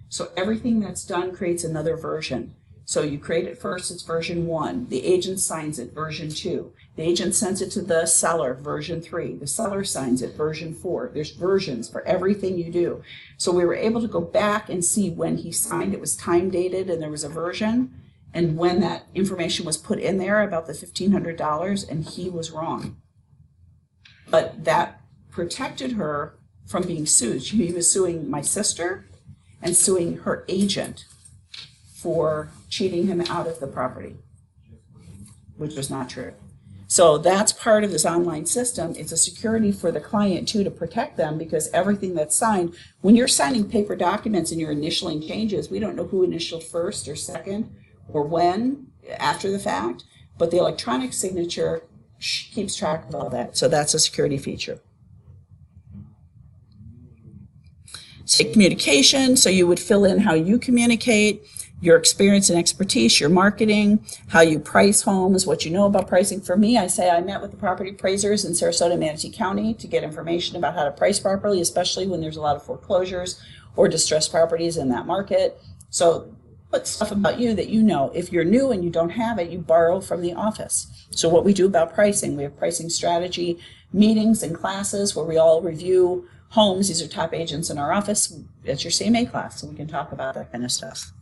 So everything that's done creates another version. So you create it first, it's version 1. The agent signs it, version 2. The agent sends it to the seller, version 3. The seller signs it, version 4. There's versions for everything you do. So we were able to go back and see when he signed, it was time dated and there was a version, and when that information was put in there about the $1,500, and he was wrong. But that protected her from being sued. She was suing my sister and suing her agent for cheating him out of the property, which was not true. So that's part of this online system. It's a security for the client too, to protect them, because everything that's signed, when you're signing paper documents and you're initialing changes, we don't know who initialed first or second or when after the fact, but the electronic signature keeps track of all that. So that's a security feature. Say communication, so you would fill in how you communicate, your experience and expertise, your marketing, how you price homes, what you know about pricing. For me, I say I met with the property appraisers in Sarasota and Manatee County to get information about how to price properly, especially when there's a lot of foreclosures or distressed properties in that market. So put stuff about you that you know. If you're new and you don't have it, you borrow from the office. So what we do about pricing, we have pricing strategy meetings and classes where we all review homes. These are top agents in our office. It's your CMA class, so we can talk about that kind of stuff.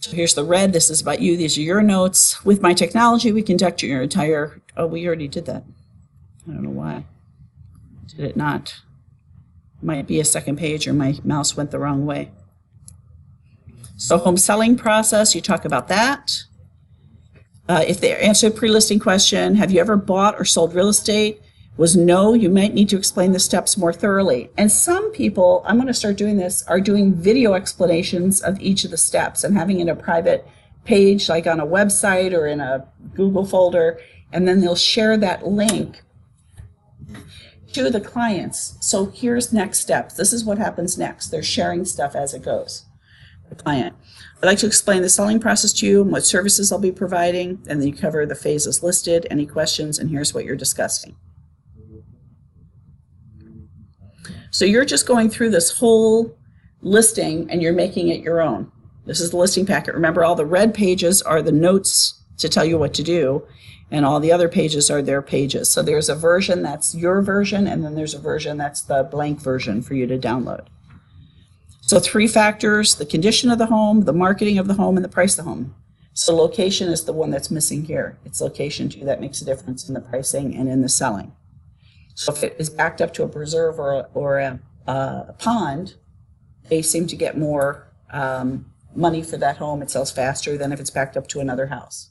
So here's the red. This is about you. These are your notes. With my technology, we conduct your entire, oh, we already did that. I don't know why. Did it not? Might be a second page or my mouse went the wrong way. So home selling process, you talk about that. If they answer a pre-listing question, have you ever bought or sold real estate? Was no, you might need to explain the steps more thoroughly. And some people, I'm going to start doing this, are doing video explanations of each of the steps and having it in a private page, like on a website or in a Google folder, and then they'll share that link to the clients. So here's next steps. This is what happens next. They're sharing stuff as it goes. The client. I'd like to explain the selling process to you and what services I'll be providing, and then you cover the phases listed, any questions, and here's what you're discussing. So you're just going through this whole listing and you're making it your own. This is the listing packet. Remember, all the red pages are the notes to tell you what to do, and all the other pages are their pages. So there's a version that's your version, and then there's a version that's the blank version for you to download. So 3 factors: the condition of the home, the marketing of the home, and the price of the home. So location is the one that's missing here. It's location too that makes a difference in the pricing and in the selling. So if it is backed up to a preserve or a pond, they seem to get more money for that home. It sells faster than if it's backed up to another house.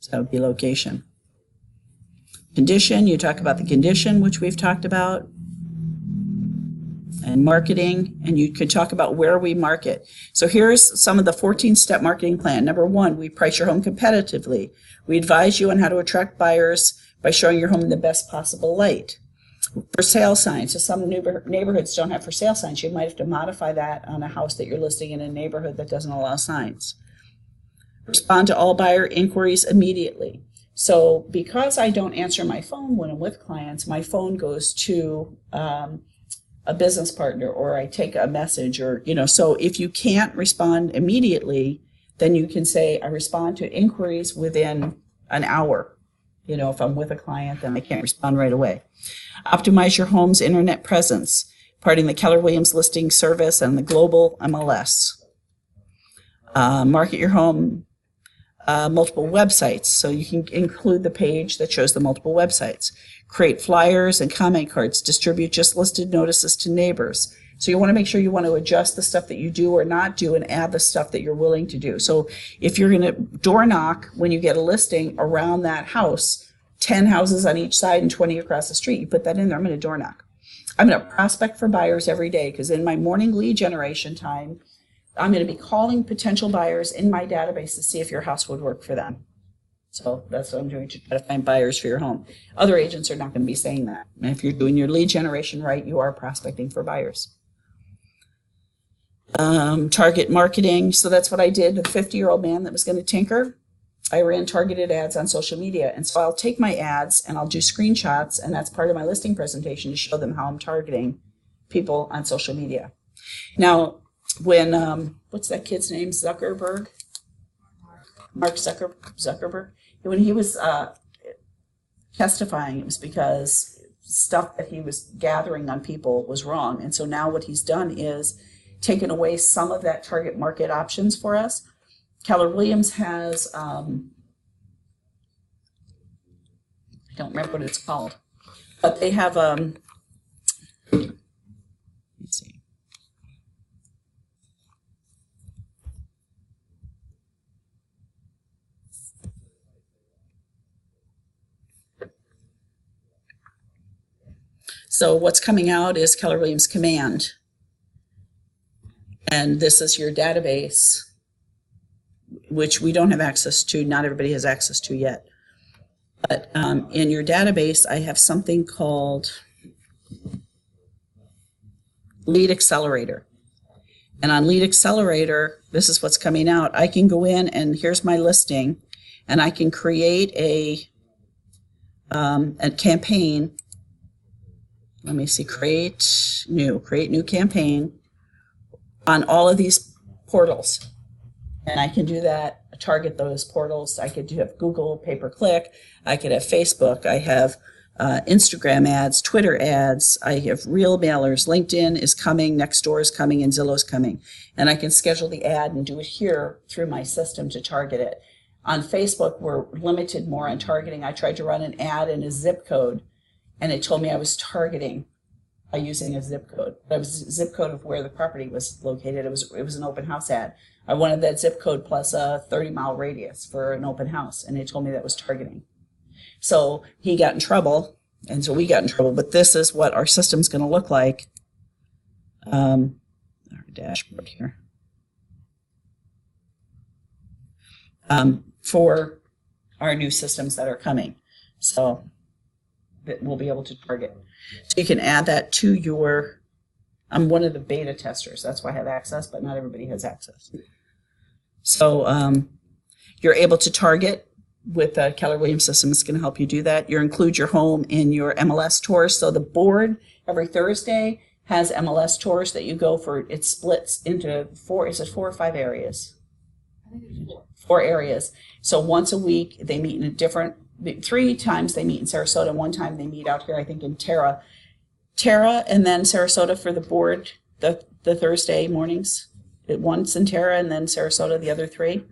So that would be location. Condition, you talk about the condition, which we've talked about. And marketing, and you could talk about where we market. So here's some of the 14-step marketing plan. Number 1, we price your home competitively. We advise you on how to attract buyers by showing your home in the best possible light. For sale signs, so some neighborhoods don't have for sale signs. You might have to modify that on a house that you're listing in a neighborhood that doesn't allow signs. Respond to all buyer inquiries immediately. So because I don't answer my phone when I'm with clients, my phone goes to a business partner, or I take a message, or, so if you can't respond immediately, then you can say, I respond to inquiries within an hour. If I'm with a client, then I can't respond right away. Optimize your home's internet presence, parting the Keller Williams listing service and the global MLS. Market your home multiple websites, so you can include the page that shows the multiple websites. Create flyers and comment cards. Distribute just listed notices to neighbors. So you want to make sure you want to adjust the stuff that you do or not do and add the stuff that you're willing to do. So if you're going to door knock when you get a listing around that house, 10 houses on each side and 20 across the street, you put that in there. I'm going to door knock. I'm going to prospect for buyers every day, because in my morning lead generation time, I'm going to be calling potential buyers in my database to see if your house would work for them. So that's what I'm doing, to try to find buyers for your home. Other agents are not going to be saying that. And if you're doing your lead generation right, you are prospecting for buyers. Target marketing. So that's what I did with a 50-year-old man that was going to tinker. I ran targeted ads on social media. And so I'll take my ads and I'll do screenshots, and that's part of my listing presentation to show them how I'm targeting people on social media. Now, when, what's that kid's name? Zuckerberg? Mark Zuckerberg. When he was testifying, it was because stuff that he was gathering on people was wrong. And so now what he's done is taken away some of that target market options for us. Keller Williams has, I don't remember what it's called, but they have, let's see. So what's coming out is Keller Williams Command. And this is your database, which we don't have access to. Not everybody has access to yet. But in your database, I have something called Lead Accelerator. And on Lead Accelerator, this is what's coming out. I can go in and here's my listing, and I can create a campaign. Let me see, create new campaign on all of these portals. And I can do that, target those portals. I could have Google pay-per-click. I could have Facebook. I have Instagram ads, Twitter ads. I have real mailers. LinkedIn is coming, Nextdoor is coming, and Zillow's coming. And I can schedule the ad and do it here through my system to target it. On Facebook, we're limited more on targeting. I tried to run an ad in a zip code, and it told me I was targeting by using a zip code. That was a zip code of where the property was located. It was an open house ad. I wanted that zip code plus a 30-mile radius for an open house, and it told me that was targeting. So he got in trouble, and so we got in trouble. But this is what our system's going to look like. Our dashboard here. For our new systems that are coming. So that we'll be able to target. So you can add that to your, I'm one of the beta testers. That's why I have access, but not everybody has access. So you're able to target with the Keller Williams system. It's going to help you do that. You include your home in your MLS tours. So the board every Thursday has MLS tours that you go for. It splits into four, is it 4 or 5 areas? I think there's 4. 4 areas. So once a week, they meet in a different, 3 times they meet in Sarasota, and 1 time they meet out here, I think in Terra, and then Sarasota for the board, the Thursday mornings. Once in Terra and then Sarasota the other 3.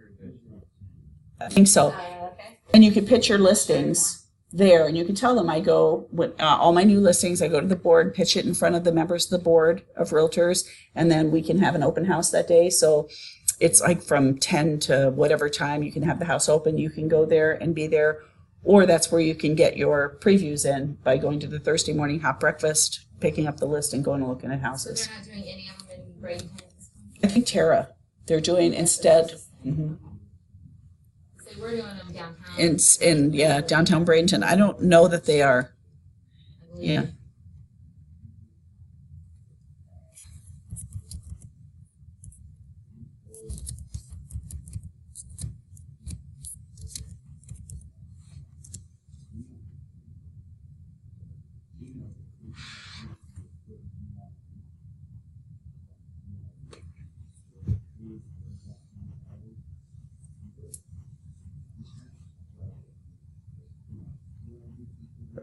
I think so. Okay. And you can pitch your listings there, and you can tell them I go with all my new listings. I go to the board, pitch it in front of the members of the board of realtors, and then we can have an open house that day. So it's like from 10 to whatever time you can have the house open. You can go there and be there, or that's where you can get your previews in by going to the Thursday morning hot breakfast, picking up the list, and going and looking at So houses. they're not doing any of them in Bradenton? I think Terra, they're doing instead. Mm-hmm. So we're doing them downtown. In downtown Bradenton. I don't know that they are. I believe. Yeah.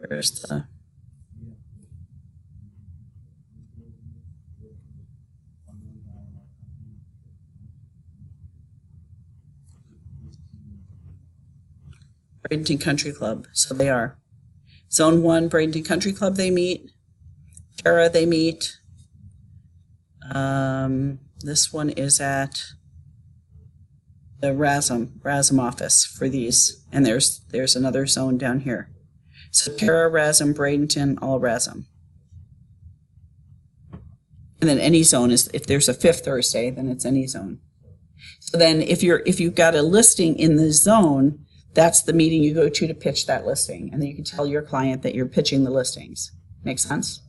Where's the Bradenton Country Club? So they are. Zone 1, Bradenton Country Club, they meet. Terra, they meet. This one is at the RASM office for these. And there's another zone down here. So Terra, RASM, Bradenton, all RASM. And then any zone is, if there's a 5th Thursday, then it's any zone. So then if you've got a listing in the zone, that's the meeting you go to pitch that listing. And then you can tell your client that you're pitching the listings. Make sense?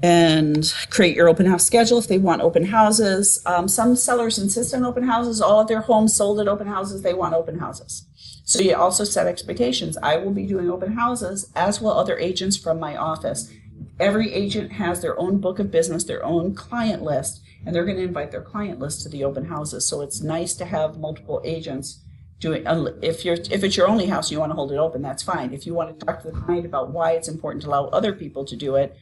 And create your open house schedule if they want open houses. Some sellers insist on open houses. All of their homes sold at open houses, they want open houses. So you also set expectations. I will be doing open houses, as will other agents from my office. every agent has their own book of business, their own client list, and they're going to invite their client list to the open houses. So it's nice to have multiple agents doing. If it's your only house and you want to hold it open, that's fine. If you want to talk to the client about why it's important to allow other people to do it,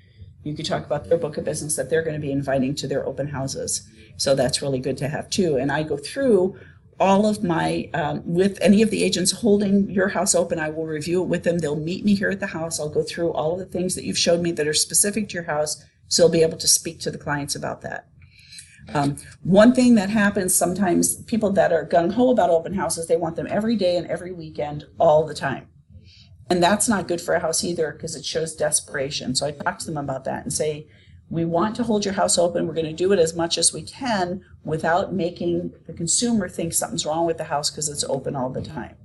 you could talk about their book of business that they're going to be inviting to their open houses. So that's really good to have too. And I go through all of my, with any of the agents holding your house open, I will review it with them. They'll meet me here at the house. I'll go through all of the things that you've showed me that are specific to your house, so they'll be able to speak to the clients about that. One thing that happens sometimes, people that are gung-ho about open houses, they want them every day and every weekend all the time. And that's not good for a house either, because it shows desperation. So I talk to them about that and say, we want to hold your house open. We're going to do it as much as we can without making the consumer think something's wrong with the house because it's open all the time.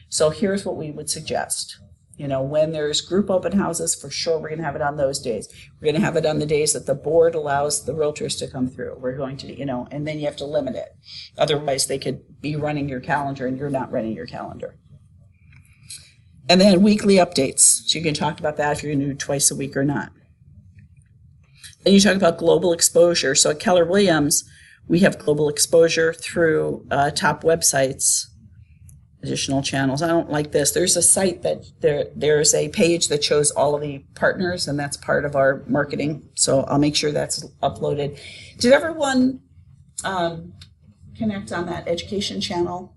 So here's what we would suggest. You know, when there's group open houses, for sure we're going to have it on those days. We're going to have it on the days that the board allows the realtors to come through. We're going to, you know, and then you have to limit it. Otherwise, they could be running your calendar and you're not running your calendar. And then weekly updates. So you can talk about that if you're going to do twice a week or not. Then you talk about global exposure. So at Keller Williams, we have global exposure through top websites, additional channels. I don't like this. There's a site that there's a page that shows all of the partners, and that's part of our marketing. So I'll make sure that's uploaded. Did everyone connect on that education channel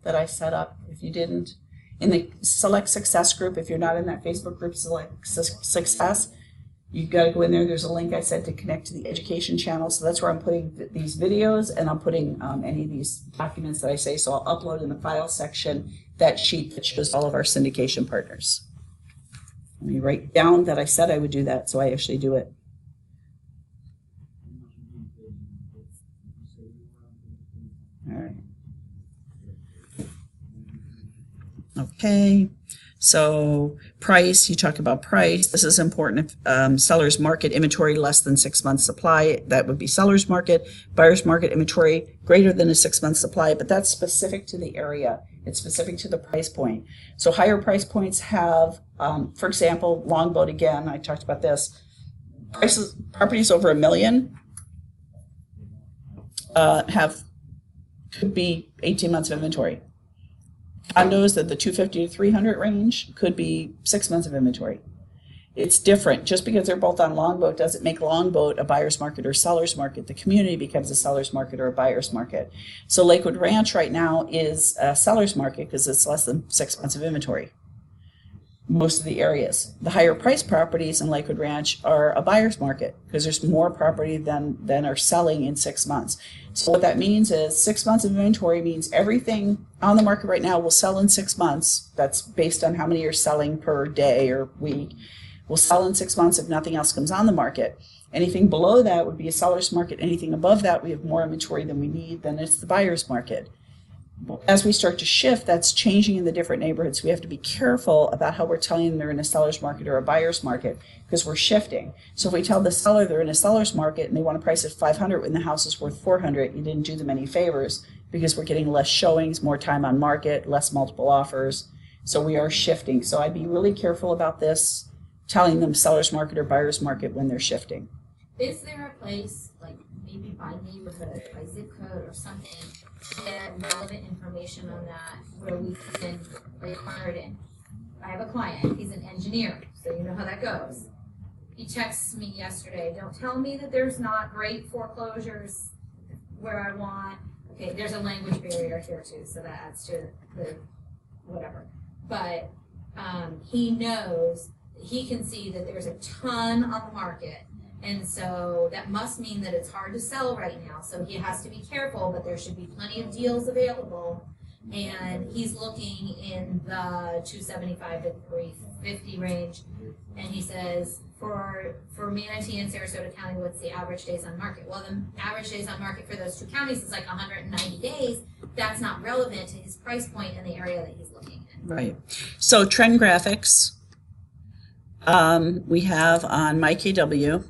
that I set up? If you didn't, in the Select Success group, if you're not in that Facebook group, Select Success, you've got to go in there. There's a link I said to connect to the education channel. So that's where I'm putting these videos, and I'm putting any of these documents that I say. So I'll upload in the file section that sheet that shows all of our syndication partners. Let me write down that I said I would do that, so I actually do it. All right. Okay. So price, you talk about price. This is important. If seller's market inventory less than 6 months supply, that would be seller's market. Buyer's market inventory greater than a 6 month supply, but that's specific to the area. It's specific to the price point. So higher price points have, for example, Longboat again, I talked about this. Prices, properties over $1 million could be 18 months of inventory. Condos at the 250 to 300 range could be 6 months of inventory. It's different. Just because they're both on Longboat doesn't make Longboat a buyer's market or seller's market. The community becomes a seller's market or a buyer's market. So Lakewood Ranch right now is a seller's market because it's less than 6 months of inventory. Most of the areas. The higher price properties in Lakewood Ranch are a buyer's market because there's more property than are selling in 6 months. So what that means is 6 months of inventory means everything on the market right now will sell in 6 months. That's based on how many are selling per day or week. Will sell in 6 months if nothing else comes on the market. Anything below that would be a seller's market. Anything above that, we have more inventory than we need, then it's the buyer's market. As we start to shift, that's changing in the different neighborhoods. We have to be careful about how we're telling them they're in a seller's market or a buyer's market because we're shifting. So if we tell the seller they're in a seller's market and they want to price it $500 when the house is worth $400, you didn't do them any favors because we're getting less showings, more time on market, less multiple offers. So we are shifting. So I'd be really careful about this, telling them seller's market or buyer's market when they're shifting. Is there a place, like maybe by neighborhood, by zip code or something, get relevant information on that where we can require it in? I have a client, he's an engineer, so you know how that goes. He texts me yesterday, don't tell me that there's not great foreclosures where I want. Okay, there's a language barrier here too, so that adds to the whatever. But he knows, he can see that there's a ton on the market. And so that must mean that it's hard to sell right now. So he has to be careful, but there should be plenty of deals available. And he's looking in the 275 to 350 range. And he says, for Manatee and Sarasota County, what's the average days on market? Well, the average days on market for those two counties is like 190 days. That's not relevant to his price point in the area that he's looking in. Right. So trend graphics we have on MyKW.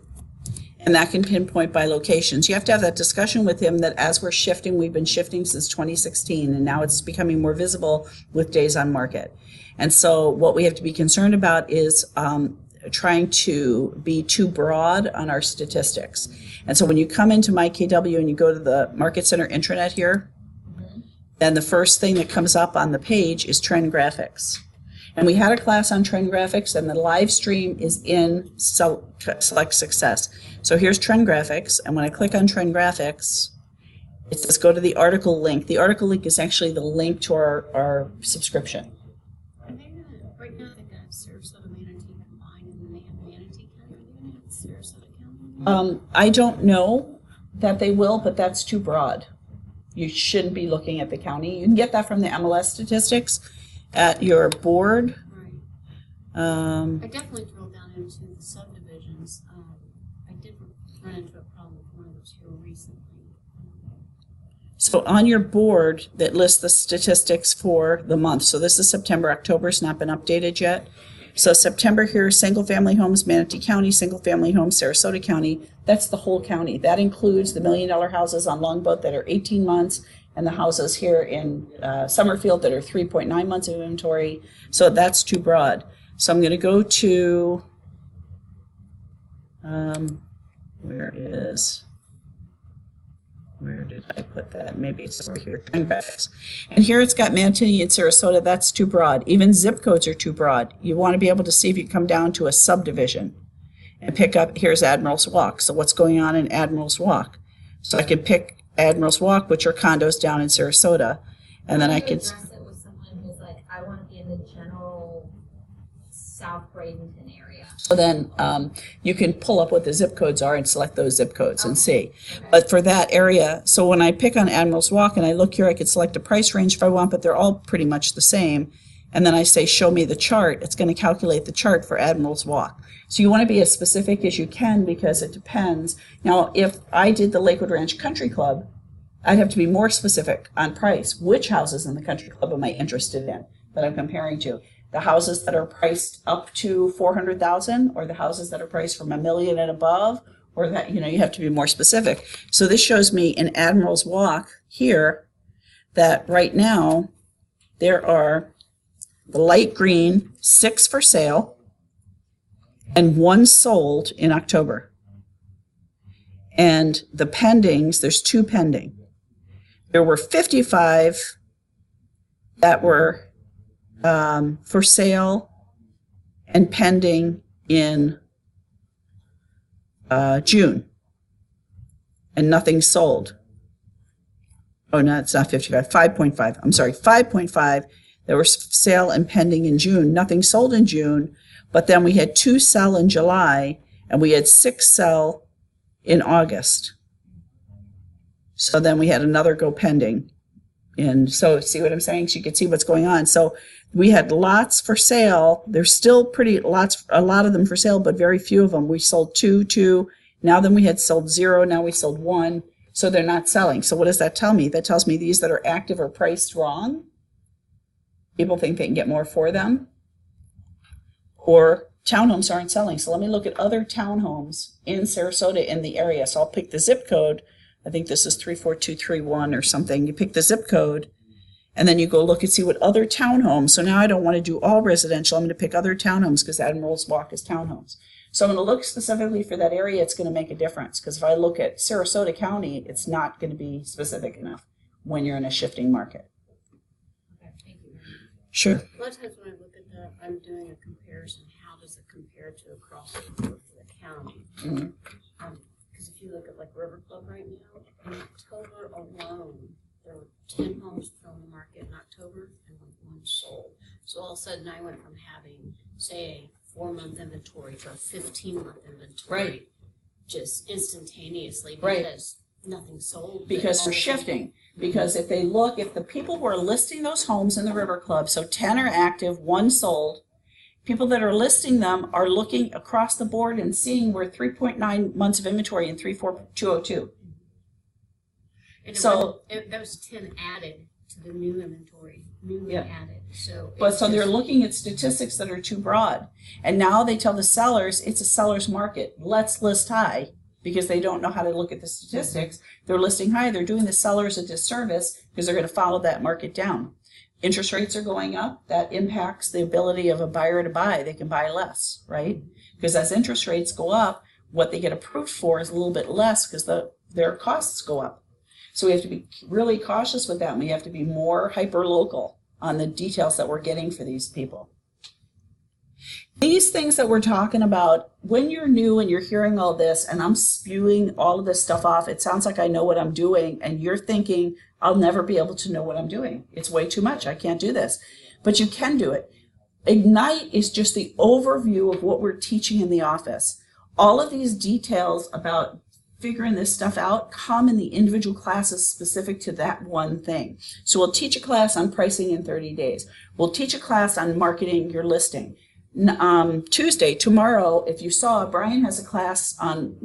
And that can pinpoint by locations. You have to have that discussion with him that as we're shifting, we've been shifting since 2016, and now it's becoming more visible with days on market. And so what we have to be concerned about is trying to be too broad on our statistics. And so when you come into my KW and you go to the Market Center intranet here, then the first thing that comes up on the page is trend graphics. And we had a class on trend graphics, and the live stream is in Select Success. So here's trend graphics, and when I click on trend graphics, it says go to the article link. The article link is actually the link to our subscription. Right now they've got Sarasota, Manatee combined, and then they have Manatee County. Are they going to have Sarasota County? I don't know that they will, but that's too broad. You shouldn't be looking at the county. You can get that from the MLS statistics at your board. Right. I definitely drilled down into the subdivisions. I did run into a problem with one of those here recently. So on your board that lists the statistics for the month, so this is September, October's not been updated yet. So September here, single family homes, Manatee County, single family homes, Sarasota County, that's the whole county. That includes the $1 million houses on Longboat that are 18 months and the houses here in Summerfield that are 3.9 months of inventory. So that's too broad. So I'm going to go to, where did I put that? Maybe it's over here, trend graphics. And here it's got Manatee and Sarasota. That's too broad. Even zip codes are too broad. You want to be able to see if you come down to a subdivision and pick up, here's Admiral's Walk. So what's going on in Admiral's Walk? So I could pick Admiral's Walk, which are condos down in Sarasota. And then I could address it with someone who's like, I want to be in the general South Bradenton area. So then you can pull up what the zip codes are and select those zip codes and see. But for that area, so when I pick on Admiral's Walk and I look here, I could select a price range if I want, but they're all pretty much the same. And then I say, show me the chart. It's going to calculate the chart for Admiral's Walk. So you want to be as specific as you can because it depends. Now, if I did the Lakewood Ranch Country Club, I'd have to be more specific on price. Which houses in the country club am I interested in that I'm comparing to? The houses that are priced up to 400,000 or the houses that are priced from $1 million and above, or that, you have to be more specific. So this shows me in Admiral's Walk here that right now there are the light green 6 for sale and 1 sold in October. And the pendings, there's 2 pending. There were 55 that were for sale and pending in June, and nothing sold. Oh, no, it's not 55, 5.5. I'm sorry, 5.5 that were sale and pending in June. Nothing sold in June, but then we had 2 sell in July, and we had 6 sell in August. So then we had another go pending. And so see what I'm saying? So you can see what's going on. So we had lots for sale. There's still a lot of them for sale, but very few of them. We sold 2. Now then we had sold 0. Now we sold 1. So they're not selling. So what does that tell me? That tells me these that are active are priced wrong. People think they can get more for them. Or townhomes aren't selling. So let me look at other townhomes in Sarasota in the area. So I'll pick the zip code. I think this is 34231 or something. You pick the zip code and then you go look and see what other townhomes. So now I don't want to do all residential. I'm going to pick other townhomes because Admiral's Walk is townhomes. So I'm going to look specifically for that area. It's going to make a difference because if I look at Sarasota County, it's not going to be specific enough when you're in a shifting market. Okay, thank you. Sure. A lot of times when I look at that, I'm doing a comparison. How does it compare to across the board for the county? Because if you look at like River Club right now, in October alone, there were 10 homes thrown on the market in October and 1 sold. So all of a sudden I went from having, say, a 4-month inventory to a 15-month inventory. Right. Just instantaneously Right. because nothing sold. Because we're shifting. Because if the people who are listing those homes in the River Club, so 10 are active, 1 sold, people that are listing them are looking across the board and seeing we're 3.9 months of inventory in 34202. And So those 10 added to the new inventory, newly added. So they're looking at statistics that are too broad. And now they tell the sellers it's a seller's market. Let's list high because they don't know how to look at the statistics. They're listing high. They're doing the sellers a disservice because they're going to follow that market down. interest rates are going up, that impacts the ability of a buyer to buy. They can buy less, right? Because as interest rates go up, what they get approved for is a little bit less because their costs go up. So we have to be really cautious with that, and we have to be more hyper-local on the details that we're getting for these people. These things that we're talking about, when you're new and you're hearing all this, and I'm spewing all of this stuff off, it sounds like I know what I'm doing, and you're thinking, I'll never be able to know what I'm doing. It's way too much. I can't do this. But you can do it. Ignite is just the overview of what we're teaching in the office. All of these details about figuring this stuff out come in the individual classes specific to that one thing. So we'll teach a class on pricing in 30 days. We'll teach a class on marketing your listing. Tuesday, tomorrow, if you saw, Brian has a class on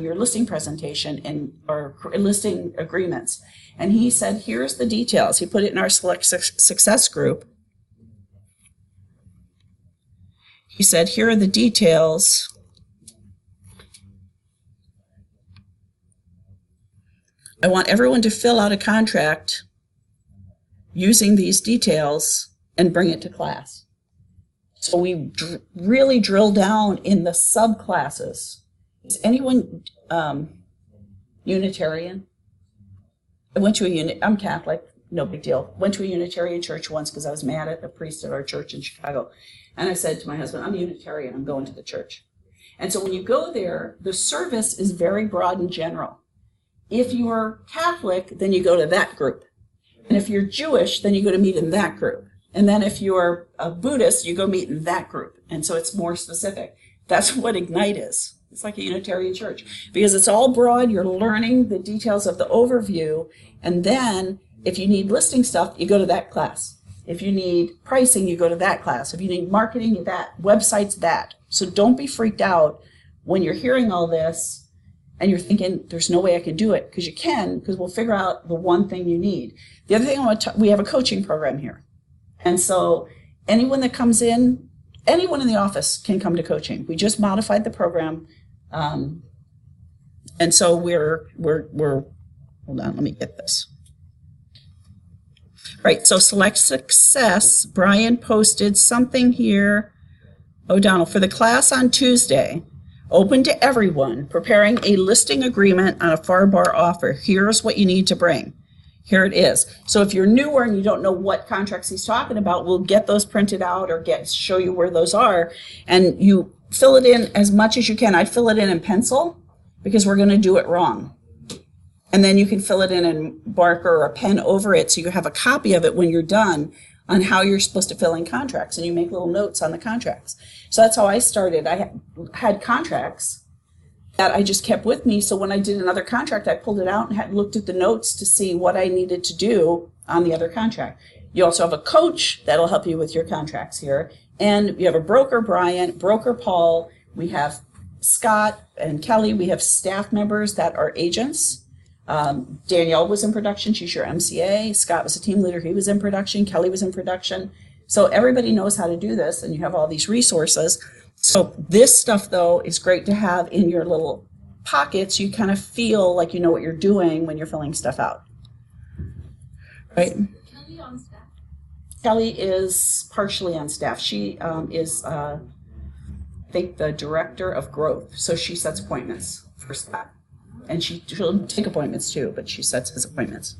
your listing presentation or listing agreements. And he said, here's the details. He put it in our Select Success group. He said, here are the details. I want everyone to fill out a contract using these details and bring it to class. So we really drill down in the subclasses. Is anyone Unitarian? I went to I'm Catholic, no big deal. Went to a Unitarian church once because I was mad at the priest at our church in Chicago. And I said to my husband, I'm Unitarian, I'm going to the church. And so when you go there, the service is very broad and general. If you're Catholic, then you go to that group. And if you're Jewish, then you go to meet in that group. And then if you're a Buddhist, you go meet in that group. And so it's more specific. That's what Ignite is. It's like a Unitarian church because it's all broad. You're learning the details of the overview. And then if you need listing stuff, you go to that class. If you need pricing, you go to that class. If you need marketing, that. Websites, that. So don't be freaked out when you're hearing all this and you're thinking, there's no way I can do it. Because you can, because we'll figure out the one thing you need. The other thing we have a coaching program here. And so anyone that comes in, anyone in the office can come to coaching. We just modified the program. And so we're, hold on, let me get this. Right, so Select Success, Brian posted something here. O'Donnell, for the class on Tuesday, open to everyone, preparing a listing agreement on a FAR/BAR offer. Here's what you need to bring. Here it is. So if you're newer and you don't know what contracts he's talking about, we'll get those printed out or show you where those are. And you fill it in as much as you can. I'd fill it in pencil because we're going to do it wrong. And then you can fill it in marker or a pen over it so you have a copy of it when you're done on how you're supposed to fill in contracts. And you make little notes on the contracts. So that's how I started. I had contracts that I just kept with me. So when I did another contract, I pulled it out and looked at the notes to see what I needed to do on the other contract. You also have a coach that'll help you with your contracts here. And you have a broker, Brian, broker, Paul. We have Scott and Kelly. We have staff members that are agents. Danielle was in production. She's your MCA. Scott was a team leader. He was in production. Kelly was in production. So everybody knows how to do this, and you have all these resources. So this stuff, though, is great to have in your little pockets. You kind of feel like you know what you're doing when you're filling stuff out. Right? Is Kelly on staff? Kelly is partially on staff. She is, I think, the director of growth. So she sets appointments for Scott. And she'll take appointments, too, but she sets his appointments.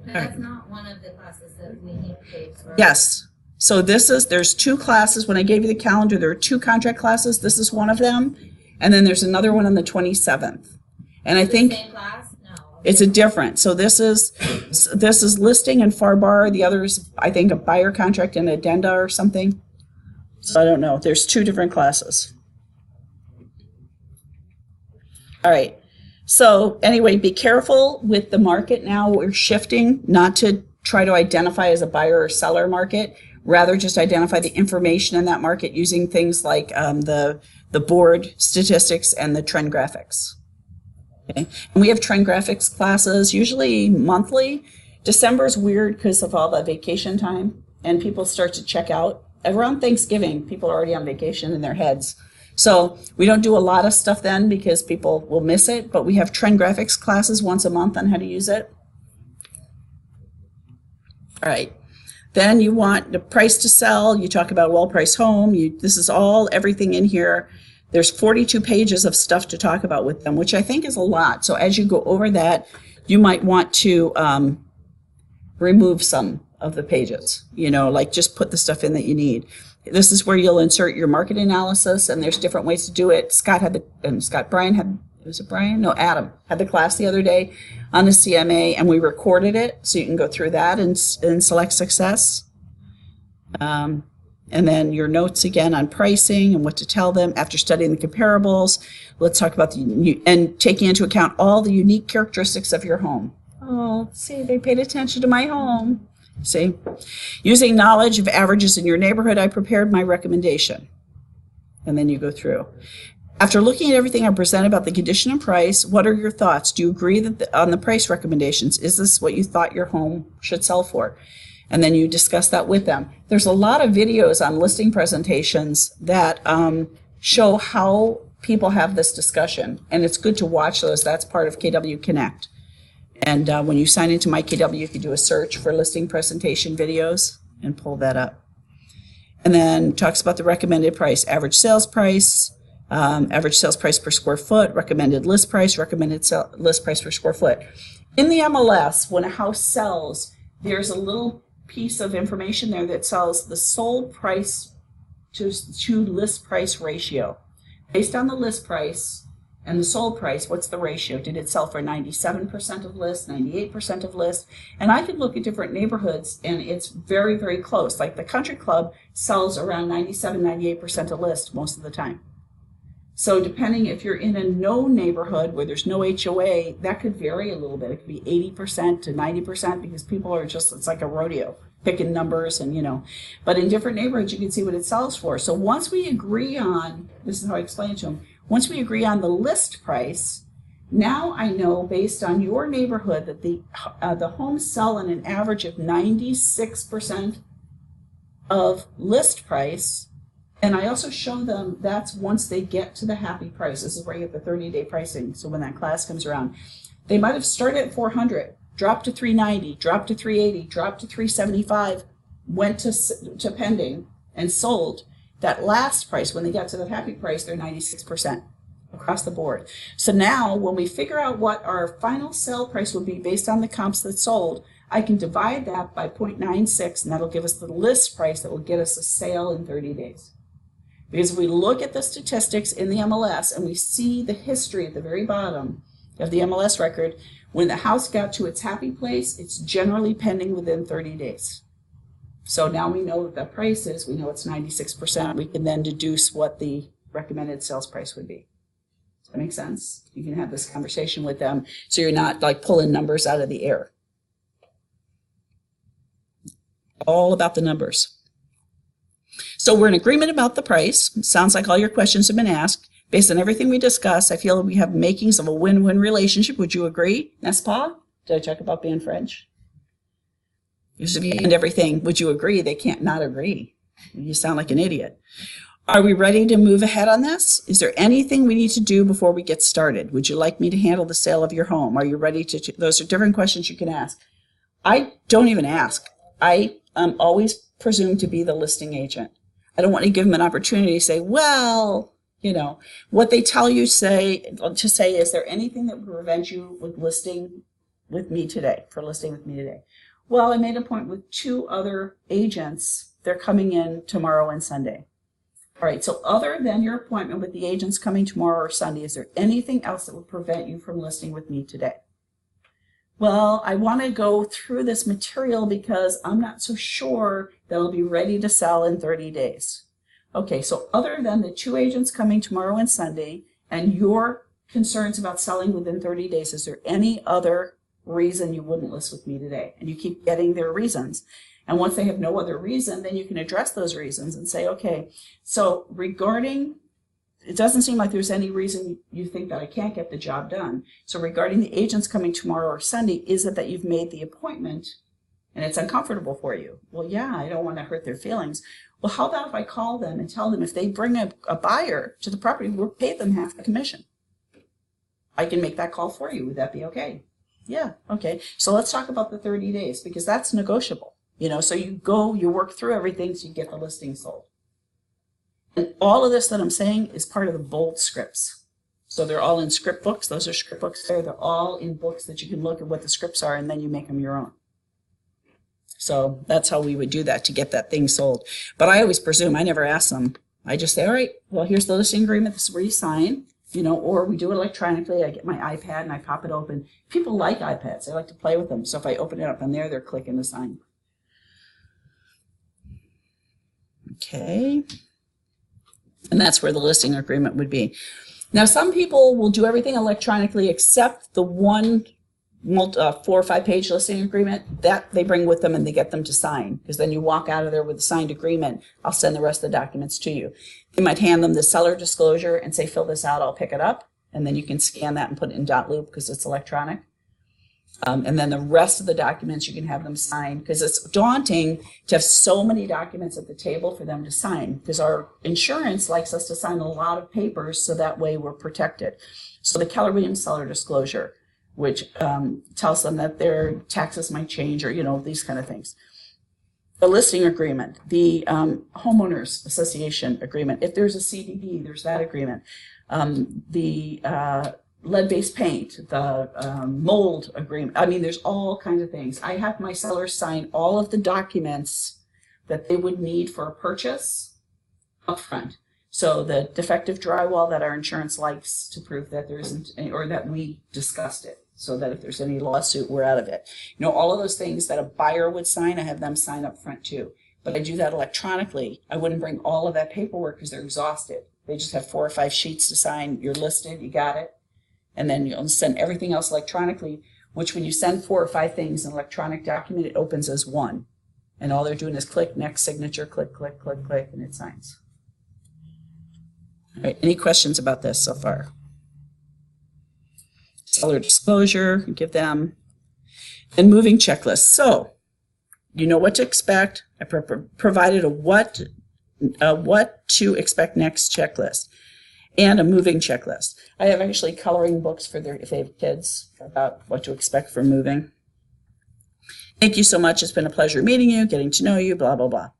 But that's not one of the classes that we need paid for. Yes. So there's two classes. When I gave you the calendar, there are two contract classes. This is one of them. And then there's another one on the 27th. And I think Same class? No. it's a different. So this is listing and FAR/BAR. The other is, I think, a buyer contract and addenda or something. So I don't know. There's two different classes. All right. So anyway, be careful with the market now. We're shifting not to try to identify as a buyer or seller market, rather just identify the information in that market using things like the board statistics and the trend graphics. Okay. And we have trend graphics classes, usually monthly. December is weird because of all the vacation time and people start to check out. Around Thanksgiving, people are already on vacation in their heads. So we don't do a lot of stuff then because people will miss it, but we have trend graphics classes once a month on how to use it. All right. Then you want the price to sell. You talk about a well-priced home. This is all, everything in here. There's 42 pages of stuff to talk about with them, which I think is a lot. So as you go over that, you might want to remove some of the pages, like just put the stuff in that you need. This is where you'll insert your market analysis, and there's different ways to do it. Adam had the class the other day on the CMA, and we recorded it, so you can go through that and select success. And then your notes again on pricing and what to tell them after studying the comparables. Let's talk about and taking into account all the unique characteristics of your home. Oh, see, they paid attention to my home. See, using knowledge of averages in your neighborhood, I prepared my recommendation. And then you go through. After looking at everything I presented about the condition and price, what are your thoughts? Do you agree on the price recommendations? Is this what you thought your home should sell for? And then you discuss that with them. There's a lot of videos on listing presentations that show how people have this discussion, and it's good to watch those. That's part of KW Connect. And when you sign into my KW, you can do a search for listing presentation videos and pull that up. And then talks about the recommended price, average sales price per square foot, recommended list price, list price per square foot. In the MLS, when a house sells, there's a little piece of information there that sells the sold price to list price ratio. Based on the list price and the sold price, what's the ratio? Did it sell for 97% of list, 98% of list? And I could look at different neighborhoods, and it's very, very close. Like the country club sells around 97, 98% of list most of the time. So depending if you're in a no neighborhood where there's no HOA, that could vary a little bit. It could be 80% to 90% because people are just, it's like a rodeo, picking numbers and, But in different neighborhoods, you can see what it sells for. So once we agree on, this is how I explain it to them, once we agree on the list price, now I know based on your neighborhood that the homes sell in an average of 96% of list price. And I also show them that's once they get to the happy price. This is where you get the 30-day pricing. So when that class comes around, they might have started at 400, dropped to 390, dropped to 380, dropped to 375, went to pending and sold. That last price, when they got to the happy price, they're 96% across the board. So now when we figure out what our final sale price would be based on the comps that sold, I can divide that by 0.96, and that'll give us the list price that will get us a sale in 30 days. Because we look at the statistics in the MLS and we see the history at the very bottom of the MLS record, when the house got to its happy place, it's generally pending within 30 days. So now we know what that price is. We know it's 96%. We can then deduce what the recommended sales price would be. Does that make sense? You can have this conversation with them so you're not like pulling numbers out of the air. All about the numbers. So we're in agreement about the price. It sounds like all your questions have been asked. Based on everything we discussed, I feel we have makings of a win-win relationship. Would you agree, n'est-ce pas? Did I talk about being French? And everything. Would you agree? They can't not agree. You sound like an idiot. Are we ready to move ahead on this? Is there anything we need to do before we get started? Would you like me to handle the sale of your home? Are you ready to? Those are different questions you can ask. I don't even ask. I always presume to be the listing agent. I don't want to give them an opportunity to say, well, what they tell you to say, is there anything that would prevent you with listing with me today, Well, I made an appointment with 2 other agents. They're coming in tomorrow and Sunday. All right, so other than your appointment with the agents coming tomorrow or Sunday, is there anything else that would prevent you from listing with me today? Well, I want to go through this material because I'm not so sure that I'll be ready to sell in 30 days. Okay, so other than the 2 agents coming tomorrow and Sunday and your concerns about selling within 30 days, is there any other reason you wouldn't list with me today? And you keep getting their reasons. And once they have no other reason, then you can address those reasons and say, okay, so regarding, it doesn't seem like there's any reason you think that I can't get the job done. So regarding the agents coming tomorrow or Sunday, is it that you've made the appointment and it's uncomfortable for you? Well, yeah, I don't want to hurt their feelings. Well, how about if I call them and tell them if they bring a buyer to the property, we'll pay them half the commission. I can make that call for you. Would that be okay? Yeah, okay. So let's talk about the 30 days because that's negotiable. You know, so you work through everything so you get the listing sold. And all of this that I'm saying is part of the bold scripts. So they're all in script books. Those are script books there. They're all in books that you can look at what the scripts are, and then you make them your own. So that's how we would do that to get that thing sold. But I always presume, I never ask them. I just say, all right, well, here's the listing agreement. This is where you sign, you know, or we do it electronically. I get my iPad and I pop it open. People like iPads. They like to play with them. So if I open it up on there, they're clicking to sign. Okay. And that's where the listing agreement would be. Now, some people will do everything electronically except the one 4 or 5 page listing agreement that they bring with them and they get them to sign, because then you walk out of there with a signed agreement. I'll send the rest of the documents to you. They might hand them the seller disclosure and say, fill this out, I'll pick it up. And then you can scan that and put it in .loop because it's electronic. And then the rest of the documents you can have them sign, because it's daunting to have so many documents at the table for them to sign, because our insurance likes us to sign a lot of papers so that way we're protected. So the Keller Williams seller disclosure, which tells them that their taxes might change, or, you know, these kind of things. The listing agreement, the homeowners association agreement. If there's a CDD, there's that agreement. The lead-based paint, the mold agreement. I mean, there's all kinds of things. I have my sellers sign all of the documents that they would need for a purchase up front. So the defective drywall that our insurance likes to prove that there isn't, or that we discussed it, so that if there's any lawsuit, we're out of it. You know, all of those things that a buyer would sign, I have them sign up front too. But I do that electronically. I wouldn't bring all of that paperwork because they're exhausted. They just have 4 or 5 sheets to sign. You're listed, you got it. And then you'll send everything else electronically, which when you send 4 or 5 things in an electronic document, it opens as one. And all they're doing is click, next signature, click, click, click, click, and it signs. All right, any questions about this so far? Seller disclosure, give them. And moving checklist. So, you know what to expect. I provided a what to expect next checklist and a moving checklist. I have actually coloring books for if they have kids about what to expect for moving. Thank you so much. It's been a pleasure meeting you, getting to know you, blah, blah, blah.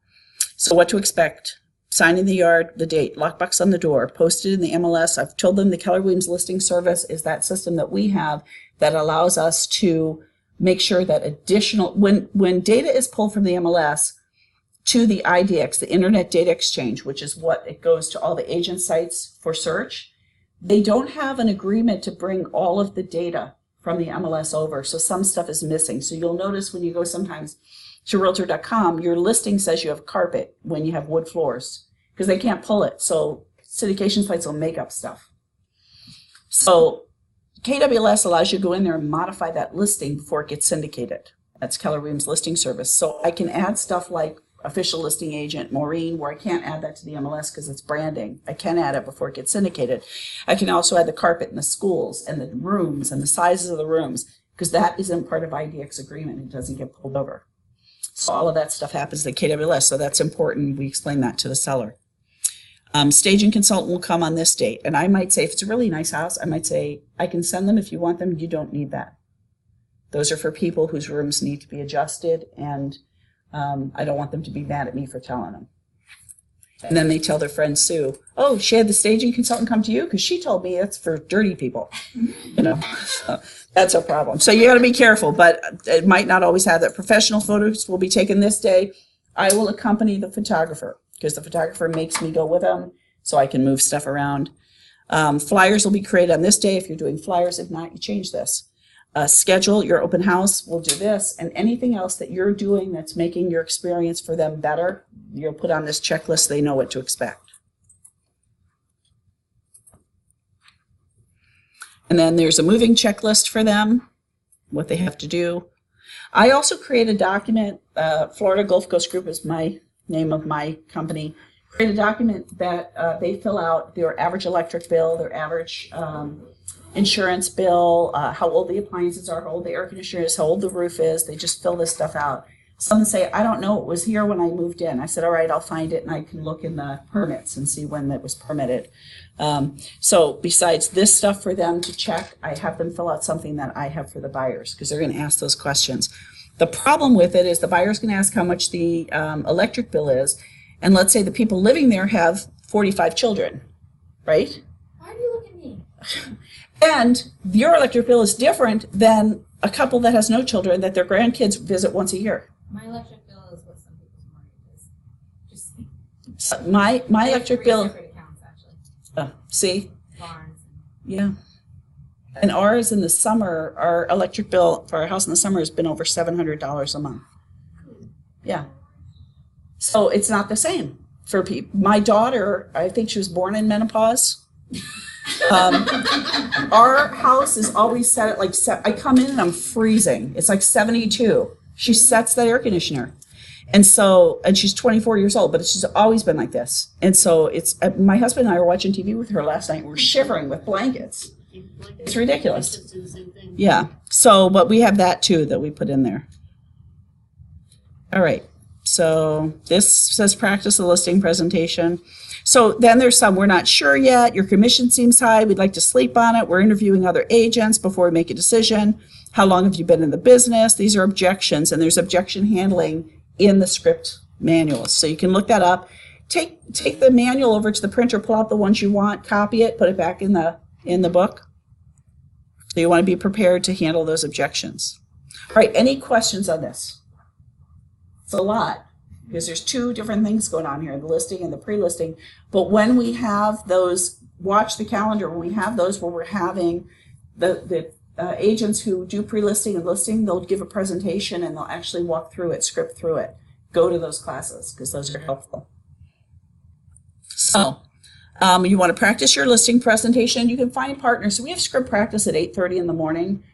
So what to expect. Sign in the yard, the date, lockbox on the door, posted in the MLS. I've told them the Keller Williams listing service is that system that we have that allows us to make sure that additional, when data is pulled from the MLS to the IDX, the Internet Data Exchange, which is what it goes to all the agent sites for search, they don't have an agreement to bring all of the data from the MLS over. So some stuff is missing. So you'll notice when you go sometimes to Realtor.com, your listing says you have carpet when you have wood floors, because they can't pull it. So syndication sites will make up stuff. So KWLS allows you to go in there and modify that listing before it gets syndicated. That's Keller Williams listing service. So I can add stuff like official listing agent Maureen, where I can't add that to the MLS because it's branding. I can add it before it gets syndicated. I can also add the carpet in the schools and the rooms and the sizes of the rooms, because that isn't part of IDX agreement. It doesn't get pulled over. So all of that stuff happens at KWS, so that's important. We explain that to the seller. Staging consultant will come on this date. And I might say, if it's a really nice house, I might say, I can send them if you want them. You don't need that. Those are for people whose rooms need to be adjusted, and I don't want them to be mad at me for telling them. And then they tell their friend Sue, oh, she had the staging consultant come to you because she told me it's for dirty people. You know, so that's a problem. So you got to be careful, but it might not always have that. Professional photos will be taken this day. I will accompany the photographer because the photographer makes me go with them so I can move stuff around. Flyers will be created on this day if you're doing flyers. If not, you change this. Schedule your open house, we'll do this, and anything else that you're doing that's making your experience for them better, you'll put on this checklist. They know what to expect. And then there's a moving checklist for them, what they have to do. I also create a document, Florida Gulf Coast Group is my name of my company, create a document that they fill out their average electric bill, their average insurance bill, how old the appliances are, how old the air conditioner is, how old the roof is. They just fill this stuff out. Some say, I don't know, it was here when I moved in. I said, all right, I'll find it and I can look in the permits and see when that was permitted. So besides this stuff for them to check, I have them fill out something that I have for the buyers because they're going to ask those questions. The problem with it is the buyer's going to ask how much the electric bill is. And let's say the people living there have 45 children, right? Why do you look at me? And your electric bill is different than a couple that has no children that their grandkids visit once a year. My electric bill is what some people's mortgage is. Just So my I have electric 3 bill, separate accounts, actually. see, Barnes. yeah. And ours in the summer, our electric bill for our house in the summer has been over $700 a month. Yeah. So it's not the same for people. My daughter, I think she was born in menopause. Our house is always set at like, I come in and I'm freezing. It's like 72. She sets that air conditioner. And so, and she's 24 years old, but she's always been like this. And so my husband and I were watching TV with her last night. We're shivering with blankets. It's ridiculous. Yeah. So, but we have that too that we put in there. All right. So this says practice the listing presentation. So then there's some, we're not sure yet. Your commission seems high. We'd like to sleep on it. We're interviewing other agents before we make a decision. How long have you been in the business? These are objections, and there's objection handling in the script manuals. So you can look that up. Take the manual over to the printer, pull out the ones you want, copy it, put it back in the book. So you want to be prepared to handle those objections. All right, any questions on this? It's a lot because there's 2 different things going on here, the listing and the pre-listing. But when we have those, watch the calendar, when we have those where we're having the agents who do pre-listing and listing, they'll give a presentation and they'll actually walk through it, script through it. Go to those classes because those are helpful. So you want to practice your listing presentation. You can find partners. So we have script practice at 8:30 in the morning.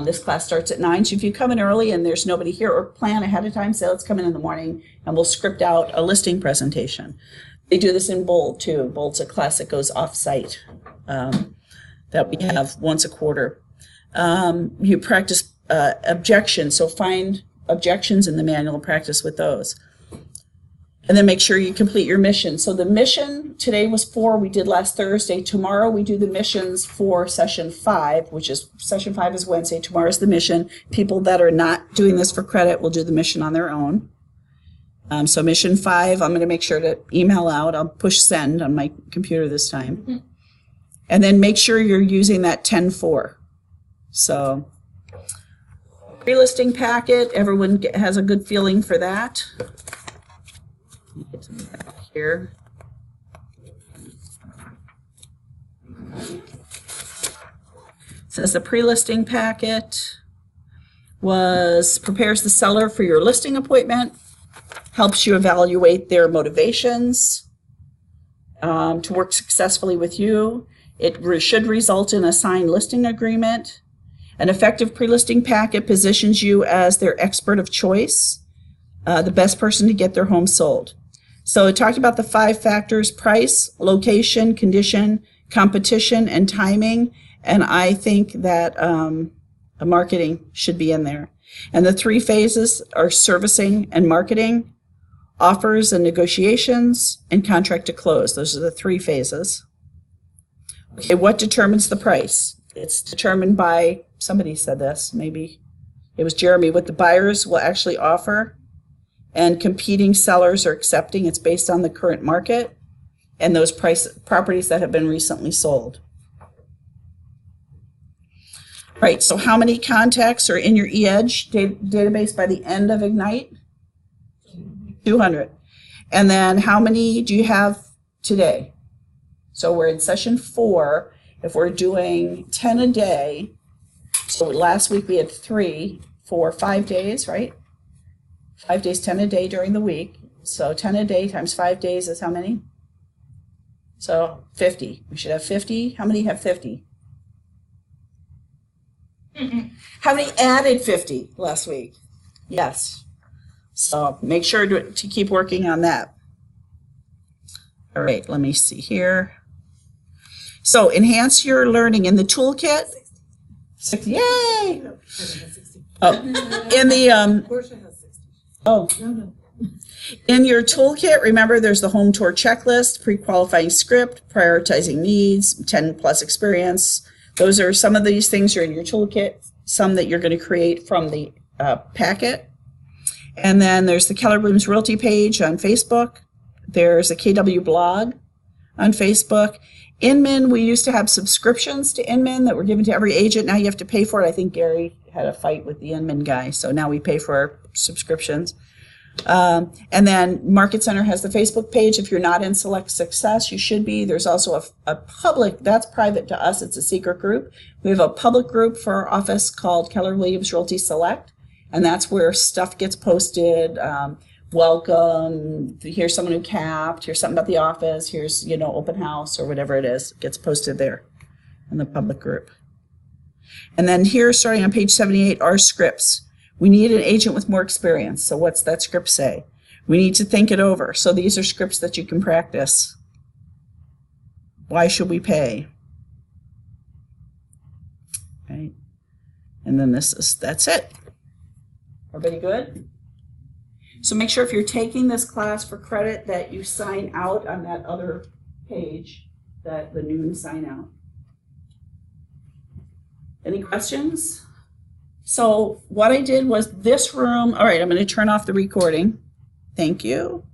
This class starts at 9. So if you come in early and there's nobody here, or plan ahead of time, say let's come in the morning and we'll script out a listing presentation. They do this in Bold too. Bold's a class that goes off-site that we have once a quarter. You practice objections, so find objections in the manual and practice with those. And then make sure you complete your mission. So the mission today was 4, we did last Thursday. Tomorrow we do the missions for session 5, which is session 5 is Wednesday. Tomorrow's the mission. People that are not doing this for credit will do the mission on their own. So mission 5, I'm going to make sure to email out. I'll push send on my computer this time. Mm-hmm. And then make sure you're using that 10-4. So pre-listing packet, everyone has a good feeling for that. Get to back here. It says the pre-listing packet prepares the seller for your listing appointment, helps you evaluate their motivations to work successfully with you. It should result in a signed listing agreement. An effective pre-listing packet positions you as their expert of choice, the best person to get their home sold. So it talked about the 5 factors: price, location, condition, competition, and timing. And I think that marketing should be in there. And the 3 phases are servicing and marketing, offers and negotiations, and contract to close. Those are the 3 phases. Okay, what determines the price? It's determined by, somebody said this, maybe it was Jeremy, what the buyers will actually offer and competing sellers are accepting. It's based on the current market and those properties that have been recently sold. Right, so how many contacts are in your eEdge database by the end of Ignite? 200. And then how many do you have today? So we're in session 4. If we're doing 10 a day, so last week we had 3 for 5 days, right? 5 days, 10 a day during the week. So 10 a day times 5 days is how many? So 50. We should have 50. How many have 50? How many added 50 last week? Yes. So make sure to keep working on that. All right, let me see here. So enhance your learning in the toolkit. 60, yay! Oh, in the in your toolkit, remember there's the home tour checklist, pre-qualifying script, prioritizing needs, 10+ experience. Those are some of these things are in your toolkit. Some that you're going to create from the packet. And then there's the Keller Williams Realty page on Facebook. There's a KW blog on Facebook. Inman, we used to have subscriptions to Inman that were given to every agent. Now you have to pay for it. I think Gary had a fight with the Inman guy, so now we pay for our subscriptions. And then Market Center has the Facebook page. If you're not in Select Success, you should be. There's also a public, that's private to us. It's a secret group. We have a public group for our office called Keller Williams Realty Select, and that's where stuff gets posted. Welcome, here's someone who capped, here's something about the office, here's, open house or whatever it is, gets posted there in the public group. And then here, starting on page 78, are scripts. We need an agent with more experience. So what's that script say? We need to think it over. So these are scripts that you can practice. Why should we pay? Right? And then that's it. Everybody good? So make sure if you're taking this class for credit that you sign out on that other page, the noon sign out. Any questions? So what I did was this room, all right, I'm going to turn off the recording. Thank you.